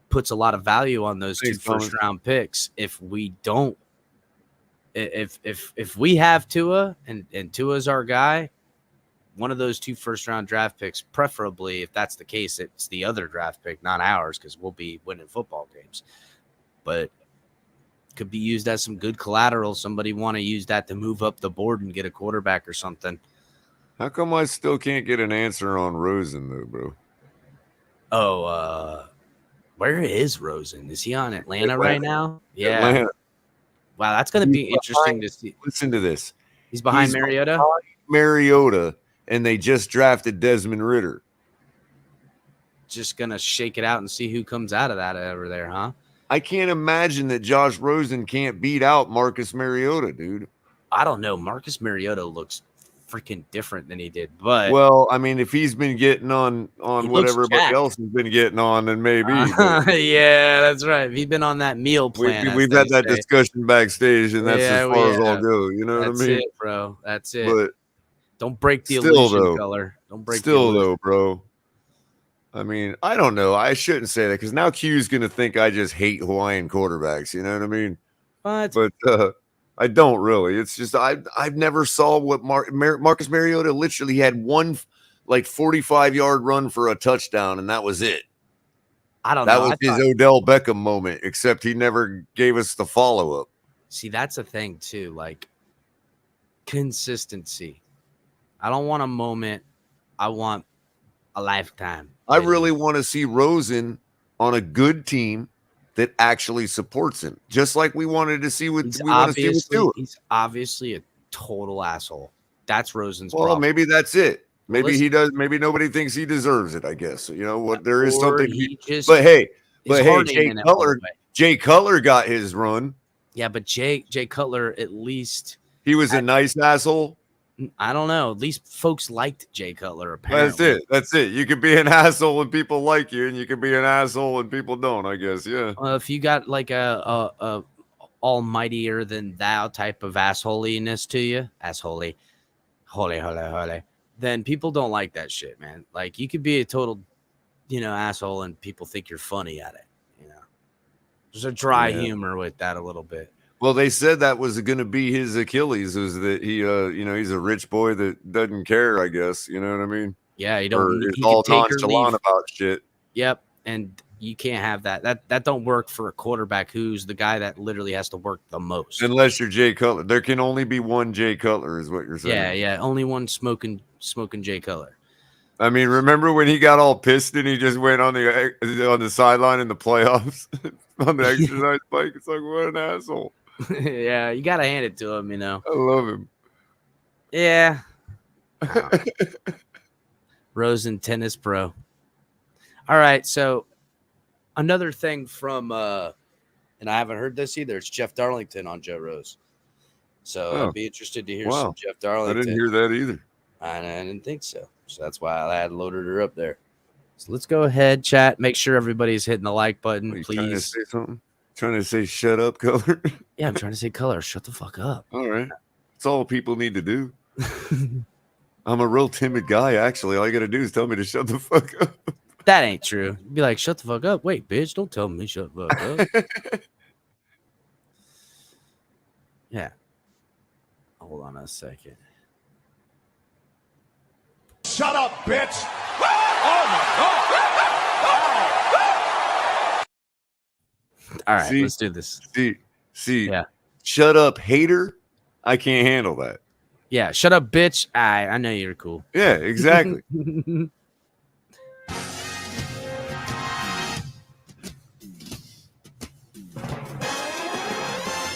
puts a lot of value on those two first-round picks. If we don't, if we have Tua and Tua's our guy, one of those two first-round draft picks, preferably if that's the case, it's the other draft pick, not ours, because we'll be winning football games. But could be used as some good collateral. Somebody want to use that to move up the board and get a quarterback or something. How come I still can't get an answer on Rosen though, bro? Oh, where is Rosen? Is he on Atlanta right now? Yeah. Atlanta. Wow, that's going to be interesting to see. Listen to this. He's behind Mariota? Mariota, and they just drafted Desmond Ridder. Just going to shake it out and see who comes out of that over there, huh? I can't imagine that Josh Rosen can't beat out Marcus Mariota, dude. I don't know. Marcus Mariota looks freaking different than he did, but well, I mean, if he's been getting on what everybody else has been getting on, then maybe. Yeah, that's right. He's been on that meal plan. We've had that discussion backstage, and that's as far as I'll go. You know what I mean? That's it, bro. That's it. But don't break the illusion, Color. Don't break. Still, though, bro. I mean, I don't know. I shouldn't say that because now Q's going to think I just hate Hawaiian quarterbacks. You know what I mean? What? But I don't really. It's just I've never saw what Marcus Mariota literally had one like 45-yard run for a touchdown, and that was it. I don't know. That was his Odell Beckham moment, except he never gave us the follow-up. See, that's a thing too, like consistency. I don't want a moment. I want a lifetime. I really want to see Rosen on a good team that actually supports him, just like we wanted to see with Tua. He's obviously a total asshole. That's Rosen's well, problem. Maybe that's it. Maybe he does. Maybe nobody thinks he deserves it. I guess you know what there is something. But hey, Jay Cutler got his run. Yeah, but Jay Cutler at least he was a nice asshole. I don't know. At least folks liked Jay Cutler. Apparently, that's it. You can be an asshole and people like you, and you can be an asshole and people don't. I guess, yeah. Well, if you got like a almightier than thou type of assholiness to you, assholey, holy, then people don't like that shit, man. Like you could be a total, asshole, and people think you're funny at it. There's a dry humor with that a little bit. Well, they said that was going to be his Achilles, is that he, he's a rich boy that doesn't care, I guess. You know what I mean? Yeah, he don't. He's all nonchalant about shit. Yep, and you can't have that. That don't work for a quarterback who's the guy that literally has to work the most. Unless you're Jay Cutler, there can only be one Jay Cutler, is what you're saying. Yeah, only one smoking Jay Cutler. I mean, remember when he got all pissed and he just went on the sideline in the playoffs on the exercise bike? It's like, what an asshole. Yeah, you gotta hand it to him, I love him. Yeah. Rosen tennis pro. All right, so another thing from and I haven't heard this either, it's Jeff Darlington on Joe Rose. So I'd be interested to hear some Jeff Darlington. I didn't hear that either. I didn't think so. So that's why I had loaded her up there. So let's go ahead, chat. Make sure everybody's hitting the like button, please. Trying to say something? Trying to say shut up, Color? Yeah, I'm trying to say Color. Shut the fuck up. All right. That's all people need to do. I'm a real timid guy, actually. All you got to do is tell me to shut the fuck up. That ain't true. Be like, shut the fuck up. Wait, bitch, don't tell me shut the fuck up. Yeah. Hold on a second. Shut up, bitch. Oh, my God. All right, let's do this. See, shut up, hater. I can't handle that. Yeah, shut up, bitch. I know you're cool. Yeah, exactly.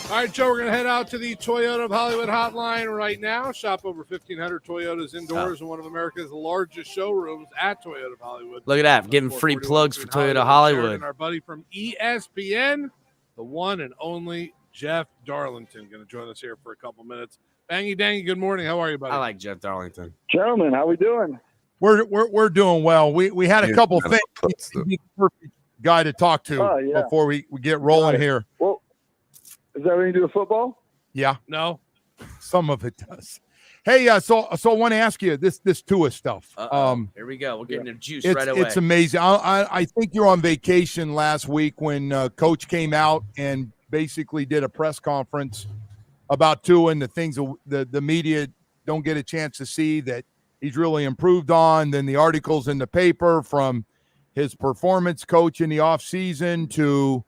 All right, Joe, we're going to head out to the Toyota of Hollywood hotline right now. Shop over 1,500 Toyotas indoors in one of America's largest showrooms at Toyota of Hollywood. Look at that. Giving free plugs for Toyota Hollywood. And our buddy from ESPN, the one and only Jeff Darlington, going to join us here for a couple minutes. Bangy Dangy, good morning. How are you, buddy? I like Jeff Darlington. Gentlemen, how we doing? We're doing well. We had a couple things. He'd be the perfect guy to talk to before we get rolling here. Well, does that have anything to do with football? Yeah. No. Some of it does. Hey, so I want to ask you this Tuas stuff. Here we go. We're getting the juice right away. It's amazing. I think you're on vacation last week when Coach came out and basically did a press conference about Tua and the things the media don't get a chance to see that he's really improved on. Then the articles in the paper from his performance coach in the offseason to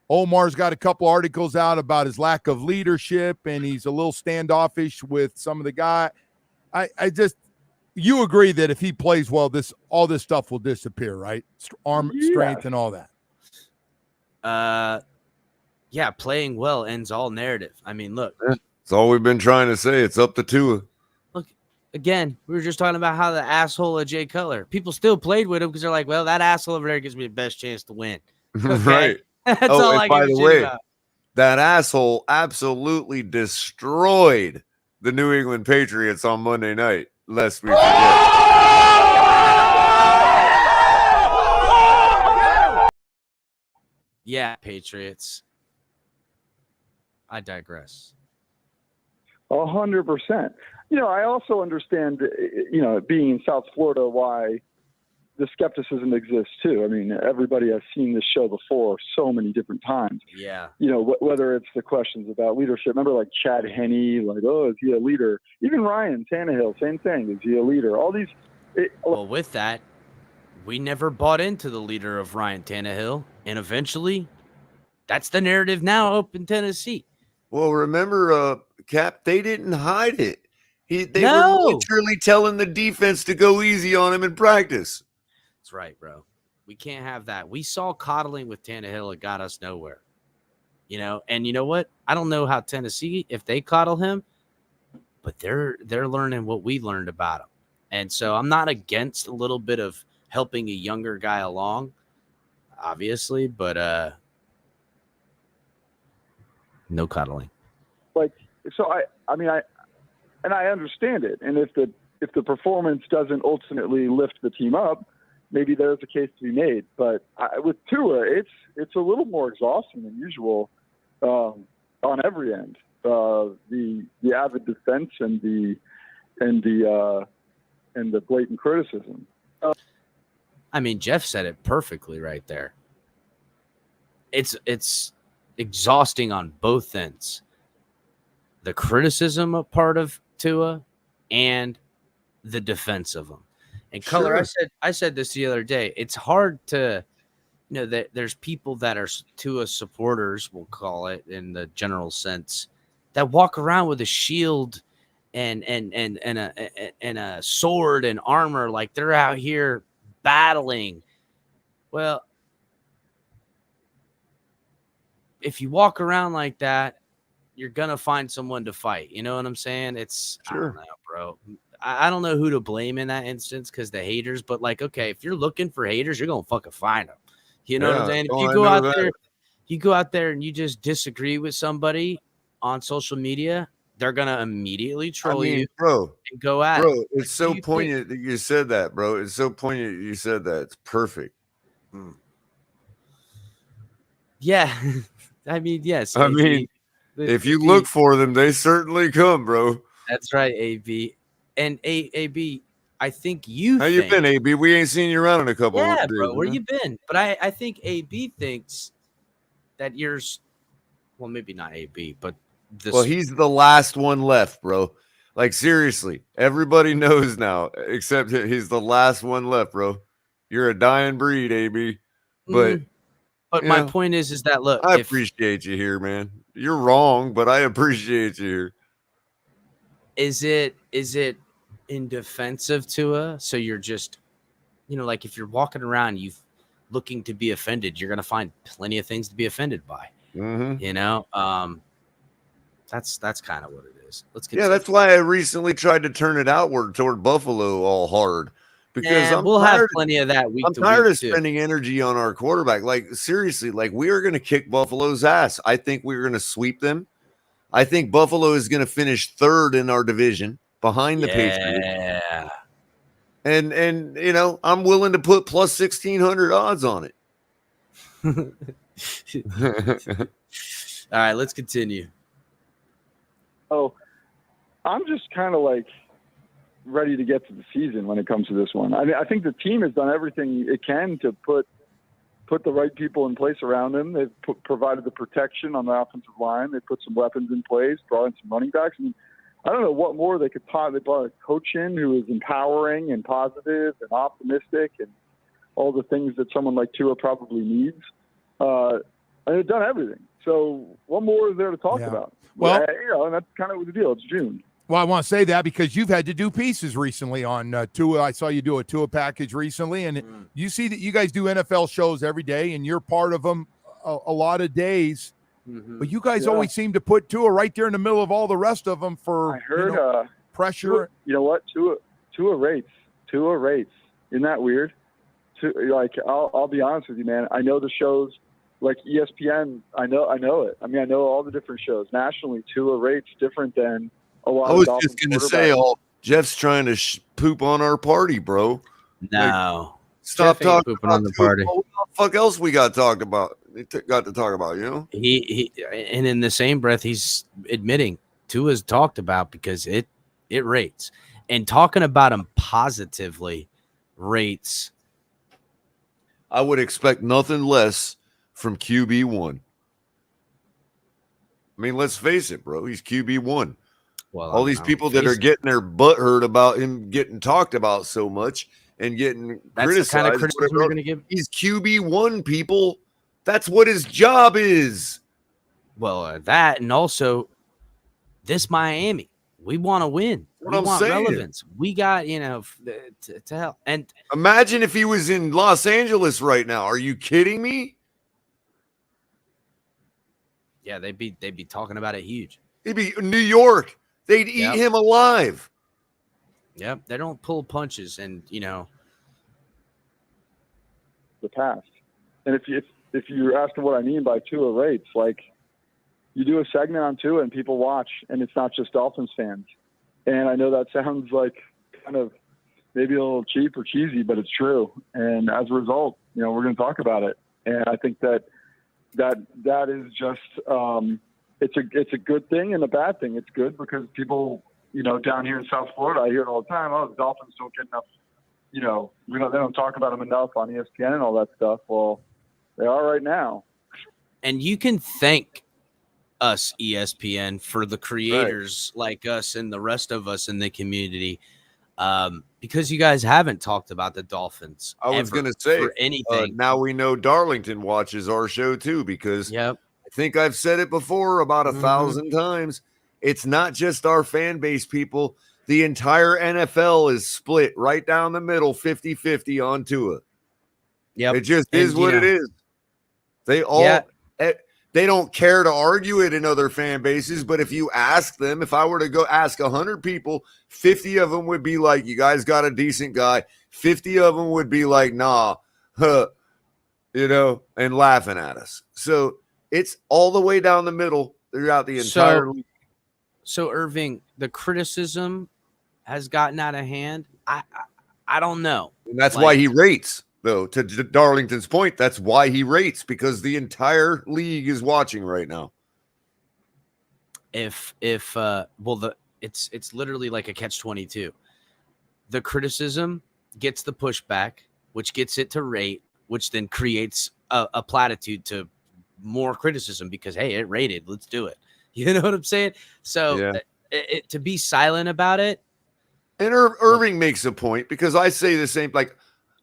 Omar's got a couple articles out about his lack of leadership and he's a little standoffish with some of the guy. You agree that if he plays well, all this stuff will disappear, right? Arm strength and all that. Yeah, playing well ends all narrative. I mean, look. That's all we've been trying to say. It's up to Tua. Look, again, we were just talking about how the asshole of Jay Cutler. People still played with him because they're like, well, that asshole over there gives me the best chance to win. Okay? Right. That's all I by give the a shit way, about. that asshole absolutely destroyed the New England Patriots on Monday night, lest we forget. Yeah, Patriots. I digress. 100%. I also understand, being in South Florida, why the skepticism exists too. I mean, everybody has seen this show before so many different times. Yeah. You know, whether it's the questions about leadership. Remember, like Chad Henne, like, oh, is he a leader? Even Ryan Tannehill, same thing. Is he a leader? All these. Well, with that, we never bought into the leader of Ryan Tannehill, and eventually, that's the narrative now up in Tennessee. Well, remember, Cap, they didn't hide it. They No. were literally telling the defense to go easy on him in practice. That's right, bro. We can't have that. We saw coddling with Tannehill. It got us nowhere. You know, and you know what? I don't know how Tennessee, if they coddle him, but they're learning what we learned about him. And so I'm not against a little bit of helping a younger guy along, obviously, but no coddling. Like, so I mean, I understand it. And if the performance doesn't ultimately lift the team up, maybe there's a case to be made. But with Tua, it's a little more exhausting than usual on every end. The avid defense and the blatant criticism. I mean, Jeff said it perfectly right there. It's exhausting on both ends. The criticism a part of Tua and the defense of him. And Color, Sure. I said this the other day. It's hard to, you know, that there's people that are Tua supporters, we'll call it in the general sense, that walk around with a shield and a sword and armor like they're out here battling. Well, if you walk around like that, you're gonna find someone to fight. You know what I'm saying? It's I don't know, bro. I don't know who to blame in that instance because the haters, but like, okay, if you're looking for haters, you're gonna fucking find them. You know what I'm saying? If you go out there and you just disagree with somebody on social media, they're gonna immediately troll you, bro, and go at bro. it. It's so poignant that you said that, bro. It's so poignant you said that. It's perfect. Yeah, I mean, yes. I mean, if you look for them, they certainly come, bro. That's right, AB. And AB, I think you How you been, AB? We ain't seen you around in a couple of days. Bro, where you been? But I think AB thinks that well, maybe not AB, but well, he's the last one left, bro. Like, seriously, everybody knows now, except he's the last one left, bro. You're a dying breed, AB. But my point is that look, I appreciate you here, man. You're wrong, but I appreciate you here. Is it in defense of Tua? So you're just, you know, like if you're walking around, you looking to be offended, you're gonna find plenty of things to be offended by. You know, that's kind of what it is. Let's get. Yeah, that's why I recently tried to turn it outward toward Buffalo all hard. Because we'll have plenty of that week. I'm tired of spending energy on our quarterback. Like, seriously, like we are going to kick Buffalo's ass. I think we're going to sweep them. I think Buffalo is going to finish third in our division behind the Patriots. Yeah. And you know, I'm willing to put plus 1,600 odds on it. All right, let's continue. Oh, I'm just kind of like ready to get to the season when it comes to this one. I mean, I think the team has done everything it can to put the right people in place around him. They've provided the protection on the offensive line. They put some weapons in place, brought in some running backs. I mean, I don't know what more they could talk. They brought a coach in who is empowering and positive and optimistic and all the things that someone like Tua probably needs. And they've done everything. So what more is there to talk about? Well, you know, and that's kind of the deal. It's June. Well, I want to say that because you've had to do pieces recently on Tua. I saw you do a Tua package recently, and you see that you guys do NFL shows every day, and you're part of them a lot of days. But you guys always seem to put Tua right there in the middle of all the rest of them for I heard, pressure. You know what? Tua rates. Isn't that weird? Like, I'll be honest with you, man. I know the shows like ESPN. I know it. I mean, I know all the different shows nationally. Tua rates different than a lot. I was of just going to say, Jeff's trying to poop on our party, bro. No, like, stop talking pooping on the party. What the fuck else we got talked about? Got to talk about, you know. He and in the same breath, he's admitting Tua's talked about because it rates, and talking about him positively rates I would expect nothing less from QB1. I mean, let's face it, bro. He's QB1. Well, all these people that are getting their butt hurt about him getting talked about so much and getting criticized. The kind of criticism you're going to give? He's QB1, people. That's what his job is. Well, that, and also this Miami. We want to win. We want relevance. We got, to help. And imagine if he was in Los Angeles right now. Are you kidding me? Yeah, they'd be talking about it huge. He'd be in New York. They'd eat him alive. Yep, they don't pull punches, and the past. And if you're asking what I mean by Tua rates, like you do a segment on Tua and people watch, and it's not just Dolphins fans. And I know that sounds like kind of maybe a little cheap or cheesy, but it's true. And as a result, we're going to talk about it. And I think that is just it's a good thing and a bad thing. It's good because people, down here in South Florida, I hear it all the time. Oh, the Dolphins don't get enough. They don't talk about them enough on ESPN and all that stuff. Well, they are right now. And you can thank us, ESPN, for the creators like us and the rest of us in the community, because you guys haven't talked about the Dolphins. I was going to say for anything. Now we know Darlington watches our show too, because I think I've said it before about 1,000 times. It's not just our fan base, people. The entire NFL is split right down the middle, 50-50 on Tua. Yep. It just is what it is. They all they don't care to argue it in other fan bases, but if you ask them, if I were to go ask 100 people, 50 of them would be like, you guys got a decent guy. 50 of them would be like, nah, and laughing at us. So it's all the way down the middle throughout the entire league. So Irving, the criticism has gotten out of hand. I don't know. And that's why he rates. Though, to Darlington's point, that's why he rates, because the entire league is watching right now. It's literally like a catch-22. The criticism gets the pushback, which gets it to rate, which then creates a platitude to more criticism because, hey, it rated, let's do it. You know what I'm saying? So to be silent about it. And Irving makes a point, because I say the same, like,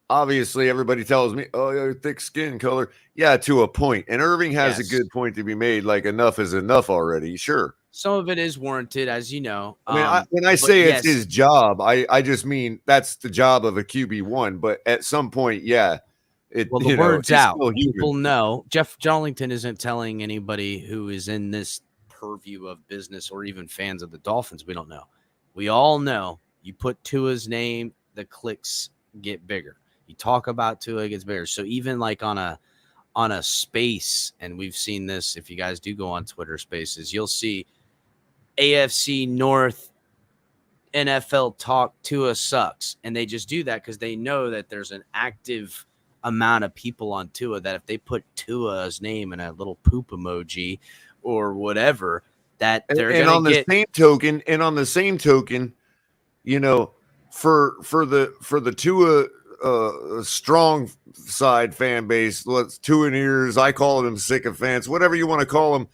obviously, everybody tells me, oh, you're thick skin color. Yeah, to a point. And Irving has a good point to be made. Like, enough is enough already. Sure. Some of it is warranted, as you know. I mean, when I say it's his job, I just mean that's the job of a QB1. But at some point, the word's out. People know. Jeff Darlington isn't telling anybody who is in this purview of business or even fans of the Dolphins. We don't know. We all know. You put Tua's name, the clicks get bigger. You talk about Tua, it gets bigger. So even like on a space, and we've seen this, if you guys do go on Twitter Spaces, you'll see AFC North NFL talk, Tua sucks. And they just do that because they know that there's an active amount of people on Tua that if they put Tua's name in a little poop emoji or whatever, that they're going to get. And on the same token, for the Tua strong side fan base, let's Tua in ears, I call them sycophants, whatever you want to call them,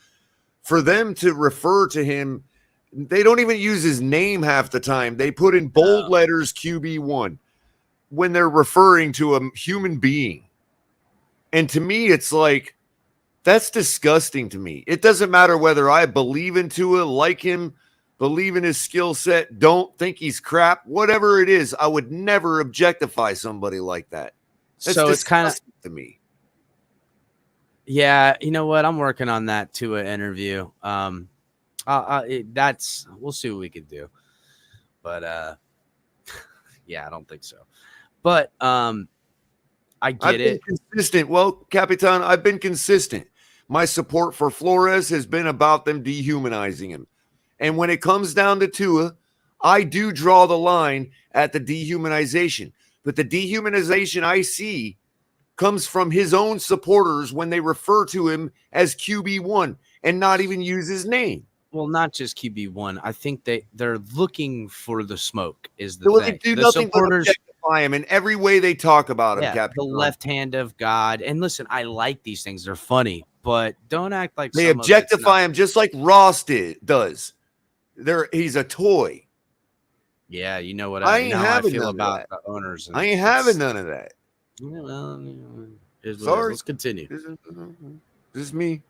for them to refer to him, they don't even use his name half the time. They put in bold letters QB1 when they're referring to a human being. And to me, it's like, that's disgusting to me. It doesn't matter whether I believe in Tua, like him, believe in his skill set, don't think he's crap, whatever it is, I would never objectify somebody like that. That's so it's kind of to me. Yeah, you know what? I'm working on that Tua interview. We'll see what we can do. But I don't think so. But I get it. Consistent. Well, Capitan, I've been consistent. My support for Flores has been about them dehumanizing him. And when it comes down to Tua, I do draw the line at the dehumanization. But the dehumanization I see comes from his own supporters when they refer to him as QB1 and not even use his name. Well, not just QB1. I think they're looking for the smoke is the thing. They do nothing but objectify him in every way they talk about him, Yeah, Captain. the left hand of God. And listen, I like these things. They're funny, but don't act like They some of it's objectify not. him just like Ross does. He's a toy. Yeah, you know what I I ain't know how I having feel none of about that. the owners. I ain't having none of that. Yeah, well, here's what it is. Sorry. Let's continue. This is me.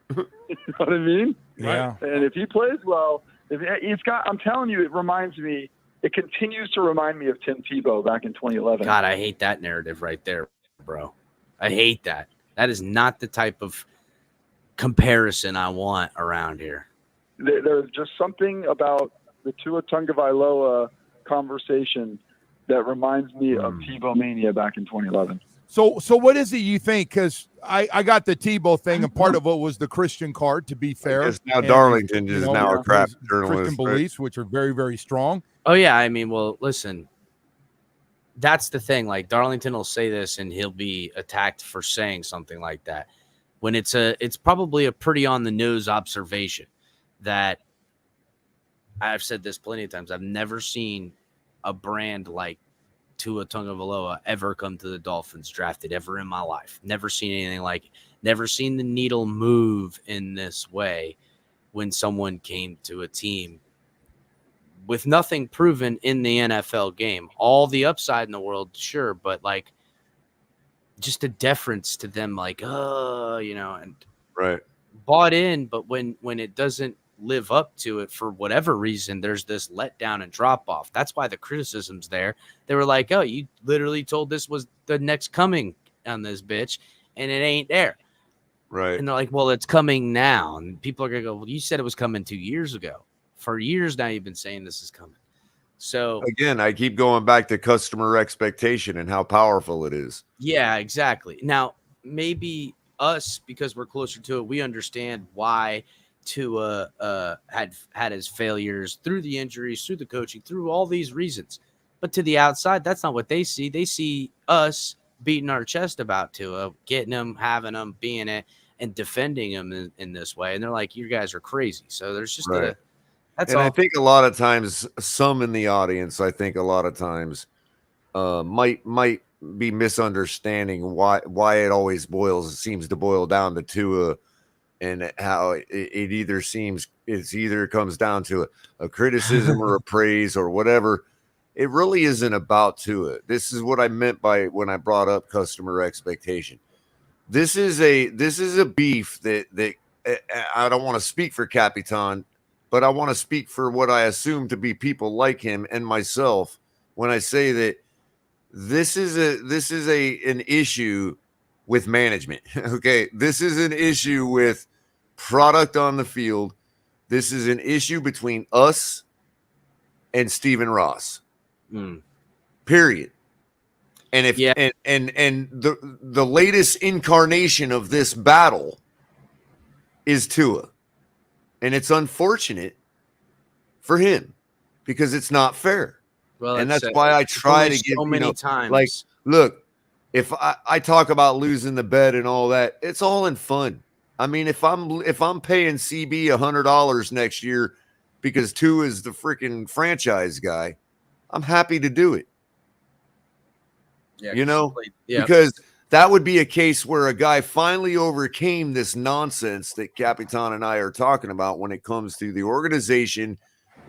You know what I mean? Yeah. And if he plays well, I'm telling you, it reminds me. It continues to remind me of Tim Tebow back in 2011. God, I hate that narrative right there, bro. I hate that. That is not the type of comparison I want around here. There's just something about the Tua Tagovailoa conversation that reminds me of Tebow mania back in 2011. So what is it you think? Because I got the Tebow thing, and part of it was the Christian card, to be fair. Now And, Darlington is now a crap his journalist. Christian beliefs, which are very, very strong. Oh, yeah. I mean, well, listen, that's the thing. Like, Darlington will say this, and he'll be attacked for saying something like that. When it's probably a pretty on-the-nose observation that I've said this plenty of times. I've never seen a brand like Tua Tagovailoa ever come to the Dolphins drafted ever in my life. Never seen anything like it. Never seen the needle move in this way when someone came to a team with nothing proven in the NFL game. All the upside in the world, sure, but like just a deference to them, like, and right. Bought in, but when it doesn't live up to it for whatever reason, there's this letdown and drop off. That's why the criticism's there. They were like, oh, you literally told this was the next coming on this bitch, and it ain't there. Right. And they're like, well, it's coming now. And people are going to go, well, you said it was coming 2 years ago. For years now, you've been saying this is coming. So again, I keep going back to customer expectation and how powerful it is. Yeah, exactly. Now, maybe us, because we're closer to it, we understand why Tua had his failures through the injuries, through the coaching, through all these reasons. But to the outside, that's not what they see. They see us beating our chest about Tua, getting him, having him, being it, and defending him in this way. And they're like, you guys are crazy. So there's just that's all. I think a lot of times, some in the audience, I think a lot of times might be misunderstanding why it always seems to boil down to Tua, and how it either comes down to a criticism or a praise or whatever. It really isn't about Tua. This is what I meant by when I brought up customer expectation. This is a beef that I don't want to speak for Capitan, but I want to speak for what I assume to be people like him and myself when I say that this is an issue with management. Okay, this is an issue with product on the field. This is an issue between us and Stephen Ross. Period. And if and the latest incarnation of this battle is Tua. And it's unfortunate for him because it's not fair. Well, and that's why I try to give so many times. Like, look, if I talk about losing the bet and all that, it's all in fun. I mean, if I'm paying CB $100 next year because Tua is the freaking franchise guy, I'm happy to do it. Yeah, because that would be a case where a guy finally overcame this nonsense that Capitan and I are talking about when it comes to the organization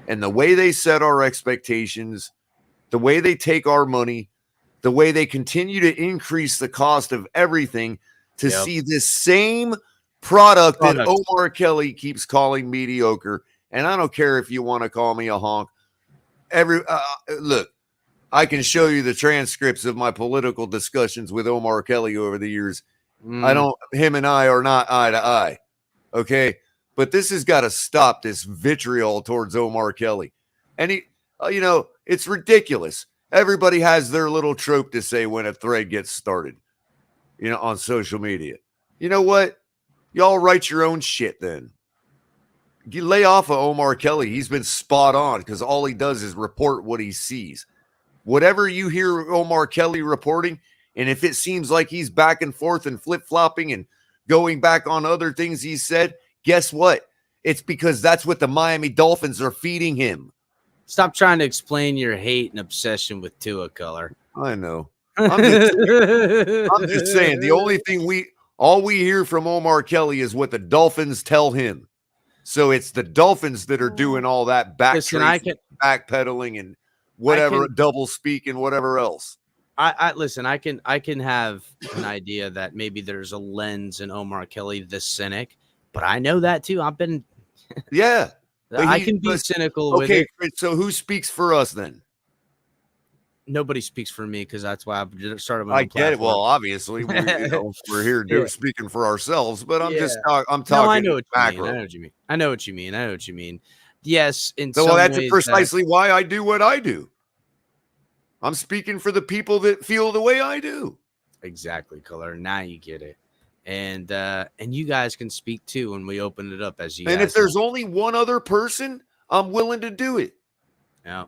and the way they set our expectations, the way they take our money, the way they continue to increase the cost of everything to see this same product that Omar Kelly keeps calling mediocre. And I don't care if you want to call me a honk. Look, I can show you the transcripts of my political discussions with Omar Kelly over the years. Him and I are not eye to eye. Okay. But this has got to stop, this vitriol towards Omar Kelly. And it's ridiculous. Everybody has their little trope to say when a thread gets started, on social media. You know what? Y'all write your own shit then. You lay off of Omar Kelly. He's been spot on because all he does is report what he sees. Whatever you hear Omar Kelly reporting, and if it seems like he's back and forth and flip-flopping and going back on other things he said, guess what? It's because that's what the Miami Dolphins are feeding him. Stop trying to explain your hate and obsession with Tua, Color. I know. I'm just saying. The only thing all we hear from Omar Kelly is what the Dolphins tell him. So it's the Dolphins that are doing all that backpedaling and whatever, double speak and whatever else. Listen, I can have an idea that maybe there's a lens in Omar Kelly, the cynic, but I know that too. I've been I can be cynical with it. Okay, so who speaks for us then? Nobody speaks for me because that's why I started my own I get it. platform. Well, obviously we're here speaking for ourselves, but I'm talking. No, I know what you mean. I know what you mean. Yes, in some that's ways precisely why I do what I do. I'm speaking for the people that feel the way I do. Exactly, Color. Now you get it. And you guys can speak too when we open it up as you. And guys if there's only one other person, I'm willing to do it. Yeah.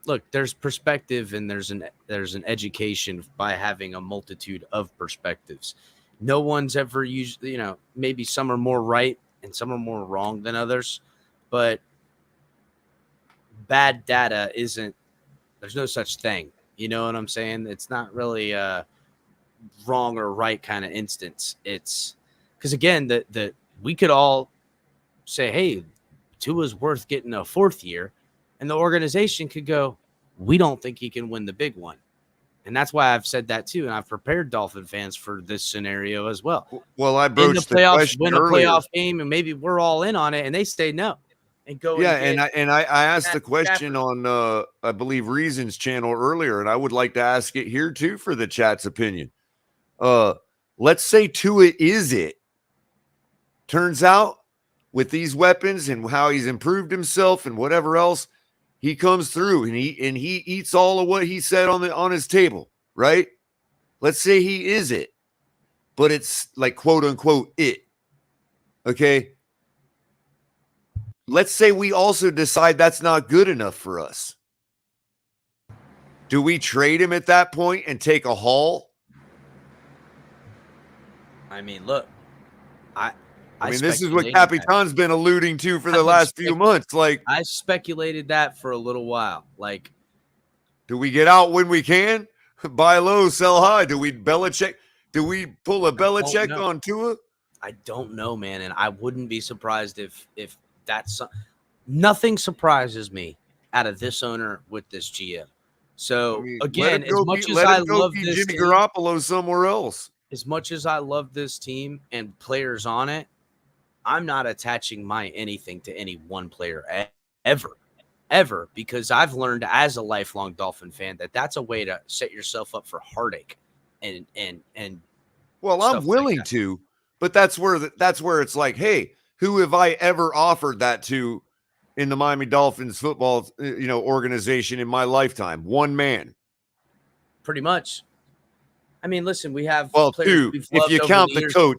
Look, there's perspective and there's an education by having a multitude of perspectives. No one's ever used, maybe some are more right and some are more wrong than others, but bad data there's no such thing. You know what I'm saying? It's not really a wrong or right kind of instance. It's because again, that we could all say, hey, Tua's worth getting a fourth year. And the organization could go, we don't think he can win the big one. And that's why I've said that too. And I've prepared Dolphin fans for this scenario as well. Well, I broached the question win earlier. a playoff game, and maybe we're all in on it, and they say no. And go. Yeah, and I asked the question on I believe Reason's channel earlier, and I would like to ask it here too for the chat's opinion. Let's say Tua is it. Turns out with these weapons and how he's improved himself and whatever else, he comes through and he eats all of what he said on his table, right? Let's say he is it, but it's like quote unquote it. Okay. Let's say we also decide that's not good enough for us. Do we trade him at that point and take a haul? I mean, look, I mean, this is what Capitan's been alluding to for the last few months. Like, I speculated that for a little while. Like, do we get out when we can? Buy low, sell high. Do we Belichick? Do we pull a Belichick on Tua? I don't know, man, and I wouldn't be surprised if that's nothing surprises me out of this owner with this GM. So again, as much as I love this Jimmy Garoppolo somewhere else. As much as I love this team and players on it, I'm not attaching my anything to any one player ever, because I've learned as a lifelong Dolphin fan that that's a way to set yourself up for heartache. And well, I'm willing to, but that's where it's like, hey, who have I ever offered that to in the Miami Dolphins football, organization in my lifetime? One man. Pretty much. I mean, listen, we have two. If you count the coach,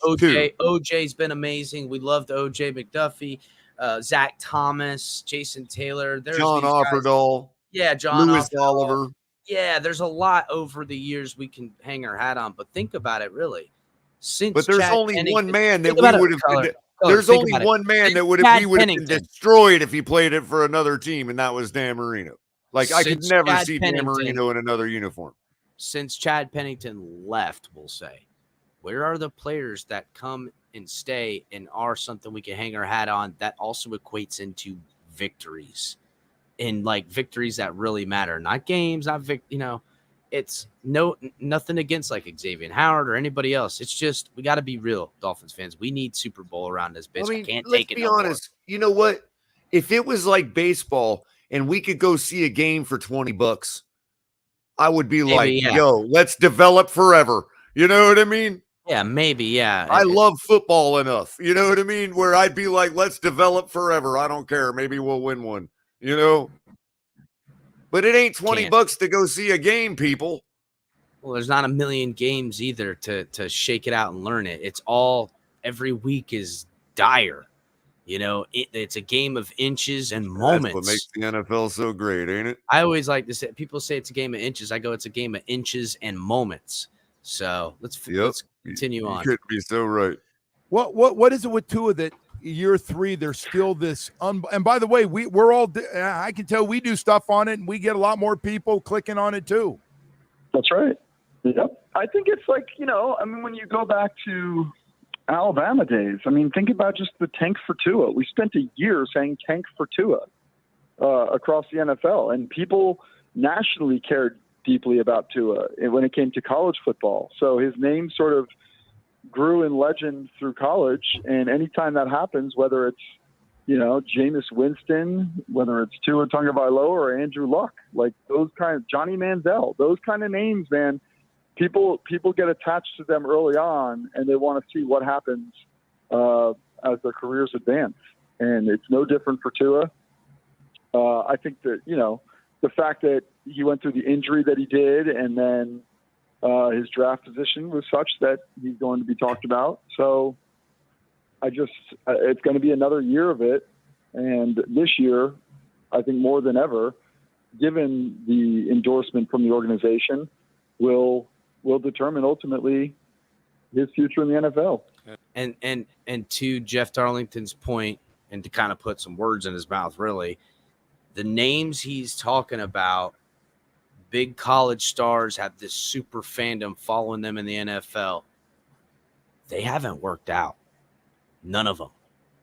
OJ's been amazing. We loved OJ McDuffie, Zach Thomas, Jason Taylor. There's John Offerdahl. Yeah, John Lewis Oliver. Yeah, there's a lot over the years we can hang our hat on, but think about it really. But there's only one man that we would have. There's only one man that would have been destroyed if he played it for another team, and that was Dan Marino. Like, I could never see Dan Marino in another uniform. Since Chad Pennington left, we'll say, where are the players that come and stay and are something we can hang our hat on that also equates into victories, and like victories that really matter, not games, not it's nothing against like Xavier Howard or anybody else. It's just we got to be real, Dolphins fans. We need Super Bowl around this bitch. I can't take it. Let's be honest. You know what? If it was like baseball and we could go see a game for $20, I would be yo, let's develop forever. You know what I mean? Yeah, maybe. Yeah. I love football enough. You know what I mean? Where I'd be like, let's develop forever. I don't care. Maybe we'll win one, But it ain't $20 to go see a game, people. Well, there's not a million games either to shake it out and learn it. It's all every week is dire. It's a game of inches and moments. That's what makes the NFL so great, ain't it? I always like to say, people say it's a game of inches. I go, it's a game of inches and moments. So let's continue on. You could be so right. What is it with Tua that year 3 there's still this? And by the way, we're all. I can tell we do stuff on it, and we get a lot more people clicking on it too. That's right. Yep. I think it's like, when you go back to Alabama days, think about just the tank for Tua. We spent a year saying tank for Tua across the NFL, and people nationally cared deeply about Tua when it came to college football. So his name sort of grew in legend through college, and anytime that happens, whether it's Jameis Winston, whether it's Tua Tagovailoa or Andrew Luck, like those kind of Johnny Manziel, those kind of names, man, people get attached to them early on, and they want to see what happens as their careers advance. And it's no different for Tua. I think that, the fact that he went through the injury that he did, and then his draft position was such that he's going to be talked about. So it's going to be another year of it. And this year, I think more than ever, given the endorsement from the organization, will determine ultimately his future in the NFL. And to Jeff Darlington's point, and to kind of put some words in his mouth, really, the names he's talking about, big college stars have this super fandom following them in the NFL. They haven't worked out. None of them.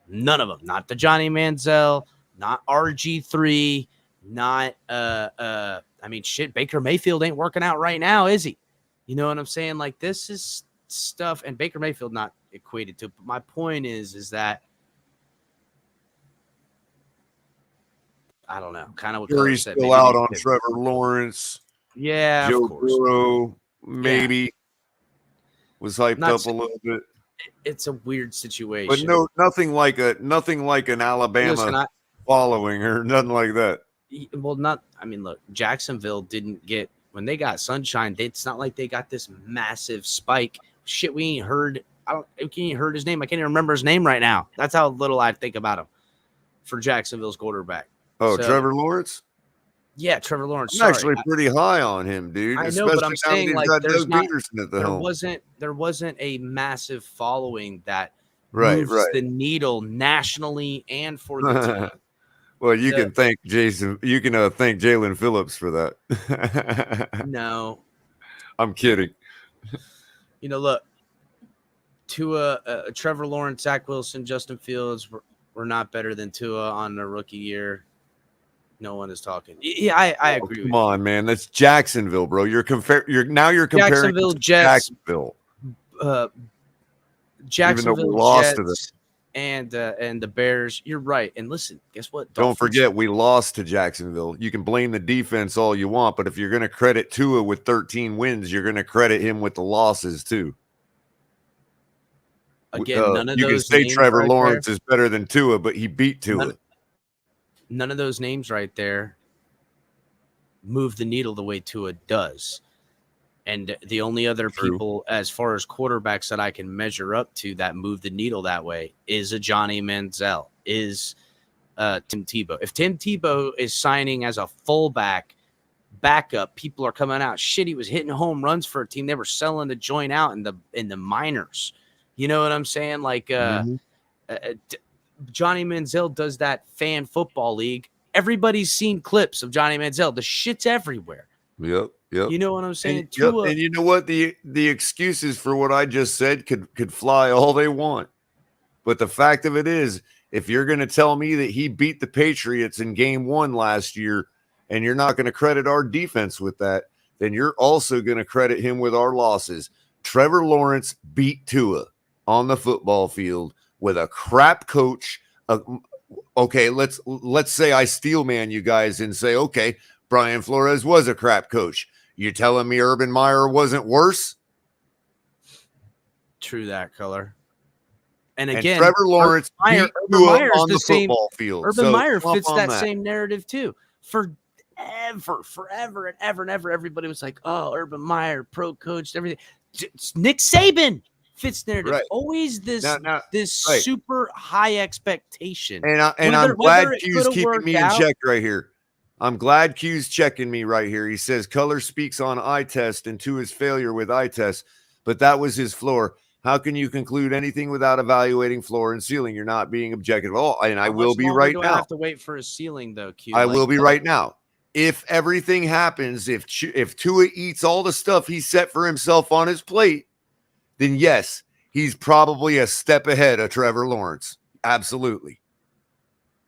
Not the Johnny Manziel, not RG3, not Baker Mayfield ain't working out right now, is he? You know what I'm saying? Like, this is stuff, and Baker Mayfield not equated to. But my point is that I don't know, kind of what Color Jury's said. still out on Trevor Lawrence. Yeah, Joe of course. Burrow maybe was hyped up a little bit. It's a weird situation, but nothing like an Alabama following or nothing like that. Well, look, Jacksonville didn't get, when they got Sunshine, it's not like they got this massive spike. Shit, we ain't heard his name. I can't even remember his name right now. That's how little I think about him for Jacksonville's quarterback. Oh, so, Trevor Lawrence? Yeah, Trevor Lawrence. I'm actually pretty high on him, dude. I know, but I'm saying, like, there wasn't a massive following that moves the needle nationally and for the team. Well, you can thank Jason. You can thank Jalen Phillips for that. No, I'm kidding. Look, Tua, Trevor Lawrence, Zach Wilson, Justin Fields were not better than Tua on their rookie year. No one is talking. Yeah, I agree. Come on, man. That's Jacksonville, bro. You're comparing Jacksonville Jets, Jacksonville. Jacksonville lost Jets to them. And the Bears. You're right. And listen, guess what? Don't forget, we lost to Jacksonville. You can blame the defense all you want, but if you're going to credit Tua with 13 wins, you're going to credit him with the losses too. Again, none of you those. You can say Trevor Lawrence is better than Tua, but he beat Tua. None of those names right there move the needle the way Tua does. And the only other people, as far as quarterbacks that I can measure up to that move the needle that way, is a Johnny Manziel, is Tim Tebow. If Tim Tebow is signing as a fullback backup, people are coming out. Shit, he was hitting home runs for a team. They were selling the joint out in the minors. You know what I'm saying? Like, Johnny Manziel does that fan football league. Everybody's seen clips of Johnny Manziel. The shit's everywhere. Yep. You know what I'm saying? And you know what? The excuses for what I just said could fly all they want. But the fact of it is, if you're going to tell me that he beat the Patriots in game 1 last year, and you're not going to credit our defense with that, then you're also going to credit him with our losses. Trevor Lawrence beat Tua on the football field with a crap coach. Okay, let's say I steel man you guys and say, okay, Brian Flores was a crap coach. You're telling me Urban Meyer wasn't worse? True that, Color. And again, Trevor Lawrence beat Tua on the football field. Urban Meyer fits that same narrative too. Forever and ever, everybody was like, oh, Urban Meyer, pro coach, everything. Nick Saban fits narrative. Right. Always this super high expectation. And I'm glad Q's keeping me in check right here. I'm glad Q's checking me right here. He says Color speaks on eye test and to his failure with eye test, but that was his floor. How can you conclude anything without evaluating floor and ceiling? You're not being objective. Oh, and I will be right now. I have to wait for a ceiling though, Q. I will be right now. if everything happens, if Tua eats all the stuff he set for himself on his plate, then yes, he's probably a step ahead of Trevor Lawrence. Absolutely.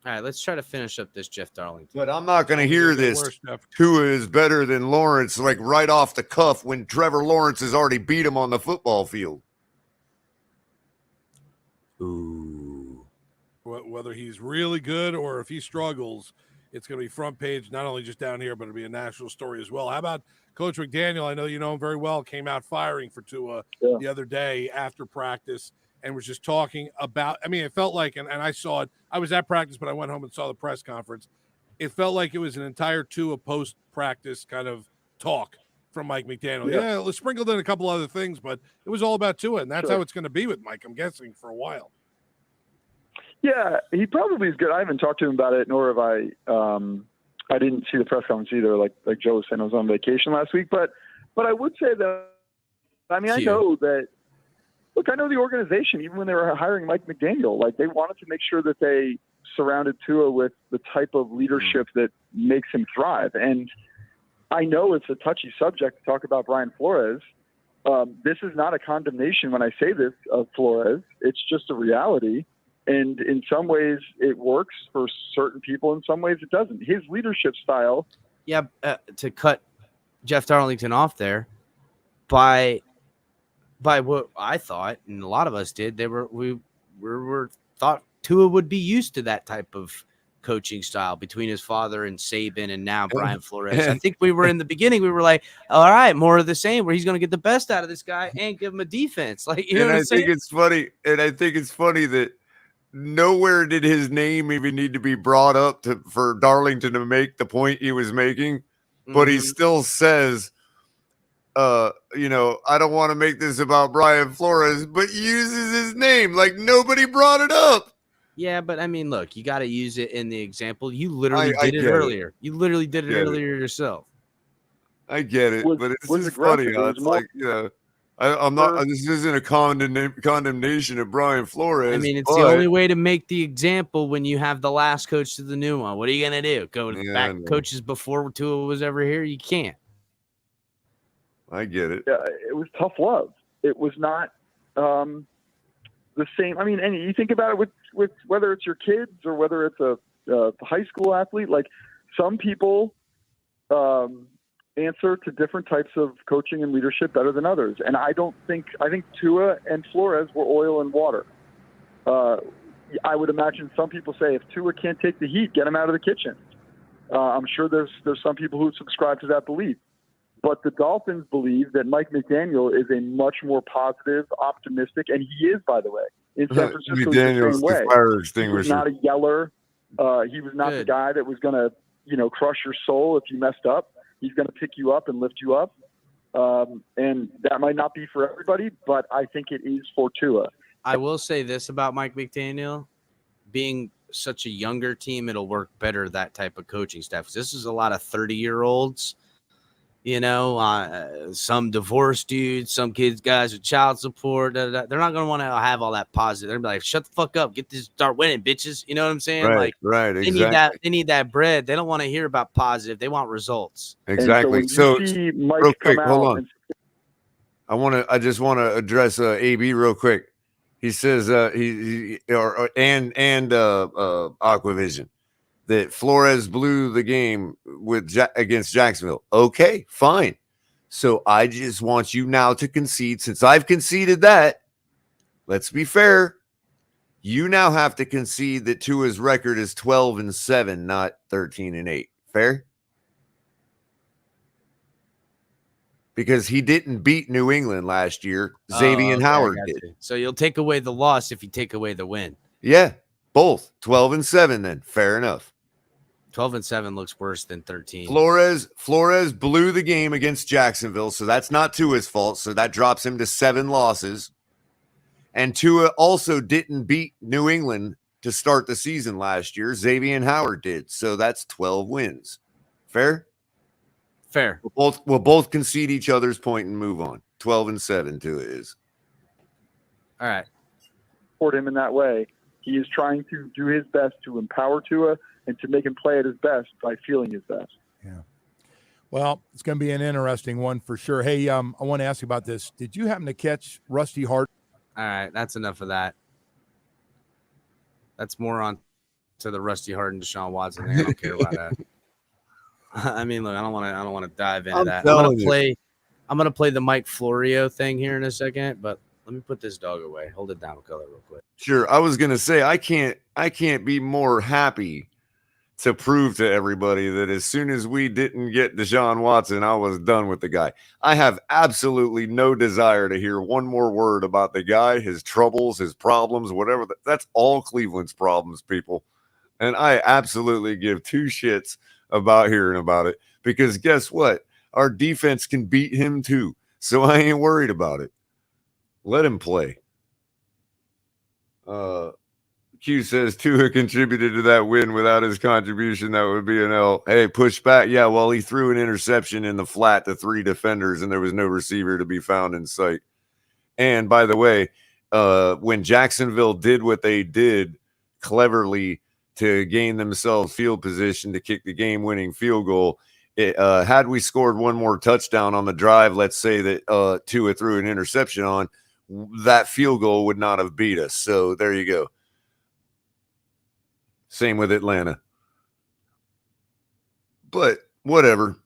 All right, let's try to finish up this Jeff Darlington. But I'm not going to hear this. Tua is better than Lawrence, like right off the cuff, when Trevor Lawrence has already beat him on the football field. Ooh. Whether he's really good or if he struggles, it's going to be front page, not only just down here, but it'll be a national story as well. How about Coach McDaniel? I know you know him very well. Came out firing for Tua the other day after practice and was just talking about, I mean, it felt like, and I saw it, I was at practice, but I went home and saw the press conference. It felt like it was an entire Tua post-practice kind of talk from Mike McDaniel. Yeah, let's sprinkled in a couple other things, but it was all about Tua, and that's how it's going to be with Mike, I'm guessing, for a while. Yeah, he probably is good. I haven't talked to him about it, nor have I didn't see the press conference either. Like Joe was saying, I was on vacation last week, but I would say that. I mean, I know that. Look, I know the organization. Even when they were hiring Mike McDaniel, like they wanted to make sure that they surrounded Tua with the type of leadership that makes him thrive. And I know it's a touchy subject to talk about Brian Flores. This is not a condemnation when I say this of Flores. It's just a reality. And in some ways it works for certain people. In some ways it doesn't. His leadership style. Yeah. To cut Jeff Darlington off there, by what I thought, and a lot of us did, we were thought Tua would be used to that type of coaching style between his father and Saban and now Brian Flores. I think we were in the beginning, we were like, all right, more of the same, where he's going to get the best out of this guy and give him a defense. Like, you know what I'm saying? Think it's funny. And I think it's funny that nowhere did his name even need to be brought up for Darlington to make the point he was making, but he still says, you know, I don't want to make this about Brian Flores, but uses his name like nobody brought it up. Yeah, but I mean, look, you got to use it in the example. You literally did it earlier. You literally did it earlier yourself. I get it, but it's just funny. It's like, I'm not. This isn't a condemnation of Brian Flores. I mean, it's the only way to make the example when you have the last coach to the new one. What are you gonna do? Go to back coaches before Tua was ever here? You can't. I get it. Yeah, it was tough love. It was not the same. I mean, and you think about it with whether it's your kids or whether it's a high school athlete. Like some people answer to different types of coaching and leadership better than others. And I think Tua and Flores were oil and water. I would imagine some people say if Tua can't take the heat, get him out of the kitchen. I'm sure there's some people who subscribe to that belief. But the Dolphins believe that Mike McDaniel is a much more positive, optimistic, and he is, by the way, in San Francisco the same way. He was not a yeller. He was not the guy that was going to, crush your soul if you messed up. He's going to pick you up and lift you up. And that might not be for everybody, but I think it is for Tua. I will say this about Mike McDaniel. Being such a younger team, it'll work better, that type of coaching staff. This is a lot of 30-year-olds, some divorced dudes, some guys with child support. They're not going to want to have all that positive. They're going to be like, shut the fuck up. Start winning, bitches. You know what I'm saying? Right. Exactly. They need that bread. They don't want to hear about positive. They want results. Exactly. So real quick, hold on. I just want to address AB real quick. He says Aquavision that Flores blew the game against Jacksonville. Okay, fine. So I just want you now to concede. Since I've conceded that, let's be fair. You now have to concede that Tua's record is 12-7, not 13-8. Fair? Because he didn't beat New England last year. Xavier Howard did. So you'll take away the loss if you take away the win. Yeah, both 12-7. Then fair enough. 12-7 looks worse than 13. Flores blew the game against Jacksonville, so that's not Tua's fault. So that drops him to 7 losses. And Tua also didn't beat New England to start the season last year. Xavier Howard did, so that's 12 wins. Fair? Fair. We'll both concede each other's point and move on. 12-7 Tua is. All right. Support him in that way. He is trying to do his best to empower Tua and to make him play at his best by feeling his best. Well, it's going to be an interesting one for sure. Hey, I want to ask you about this. Did you happen to catch Rusty Hart? All right, that's enough of that. That's more on to the Rusty Hart and Deshaun Watson thing. I don't care about that. I mean, look, I don't want to dive into that. I'm gonna play the Mike Florio thing here in a second, but let me put this dog away. Hold it down, color real quick. Sure. I was gonna say I can't be more happy to prove to everybody that as soon as we didn't get Deshaun Watson, I was done with the guy. I have absolutely no desire to hear one more word about the guy, his troubles, his problems, whatever. That's all Cleveland's problems, people. And I absolutely give two shits about hearing about it, because guess what? Our defense can beat him too. So I ain't worried about it. Let him play. Q says Tua contributed to that win. Without his contribution, that would be an L. Hey, push back. Yeah, well, he threw an interception in the flat to 3 defenders, and there was no receiver to be found in sight. And by the way, when Jacksonville did what they did cleverly to gain themselves field position to kick the game-winning field goal, had we scored one more touchdown on the drive, let's say that Tua threw an interception on, that field goal would not have beat us. So there you go. Same with Atlanta. But whatever.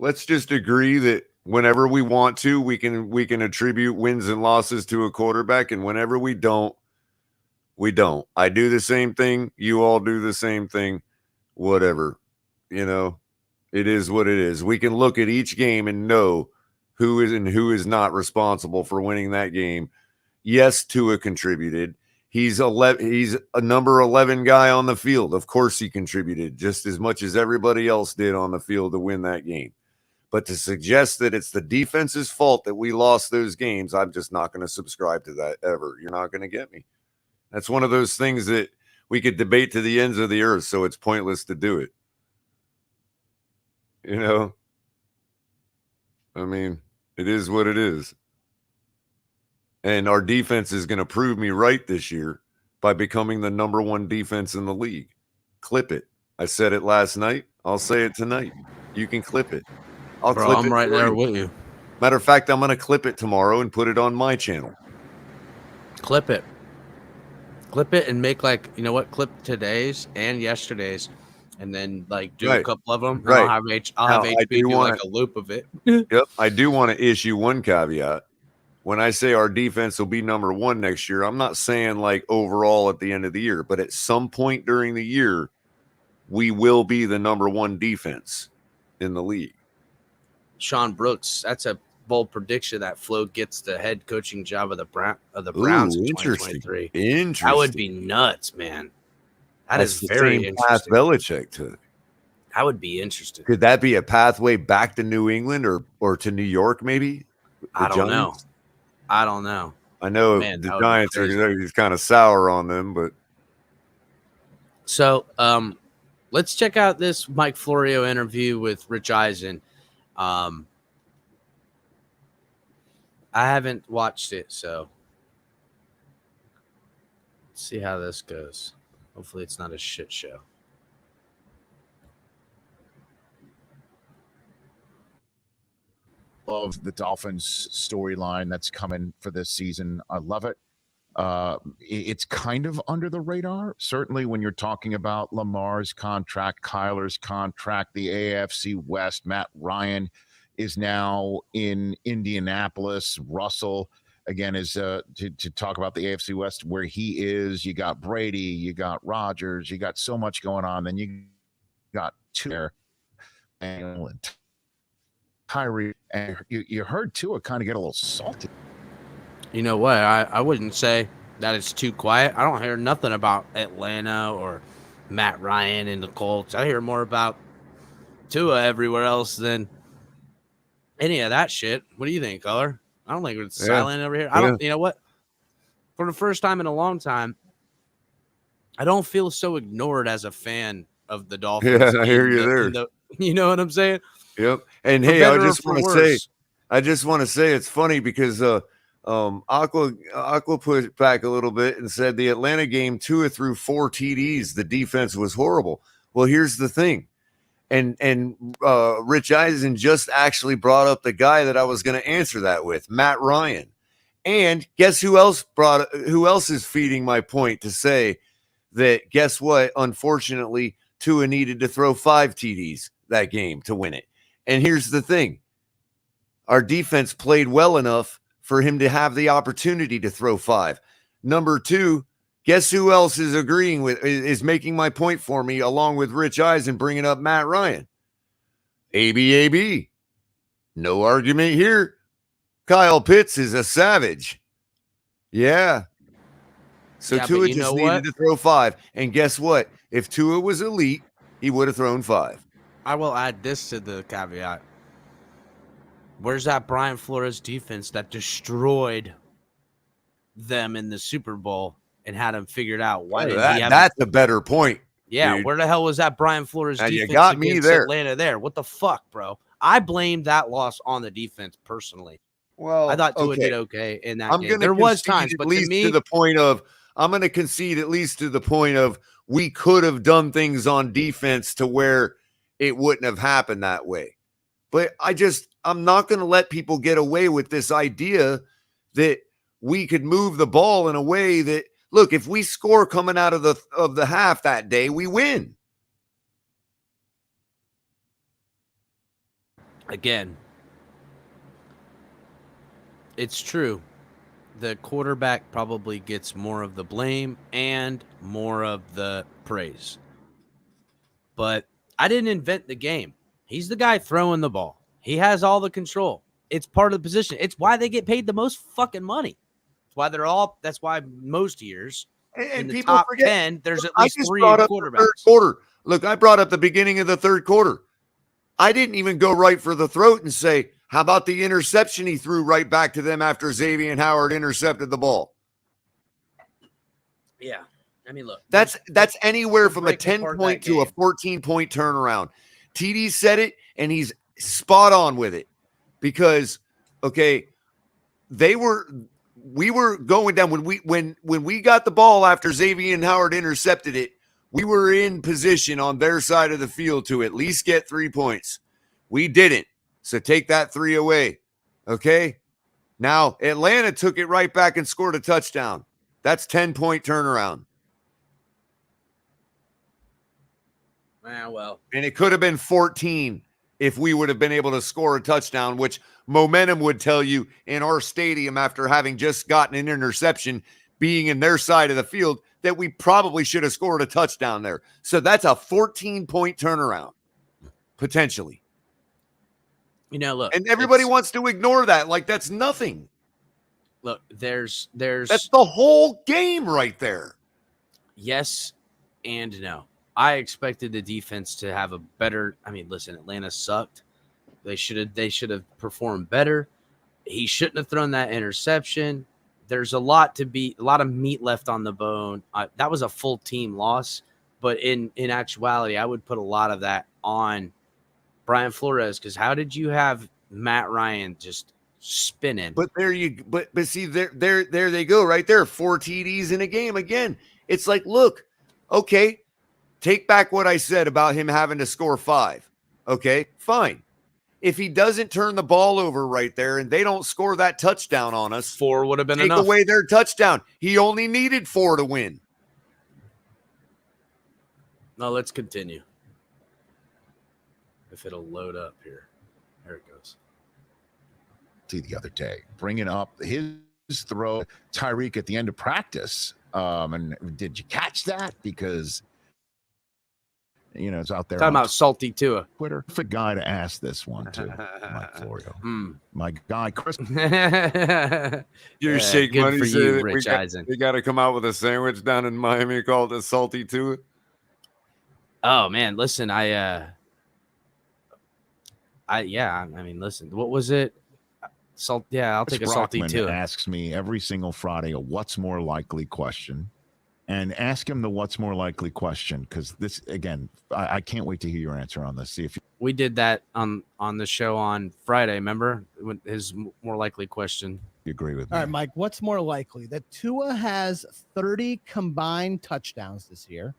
Let's just agree that whenever we want to, we can attribute wins and losses to a quarterback, and whenever we don't, we don't. I do the same thing. You all do the same thing. Whatever. You know, it is what it is. We can look at each game and know who is and who is not responsible for winning that game. Yes, Tua contributed. He's a number 11 guy on the field. Of course he contributed just as much as everybody else did on the field to win that game. But to suggest that it's the defense's fault that we lost those games, I'm just not going to subscribe to that ever. You're not going to get me. That's one of those things that we could debate to the ends of the earth, so it's pointless to do it. You know? I mean, it is what it is. And our defense is going to prove me right this year by becoming the number 1 defense in the league. Clip it. I said it last night. I'll say it tonight. You can clip it. I'm right there with you. Matter of fact, I'm going to clip it tomorrow and put it on my channel. Clip it. Clip it and make clip today's and yesterday's, and then do a couple of them. Right. I'll have HB do a loop of it. Yep. I do want to issue one caveat. When I say our defense will be number 1 next year, I'm not saying overall at the end of the year, but at some point during the year, we will be the number 1 defense in the league. Sean Brooks, that's a bold prediction that Flo gets the head coaching job of the Browns in 2023. Interesting. That would be nuts, man. That's very interesting. Path Belichick took. That would be interesting. Could that be a pathway back to New England or to New York, maybe? I don't know. I know the Giants he's kind of sour on them, but so let's check out this Mike Florio interview with Rich Eisen. I haven't watched it, so let's see how this goes. Hopefully it's not a shit show. Of the Dolphins storyline that's coming for this season. I love it. It's kind of under the radar. Certainly when you're talking about Lamar's contract, Kyler's contract, the AFC West, Matt Ryan is now in Indianapolis. Russell, again, is to talk about the AFC West, where he is. You got Brady, you got Rodgers, you got so much going on. Then you got Tua and Kyrie, and you heard Tua kind of get a little salty. You know what? I wouldn't say that it's too quiet. I don't hear nothing about Atlanta or Matt Ryan and the Colts. I hear more about Tua everywhere else than any of that shit. What do you think, Color? I don't think it's silent over here. I don't. You know what? For the first time in a long time, I don't feel so ignored as a fan of the Dolphins. Yeah, I hear you there. You know what I'm saying? Yep. And hey, I just want to say it's funny because Aqua put back a little bit and said the Atlanta game, Tua threw 4 TDs. The defense was horrible. Well, here's the thing. Rich Eisen just actually brought up the guy that I was going to answer that with, Matt Ryan. And guess who else is feeding my point to say that, guess what? Unfortunately, Tua needed to throw 5 TDs that game to win it. And here's the thing. Our defense played well enough for him to have the opportunity to throw 5. Number 2, guess who else is making my point for me along with Rich Eisen bringing up Matt Ryan? AB. No argument here. Kyle Pitts is a savage. Yeah. So Tua just needed to throw 5. And guess what? If Tua was elite, he would have thrown 5. I will add this to the caveat. Where's that Brian Flores defense that destroyed them in the Super Bowl and had them figured out? Why didn't he have that's a better point. Yeah, dude. Where the hell was that Brian Flores defense you got me against there. Atlanta there? What the fuck, bro? I blamed that loss on the defense personally. Well, I thought Tua did okay in that game. Gonna There was concede times, at but least to me, to the point of I'm going to concede at least to the point of we could have done things on defense to where it wouldn't have happened that way. But I'm not going to let people get away with this idea that we could move the ball in a way that, look, if we score coming out of the half that day, we win. Again, it's true. The quarterback probably gets more of the blame and more of the praise. But I didn't invent the game. He's the guy throwing the ball. He has all the control. It's part of the position. It's why they get paid the most fucking money. That's why most years in the people top forget, 10, there's at I least just 3 brought up quarterbacks. the third quarter. Look, I brought up the beginning of the third quarter. I didn't even go right for the throat and say, how about the interception he threw right back to them after Xavier Howard intercepted the ball? Yeah. I mean, look. That's anywhere from a 10-point to a 14-point turnaround. TD said it, and he's spot on with it. Because, okay, we were going down when we got the ball after Xavier Howard intercepted it. We were in position on their side of the field to at least get 3 points. We didn't. So take that 3 away. Okay? Now, Atlanta took it right back and scored a touchdown. That's 10-point turnaround. Well. And it could have been 14 if we would have been able to score a touchdown, which momentum would tell you in our stadium after having just gotten an interception, being in their side of the field, that we probably should have scored a touchdown there. So that's a 14-point turnaround, potentially. Look. And everybody wants to ignore that like that's nothing. Look, there's that's the whole game right there. Yes and no. I expected the defense to have a better. I mean, listen, Atlanta sucked. They should have performed better. He shouldn't have thrown that interception. There's a lot of meat left on the bone. That was a full team loss, but in actuality, I would put a lot of that on Brian Flores, because how did you have Matt Ryan just spinning? But see, there they go right there. 4 TDs in a game again. It's like, look, okay, take back what I said about him having to score 5. Okay, fine. If he doesn't turn the ball over right there and they don't score that touchdown on us, 4 would have been take enough. Away their touchdown. He only needed 4 to win. Now let's continue. If it'll load up here. There it goes. See the other day, bringing up his throw, Tyreek, at the end of practice. And did you catch that? Because, it's out there. Talking about salty Tua. Twitter. Perfect guy to ask this one to, Mike Florio. My guy, Chris. Your shake money for you, Rich Eisen. We got to come out with a sandwich down in Miami called the salty Tua. Oh man, listen, I mean, listen, what was it? Salt. Yeah, I'll take a salty Tua. Asks me every single Friday a what's more likely question, and ask him the what's more likely question, because this, again, I can't wait to hear your answer on this. See if we did that on the show on Friday. Remember his more likely question? You agree with me? All right, Mike. What's more likely, that Tua has 30 combined touchdowns this year?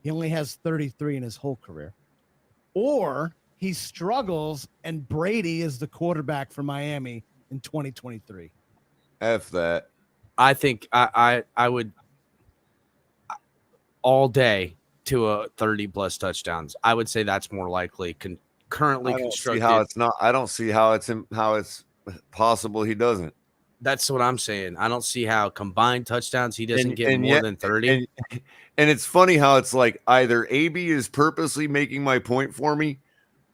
He only has 33 in his whole career. or he struggles and Brady is the quarterback for Miami in 2023. F that. I think I would all day to a 30+ touchdowns. I would say that's more likely. Currently I don't constructed. see how it's not. I don't see how it's possible he doesn't. That's what I'm saying. I don't see how combined touchdowns he doesn't get more than 30. And it's funny how it's like either AB is purposely making my point for me,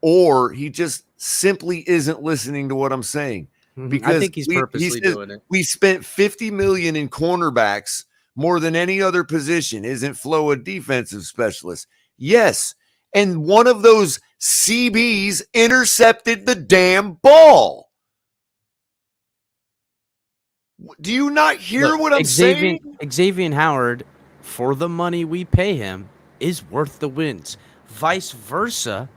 or he just simply isn't listening to what I'm saying. Because I think he's purposely doing it. We spent $50 million in cornerbacks, more than any other position. Isn't Flo a defensive specialist? Yes. And one of those CBs intercepted the damn ball. Do you not hear what I'm saying? Xavier Howard, for the money we pay him, is worth the wins. Vice versa,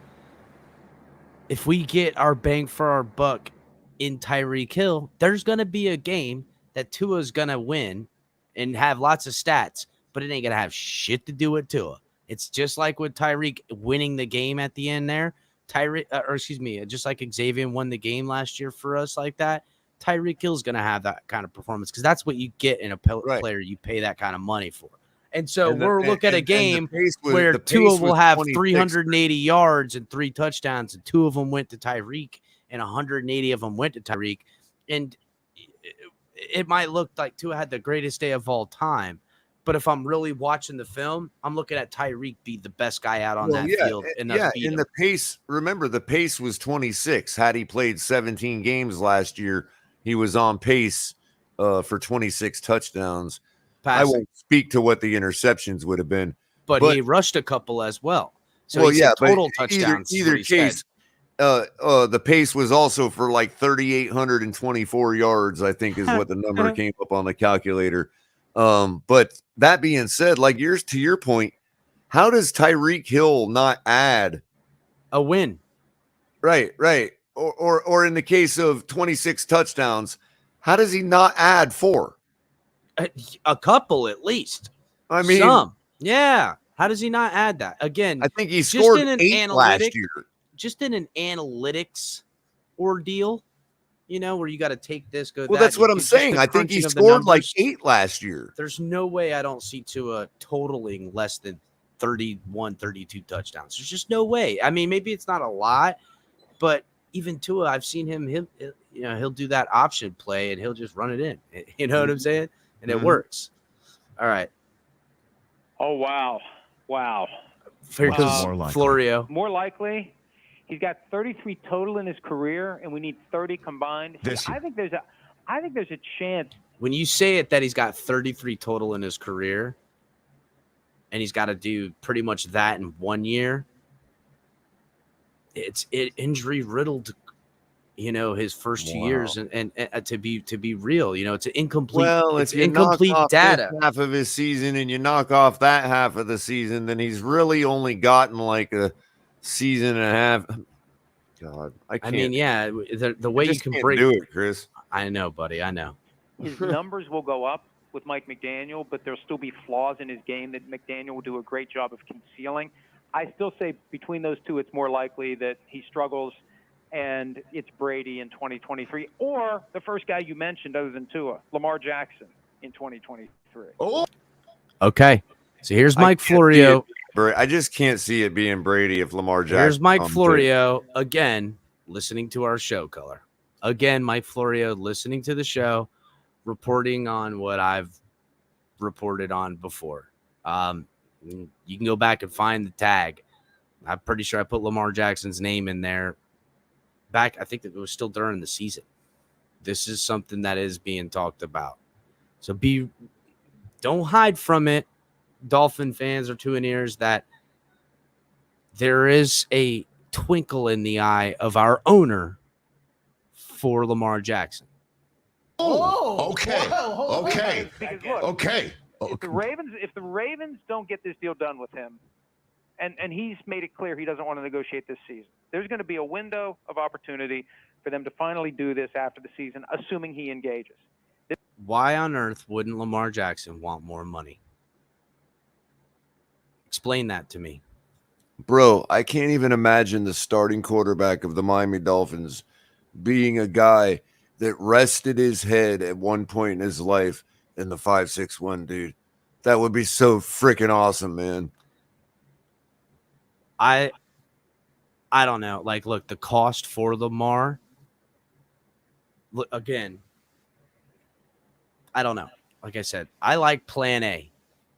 if we get our bang for our buck in Tyreek Hill, there's going to be a game that Tua's going to win and have lots of stats, but it ain't going to have shit to do with Tua. It's just like with Tyreek winning the game at the end there. Just like Xavier won the game last year for us like that. Tyreek Hill's going to have that kind of performance because that's what you get in a player you pay that kind of money for. And so we're looking at a game where Tua will have 380 yards and 3 touchdowns, and 2 of them went to Tyreek, and 180 of them went to Tyreek. And it might look like Tua had the greatest day of all time, but if I'm really watching the film, I'm looking at Tyreek be the best guy out on that field. And the pace, remember, the pace was 26. Had he played 17 games last year, he was on pace for 26 touchdowns. Passing. I won't speak to what the interceptions would have been. But he rushed a couple as well. So total touchdowns. Either case, the pace was also for like 3,824 yards, I think is what the number came up on the calculator. But that being said, like to your point, how does Tyreek Hill not add a win? Right. Or in the case of 26 touchdowns, how does he not add 4? A couple at least. I mean, some. Yeah. How does he not add that? Again, I think he scored 8 last year. Just in an analytics ordeal, where you got to take this, go. Well, that's what I'm saying. I think he scored like 8 last year. There's no way I don't see Tua totaling less than 31, 32 touchdowns. There's just no way. I mean, maybe it's not a lot, but even Tua, I've seen him he'll do that option play and he'll just run it in. You know what I'm saying? And it works. All right. Oh, wow. Here comes Florio. More likely, he's got 33 total in his career, and we need 30 combined. I think there's a chance. When you say it that he's got 33 total in his career, and he's got to do pretty much that in 1 year, it's injury riddled. His first 2 years, and to be real, it's an incomplete. Well, it's if you incomplete knock off data. Half of his season, and you knock off that half of the season, then he's really only gotten like a season and a half. God, I can't. I mean, yeah, the way you can break do it, Chris. I know, buddy. I know. His numbers will go up with Mike McDaniel, but there'll still be flaws in his game that McDaniel will do a great job of concealing. I still say between those two, it's more likely that he struggles and it's Brady in 2023, or the first guy you mentioned other than Tua, Lamar Jackson in 2023. Oh, okay. So here's Mike Florio. I just can't see it being Brady if Lamar Jackson. Here's Mike Florio again, listening to our show, Color. Again, Mike Florio listening to the show, reporting on what I've reported on before. You can go back and find the tag. I'm pretty sure I put Lamar Jackson's name in there. Back, I think that it was still during the season. This is something that is being talked about. So don't hide from it, Dolphin fans or two in ears, that there is a twinkle in the eye of our owner for Lamar Jackson. Oh, okay. Okay. Because look, okay. If the Ravens don't get this deal done with him, and he's made it clear he doesn't want to negotiate this season, there's going to be a window of opportunity for them to finally do this after the season, assuming he engages. Why on earth wouldn't Lamar Jackson want more money? Explain that to me. Bro, I can't even imagine the starting quarterback of the Miami Dolphins being a guy that rested his head at one point in his life in the 5.61, dude. That would be so freaking awesome, man. I don't know. Like, look, the cost for Lamar. Look, again, I don't know. Like I said, I like plan A,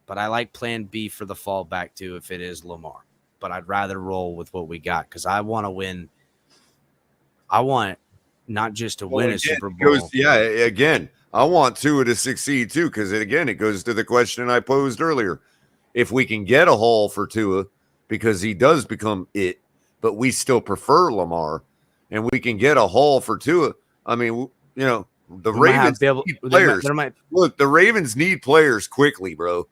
but I like plan B for the fallback too if it is Lamar. But I'd rather roll with what we got because I want to win. I want not just to win a Super Bowl. Again, I want Tua to succeed too, because it goes to the question I posed earlier. If we can get a haul for Tua, because he does become it, but we still prefer Lamar, and we can get a haul for Tua. I mean, the Ravens need players. Look, the Ravens need players quickly, bro.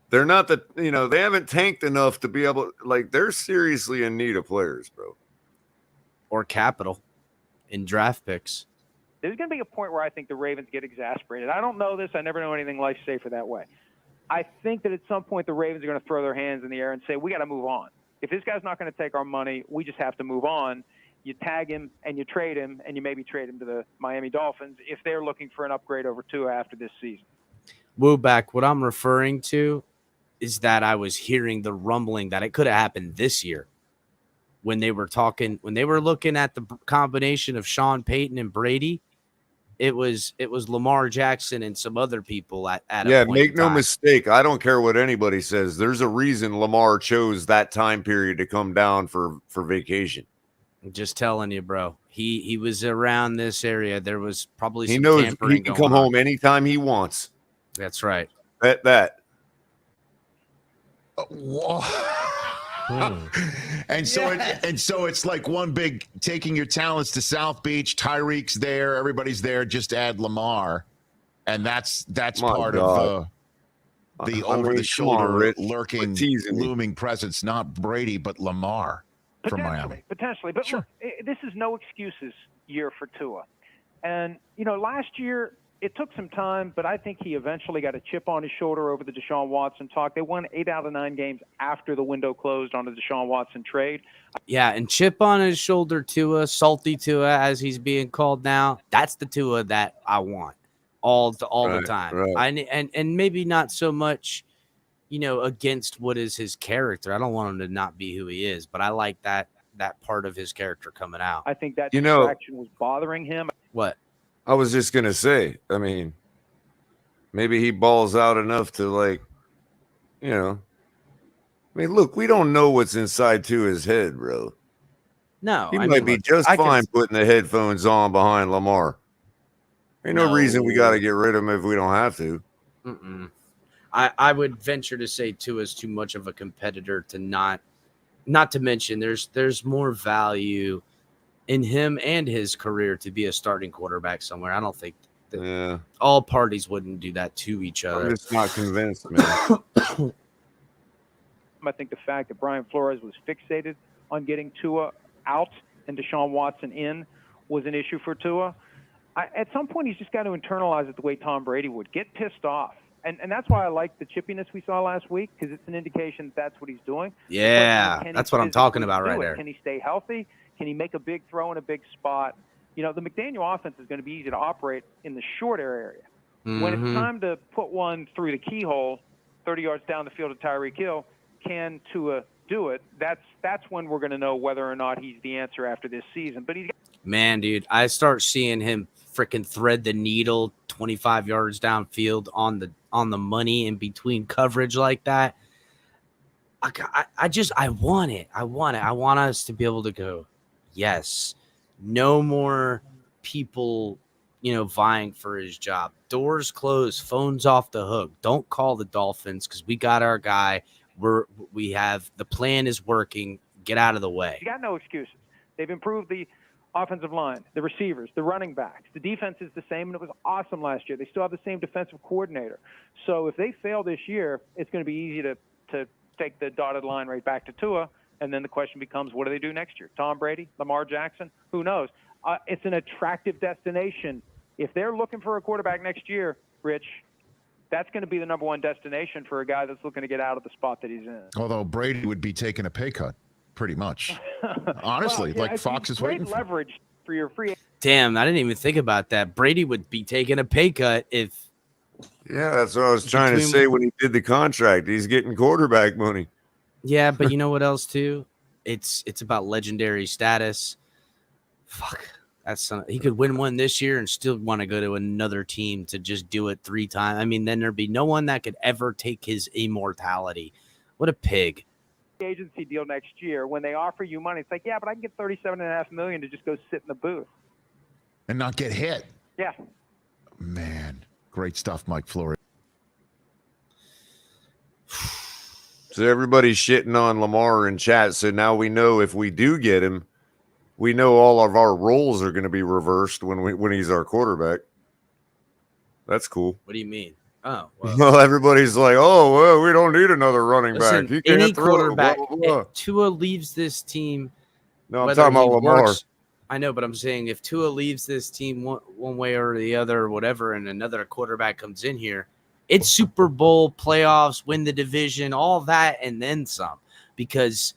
They're not they haven't tanked enough to be able, like, they're seriously in need of players, bro. Or capital in draft picks. There's going to be a point where I think the Ravens get exasperated. I don't know this. I never know anything life's safer that way. I think that at some point the Ravens are going to throw their hands in the air and say, we got to move on. If this guy's not going to take our money, we just have to move on. You tag him and you trade him, and you maybe trade him to the Miami Dolphins if they're looking for an upgrade over Tua after this season. Wooback, what I'm referring to is that I was hearing the rumbling that it could have happened this year when they were looking at the combination of Sean Payton and Brady. It was Lamar Jackson and some other people at a point make in no time. mistake. I don't care what anybody says. There's a reason Lamar chose that time period to come down for vacation. I'm just telling you, bro. He was around this area. There was probably He some knows tampering he can come home anytime he wants. That's right. Bet that. And so it's like one big taking your talents to South Beach. Tyreek's there, everybody's there. Just add Lamar, and that's part of the over the shoulder lurking looming presence. Not Brady, but Lamar from Miami. Potentially, but look, this is no excuses year for Tua. And last year it took some time, but I think he eventually got a chip on his shoulder over the Deshaun Watson talk. They won 8 out of 9 games after the window closed on the Deshaun Watson trade. Yeah, and chip on his shoulder Tua, salty Tua, as he's being called now. That's the Tua that I want all the time. Right. And maybe not so much, against what is his character. I don't want him to not be who he is, but I like that part of his character coming out. I think that distraction was bothering him. What? I was just gonna say, I mean, maybe he balls out enough to look, we don't know what's inside to his head, bro. No, he might be just fine putting the headphones on behind Lamar. Ain't no reason we got to get rid of him if we don't have to. I would venture to say Tua is too much of a competitor to not to mention there's more value in him and his career to be a starting quarterback somewhere. I don't think that all parties wouldn't do that to each other. I'm just not convinced, man. I think the fact that Brian Flores was fixated on getting Tua out and Deshaun Watson in was an issue for Tua. At some point, he's just got to internalize it the way Tom Brady would. Get pissed off. And that's why I like the chippiness we saw last week, because it's an indication that's what he's doing. Yeah, that's what I'm talking about right there. Can he stay healthy? Can he make a big throw in a big spot? The McDaniel offense is going to be easy to operate in the short area. When it's time to put one through the keyhole, 30 yards down the field to Tyreek Hill, can Tua do it? That's when we're going to know whether or not he's the answer after this season. But man, dude, I start seeing him freaking thread the needle 25 yards downfield on the money in between coverage like that. I want it. I want us to be able to go, yes, no more people, vying for his job. Doors closed, phones off the hook. Don't call the Dolphins because we got our guy. We have the plan is working. Get out of the way. You got no excuses. They've improved the offensive line, the receivers, the running backs. The defense is the same, and it was awesome last year. They still have the same defensive coordinator. So if they fail this year, it's going to be easy to take the dotted line right back to Tua, and then the question becomes, what do they do next year? Tom Brady, Lamar Jackson, who knows? It's an attractive destination. If they're looking for a quarterback next year, Rich, that's going to be the number one destination for a guy that's looking to get out of the spot that he's in. Although Brady would be taking a pay cut, pretty much. Honestly, well, yeah, like Fox is waiting for leverage for your free. Damn, I didn't even think about that. Brady would be taking a pay cut if. Yeah, that's what I was trying to say when he did the contract. He's getting quarterback money. Yeah, but you know what else too? It's about legendary status. Fuck, he could win one this year and still want to go to another team to just do it 3 times. I mean, then there'd be no one that could ever take his immortality. What a pig. Agency deal next year. When they offer you money, it's like, yeah, but I can get $37.5 million to just go sit in the booth and not get hit. Yeah. Man, great stuff, Mike Flory. So everybody's shitting on Lamar in chat. So now we know if we do get him, we know all of our roles are going to be reversed when he's our quarterback. That's cool. What do you mean? Oh, well, well everybody's like, oh, well, we don't need another running listen, back. He can't any throw, quarterback. blah, blah, blah. If Tua leaves this team. No, I'm talking about Lamar. I know, but I'm saying if Tua leaves this team one way or the other or whatever, and another quarterback comes in here, it's Super Bowl, playoffs, win the division, all that, and then some, because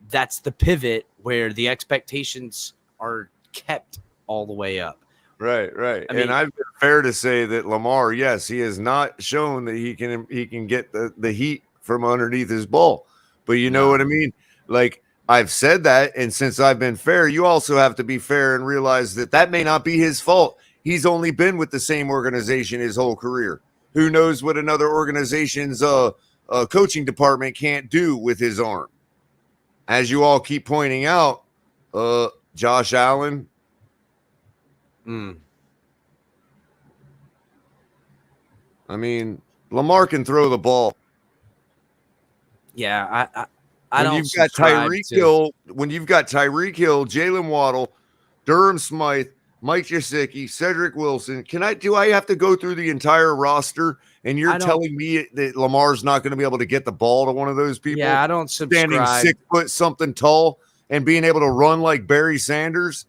that's the pivot where the expectations are kept all the way up. Right. I mean, and I've been fair to say that Lamar, yes, he has not shown that he can get the heat from underneath his ball. But you know what I mean? Like, I've said that, and since I've been fair, you also have to be fair and realize that may not be his fault. He's only been with the same organization his whole career. Who knows what another organization's coaching department can't do with his arm? As you all keep pointing out, Josh Allen. I mean, Lamar can throw the ball. Yeah, When you've got Tyreek Hill, Jalen Waddle, Durham Smythe, Mike Gesicki, Cedric Wilson. Do I have to go through the entire roster? And you're telling me that Lamar's not going to be able to get the ball to one of those people? Yeah, I don't subscribe. Standing 6 foot something tall and being able to run like Barry Sanders.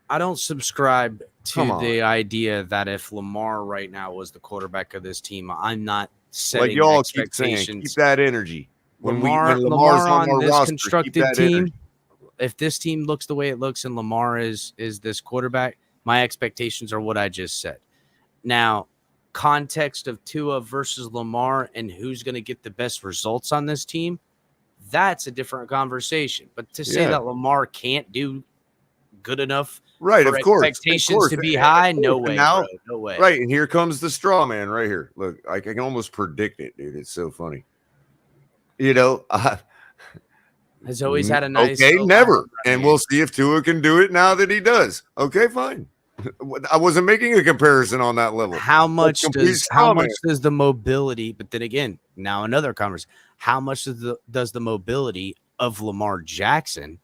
I don't subscribe to the idea that if Lamar right now was the quarterback of this team, I'm not setting like y'all expectations. Keep saying, keep that energy. When Lamar on this roster, constructed team, if this team looks the way it looks and Lamar is this quarterback, my expectations are what I just said. Now, context of Tua versus Lamar and who's going to get the best results on this team, that's a different conversation. But to say that Lamar can't do good enough for expectations to be high, no way, bro. No way. Right, and here comes the straw man right here. Look, I can almost predict it, dude. It's so funny. You know, has always had a nice. Okay, never, and we'll see if Tua can do it now that he does. Okay, fine. I wasn't making a comparison on that level. How much does the mobility? But then again, now another conversation. How much does the mobility of Lamar Jackson?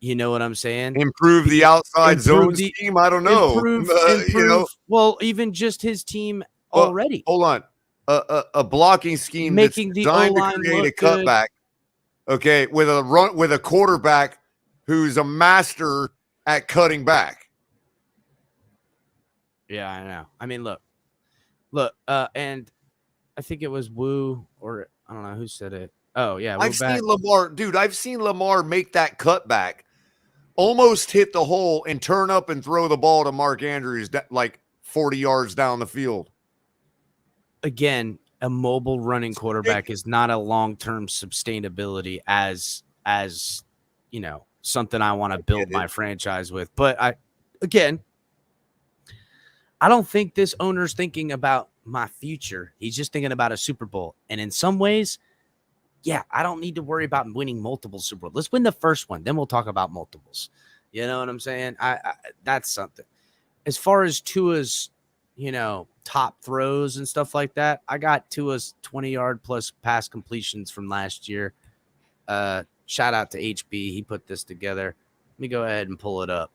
You know what I'm saying? Improve the outside zone scheme. I don't know. Improve, you know, well, even just his team already. Hold on. A blocking scheme making that's designed to create a cutback. Okay, with a quarterback who's a master at cutting back. Yeah, I know. I mean, look, and I think it was Wu, or I don't know who said it. Oh yeah, I've seen Lamar make that cutback, almost hit the hole and turn up and throw the ball to Mark Andrews like 40 yards down the field. Again, a mobile running quarterback is not a long-term sustainability as you know, something I want to build my franchise with. But I don't think this owner's thinking about my future. He's just thinking about a Super Bowl. And in some ways, yeah, I don't need to worry about winning multiple Super Bowls. Let's win the first one. Then we'll talk about multiples. You know what I'm saying? I that's something. As far as Tua's, you know, top throws and stuff like that, I got Tua's 20-yard plus pass completions from last year. Shout out to HB. He put this together. Let me go ahead and pull it up.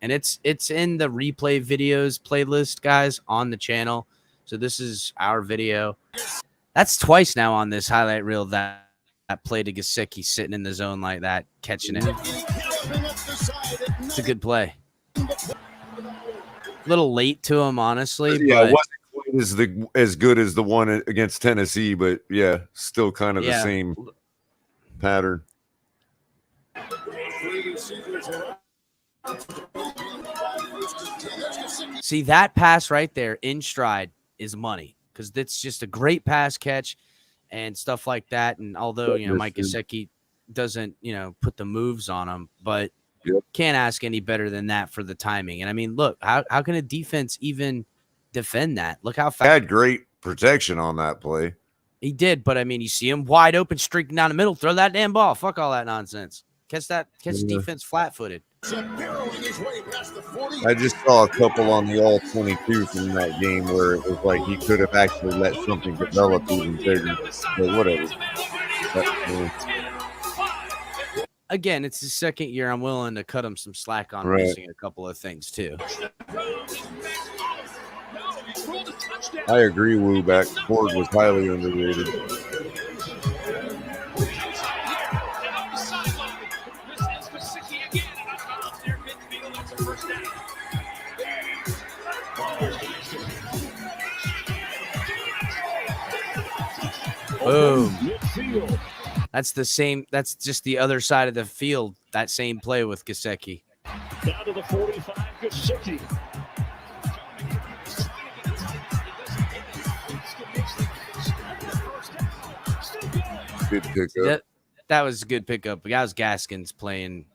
And it's in the replay videos playlist, guys, on the channel. So this is our video. That's twice now on this highlight reel that play to Gesicki sitting in the zone like that, catching it. It's a good play. A little late to him, honestly. Yeah, but it wasn't quite as good as the one against Tennessee, but yeah, still kind of the same pattern. See, that pass right there in stride is money because that's just a great pass catch and stuff like that. And although, Mike Gesicki doesn't, put the moves on him, but can't ask any better than that for the timing. And I mean, look, how can a defense even defend that? Look how fast. Had great protection on that play. He did, but I mean, you see him wide open, streaking down the middle, throw that damn ball. Fuck all that nonsense. Catch defense flat-footed. I just saw a couple on the all-22 from that game where it was like he could have actually let something develop even bigger. But whatever. Again, it's his second year. I'm willing to cut him some slack on missing a couple of things too. I agree, Wooback. Ford was highly underrated. Boom. That's the same. That's just the other side of the field. That same play with Gesicki. Down to the 45, Gesicki. Good pickup. That was a good pickup. That was Gaskins playing,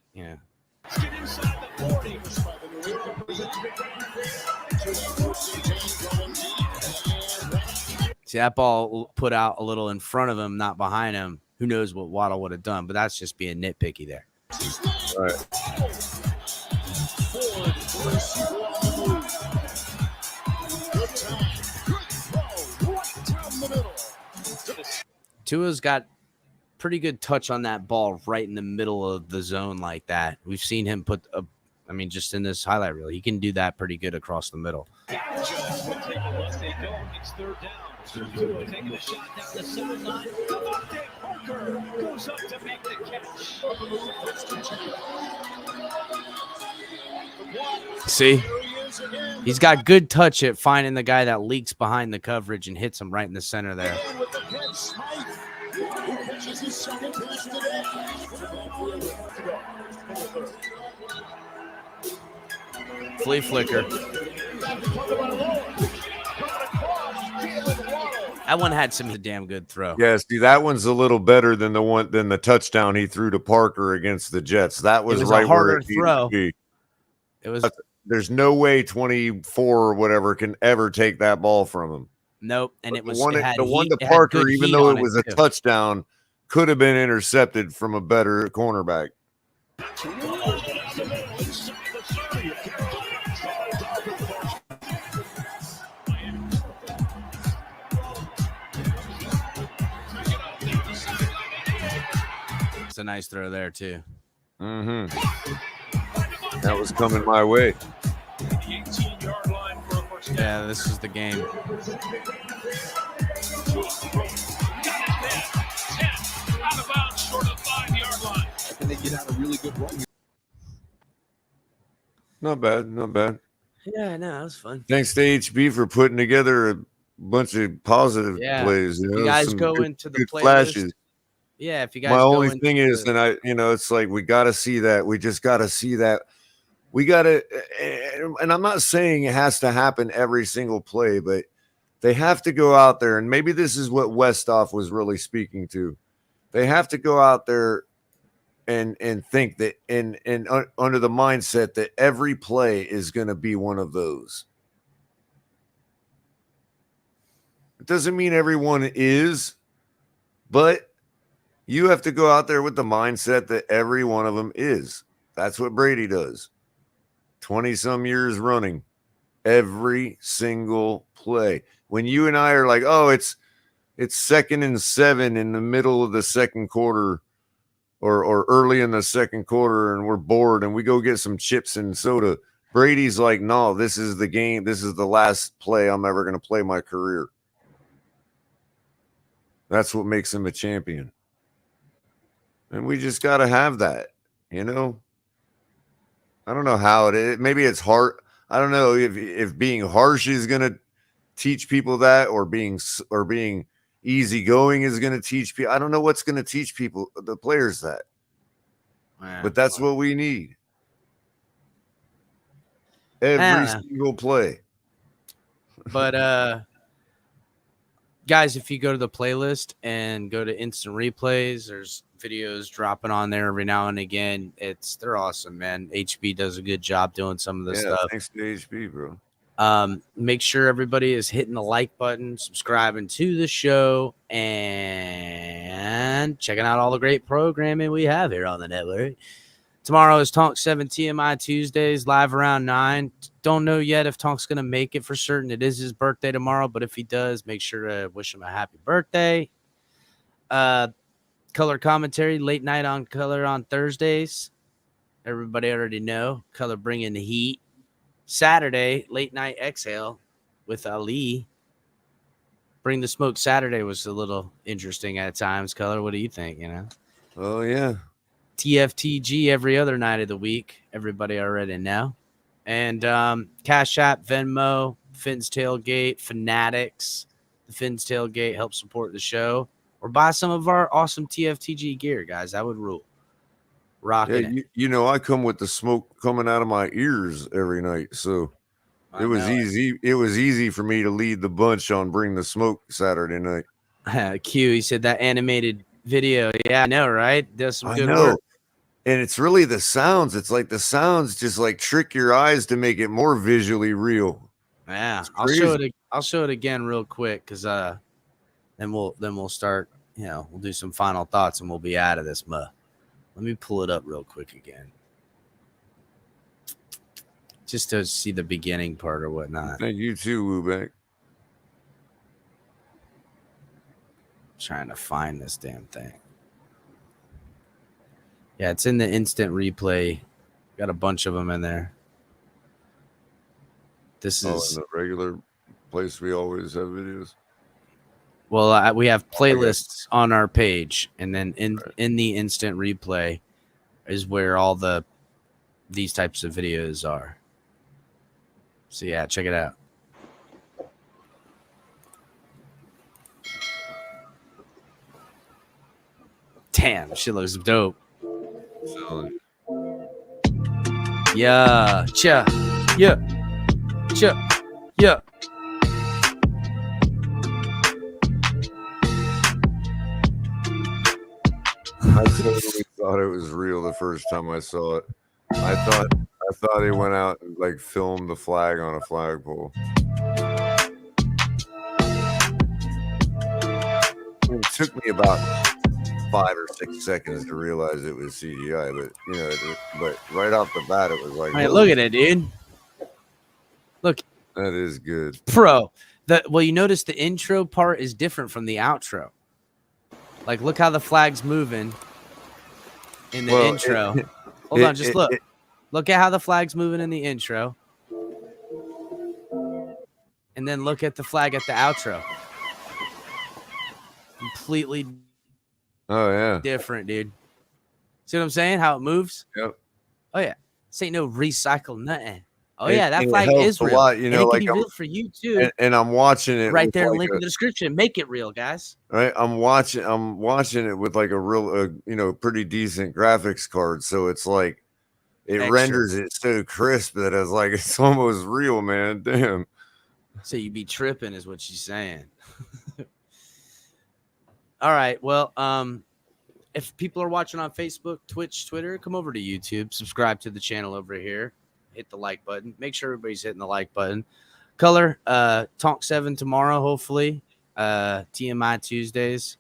See, that ball put out a little in front of him, not behind him. Who knows what Waddle would have done, but that's just being nitpicky there. All right. Tua's got pretty good touch on that ball right in the middle of the zone like that. We've seen him put a, just in this highlight reel, he can do that pretty good across the middle. It's third down. Tua taking a shot down the sideline. Devontae Parker goes up to make the catch. See? He's got good touch at finding the guy that leaks behind the coverage and hits him right in the center there. Flea flicker. That one had some damn good throw. Yeah, see, that one's a little better than the touchdown he threw to Parker against the Jets. That was right where it needed to be. It was. There's no way 24 or whatever can ever take that ball from him. Nope. And it was the one to Parker, even though it was a touchdown, could have been intercepted from a better cornerback. It's a nice throw there too. Mm-hmm. That was coming my way. Yeah, this is the game. Not bad, not bad. Yeah, no, that was fun. Thanks to HB for putting together a bunch of positive plays. You guys go into the good flashes. Yeah, if you guys. My only thing is, and it's like we got to see that. We just got to see that. We got to, and I'm not saying it has to happen every single play, but they have to go out there, and maybe this is what Westhoff was really speaking to. They have to go out there and think that, and under the mindset that every play is going to be one of those. It doesn't mean everyone is, but you have to go out there with the mindset that every one of them is. That's what Brady does. 20-some years running. Every single play. When you and I are like, oh, it's 2nd and 7 in the middle of the second quarter or early in the second quarter and we're bored and we go get some chips and soda, Brady's like, no, this is the game. This is the last play I'm ever going to play my career. That's what makes him a champion. And we just got to have that, I don't know how it is. Maybe it's hard. I don't know if being harsh is going to teach people that, or being easygoing is going to teach people. I don't know what's going to teach people, the players, that. But that's what we need. Every single play. But guys, if you go to the playlist and go to instant replays, there's videos dropping on there every now and again. They're awesome, man. HB does a good job doing some of this stuff. Thanks to HB, bro. Make sure everybody is hitting the like button, subscribing to the show, and checking out all the great programming we have here on the network. Tomorrow is Tonk 7 TMI Tuesdays, live around 9. Don't know yet if Tonk's going to make it for certain. It is his birthday tomorrow, but if he does, make sure to wish him a happy birthday. Color commentary, late night on Color on Thursdays. Everybody already know. Color bringing the heat. Saturday, late night exhale with Ali. Bring the Smoke Saturday was a little interesting at times. Color, what do you think? Oh, yeah. TFTG every other night of the week. Everybody already know. And Cash App, Venmo, Finn's Tailgate, Fanatics. The Finn's Tailgate helps support the show. Or buy some of our awesome TFTG gear, guys. That would rule. Rocking it. I come with the smoke coming out of my ears every night, so it was easy. It was easy for me to lead the bunch on Bring the Smoke Saturday night. Q, he said that animated video. Yeah, I know, right? Does some good work. And it's really the sounds. It's like the sounds just like trick your eyes to make it more visually real. Yeah, I'll show it again real quick, because then we'll start. We'll do some final thoughts and we'll be out of this muh. Let me pull it up real quick again, just to see the beginning part or whatnot. Thank you too, Wooback. Trying to find this damn thing. Yeah, it's in the instant replay. Got a bunch of them in there. This is in the regular place we always have videos. Well, we have playlists on our page, and then in the instant replay is where all these types of videos are. So yeah, check it out. Damn, shit looks dope. Yeah, cha, yeah, yeah. I totally thought it was real the first time I saw it. I thought he went out and like filmed the flag on a flagpole. It took me about 5 or 6 seconds to realize it was CGI, but right off the bat it was like, hey, look at it, dude. Look, that is good, bro. You notice the intro part is different from the outro. Like, look how the flag's moving in the intro. Hold on, just look. Look at how the flag's moving in the intro. And then look at the flag at the outro. Completely different, dude. See what I'm saying? How it moves? Yep. Oh, yeah. This ain't no recycle nothing. Oh, yeah, that flag is real. Lot, and it can be real for you, too. And I'm watching it right there, link in the description. Make it real, guys. Right, I'm watching it with like a real, pretty decent graphics card. So it's like it renders it so crisp that it's like it's almost real, man. Damn. So you be tripping, is what she's saying. All right, well, if people are watching on Facebook, Twitch, Twitter, come over to YouTube, subscribe to the channel over here. Hit the like button. Make sure everybody's hitting the like button. Color, Tonk 7 tomorrow, hopefully. TMI Tuesdays.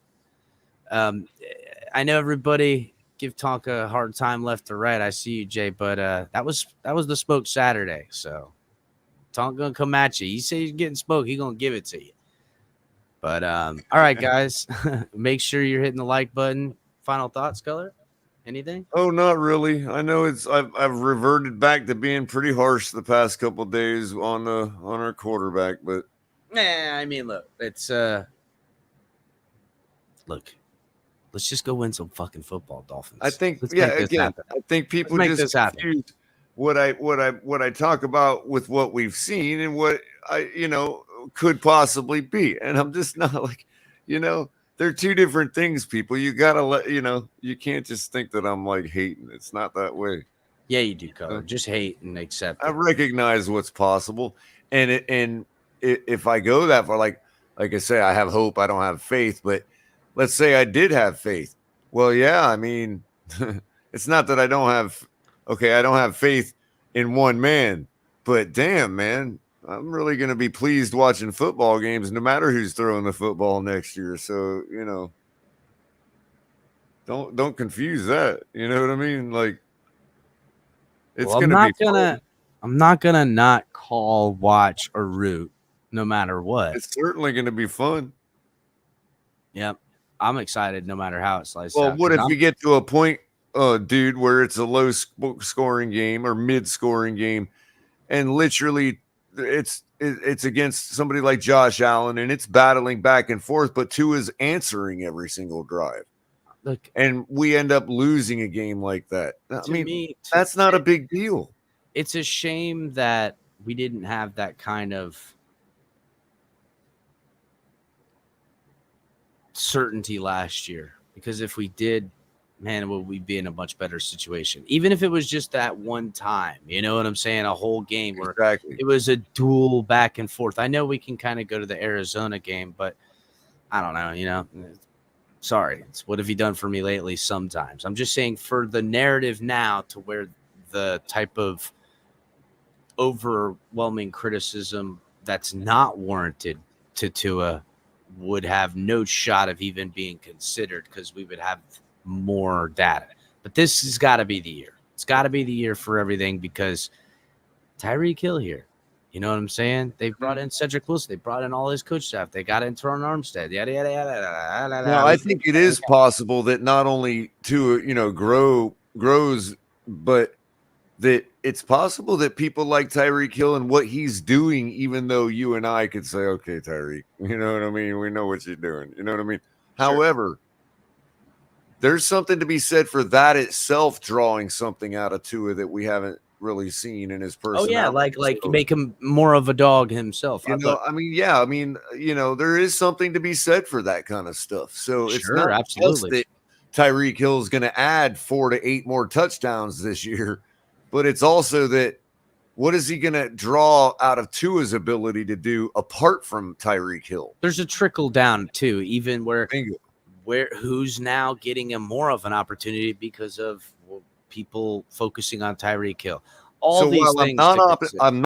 I know everybody give Tonk a hard time left or right. I see you, Jay, but that was the Smoke Saturday. So Tonk gonna come at you. You say you're getting smoke, he gonna give it to you. But all right, guys, make sure you're hitting the like button. Final thoughts, Color? Anything? Oh, not really. I know I've reverted back to being pretty harsh the past couple of days on our quarterback, but I mean, look, it's look, let's just go win some fucking football, Dolphins. I think I think people just confuse what I talk about with what we've seen and what could possibly be. And I'm just not like, they're two different things, people. You gotta you can't just think that I'm like hating. It's not that way. Yeah, you do, Color. Just hate and accept it. I recognize what's possible. And if I go that far, like I say, I have hope, I don't have faith, but let's say I did have faith. Well, yeah, I mean, it's not that I don't have faith in one man, but damn, man, I'm really going to be pleased watching football games no matter who's throwing the football next year. So, don't confuse that. You know what I mean? Like, it's going to be fun. I'm not going to not call, watch, or root no matter what. It's certainly going to be fun. Yep. I'm excited no matter how it slices out. Well, what if you get to a point, dude, where it's a low scoring game or mid scoring game, and literally it's against somebody like Josh Allen and it's battling back and forth, but Tua's answering every single drive. Look, and we end up losing a game like that. I mean, that's not a big deal. It's a shame that we didn't have that kind of certainty last year, because if we did, man, we'd be in a much better situation. Even if it was just that one time, you know what I'm saying? A whole game where it was a duel back and forth. I know we can kind of go to the Arizona game, but I don't know, sorry. It's what have you done for me lately sometimes. I'm just saying for the narrative now to where the type of overwhelming criticism that's not warranted to Tua would have no shot of even being considered because we would have more data. But this has got to be the year. It's got to be the year for everything because Tyreek Hill here. You know what I'm saying? They brought in Cedric Wilson. They brought in all his coach staff. They got in Teron Armstead. Yada, yada, yada, yada. Now, I think it is possible that not only Tua, grows, but that it's possible that people like Tyreek Hill and what he's doing, even though you and I could say, okay, Tyreek, you know what I mean? We know what you're doing. You know what I mean? Sure. However, there's something to be said for that itself, drawing something out of Tua that we haven't really seen in his personality. Oh, yeah, like make him more of a dog himself. There is something to be said for that kind of stuff. So it's not absolutely just that Tyreek Hill is going to add 4 to 8 more touchdowns this year. But it's also that what is he going to draw out of Tua's ability to do apart from Tyreek Hill? There's a trickle down too, even where who's now getting him more of an opportunity because of people focusing on Tyreek Hill. All these things. I'm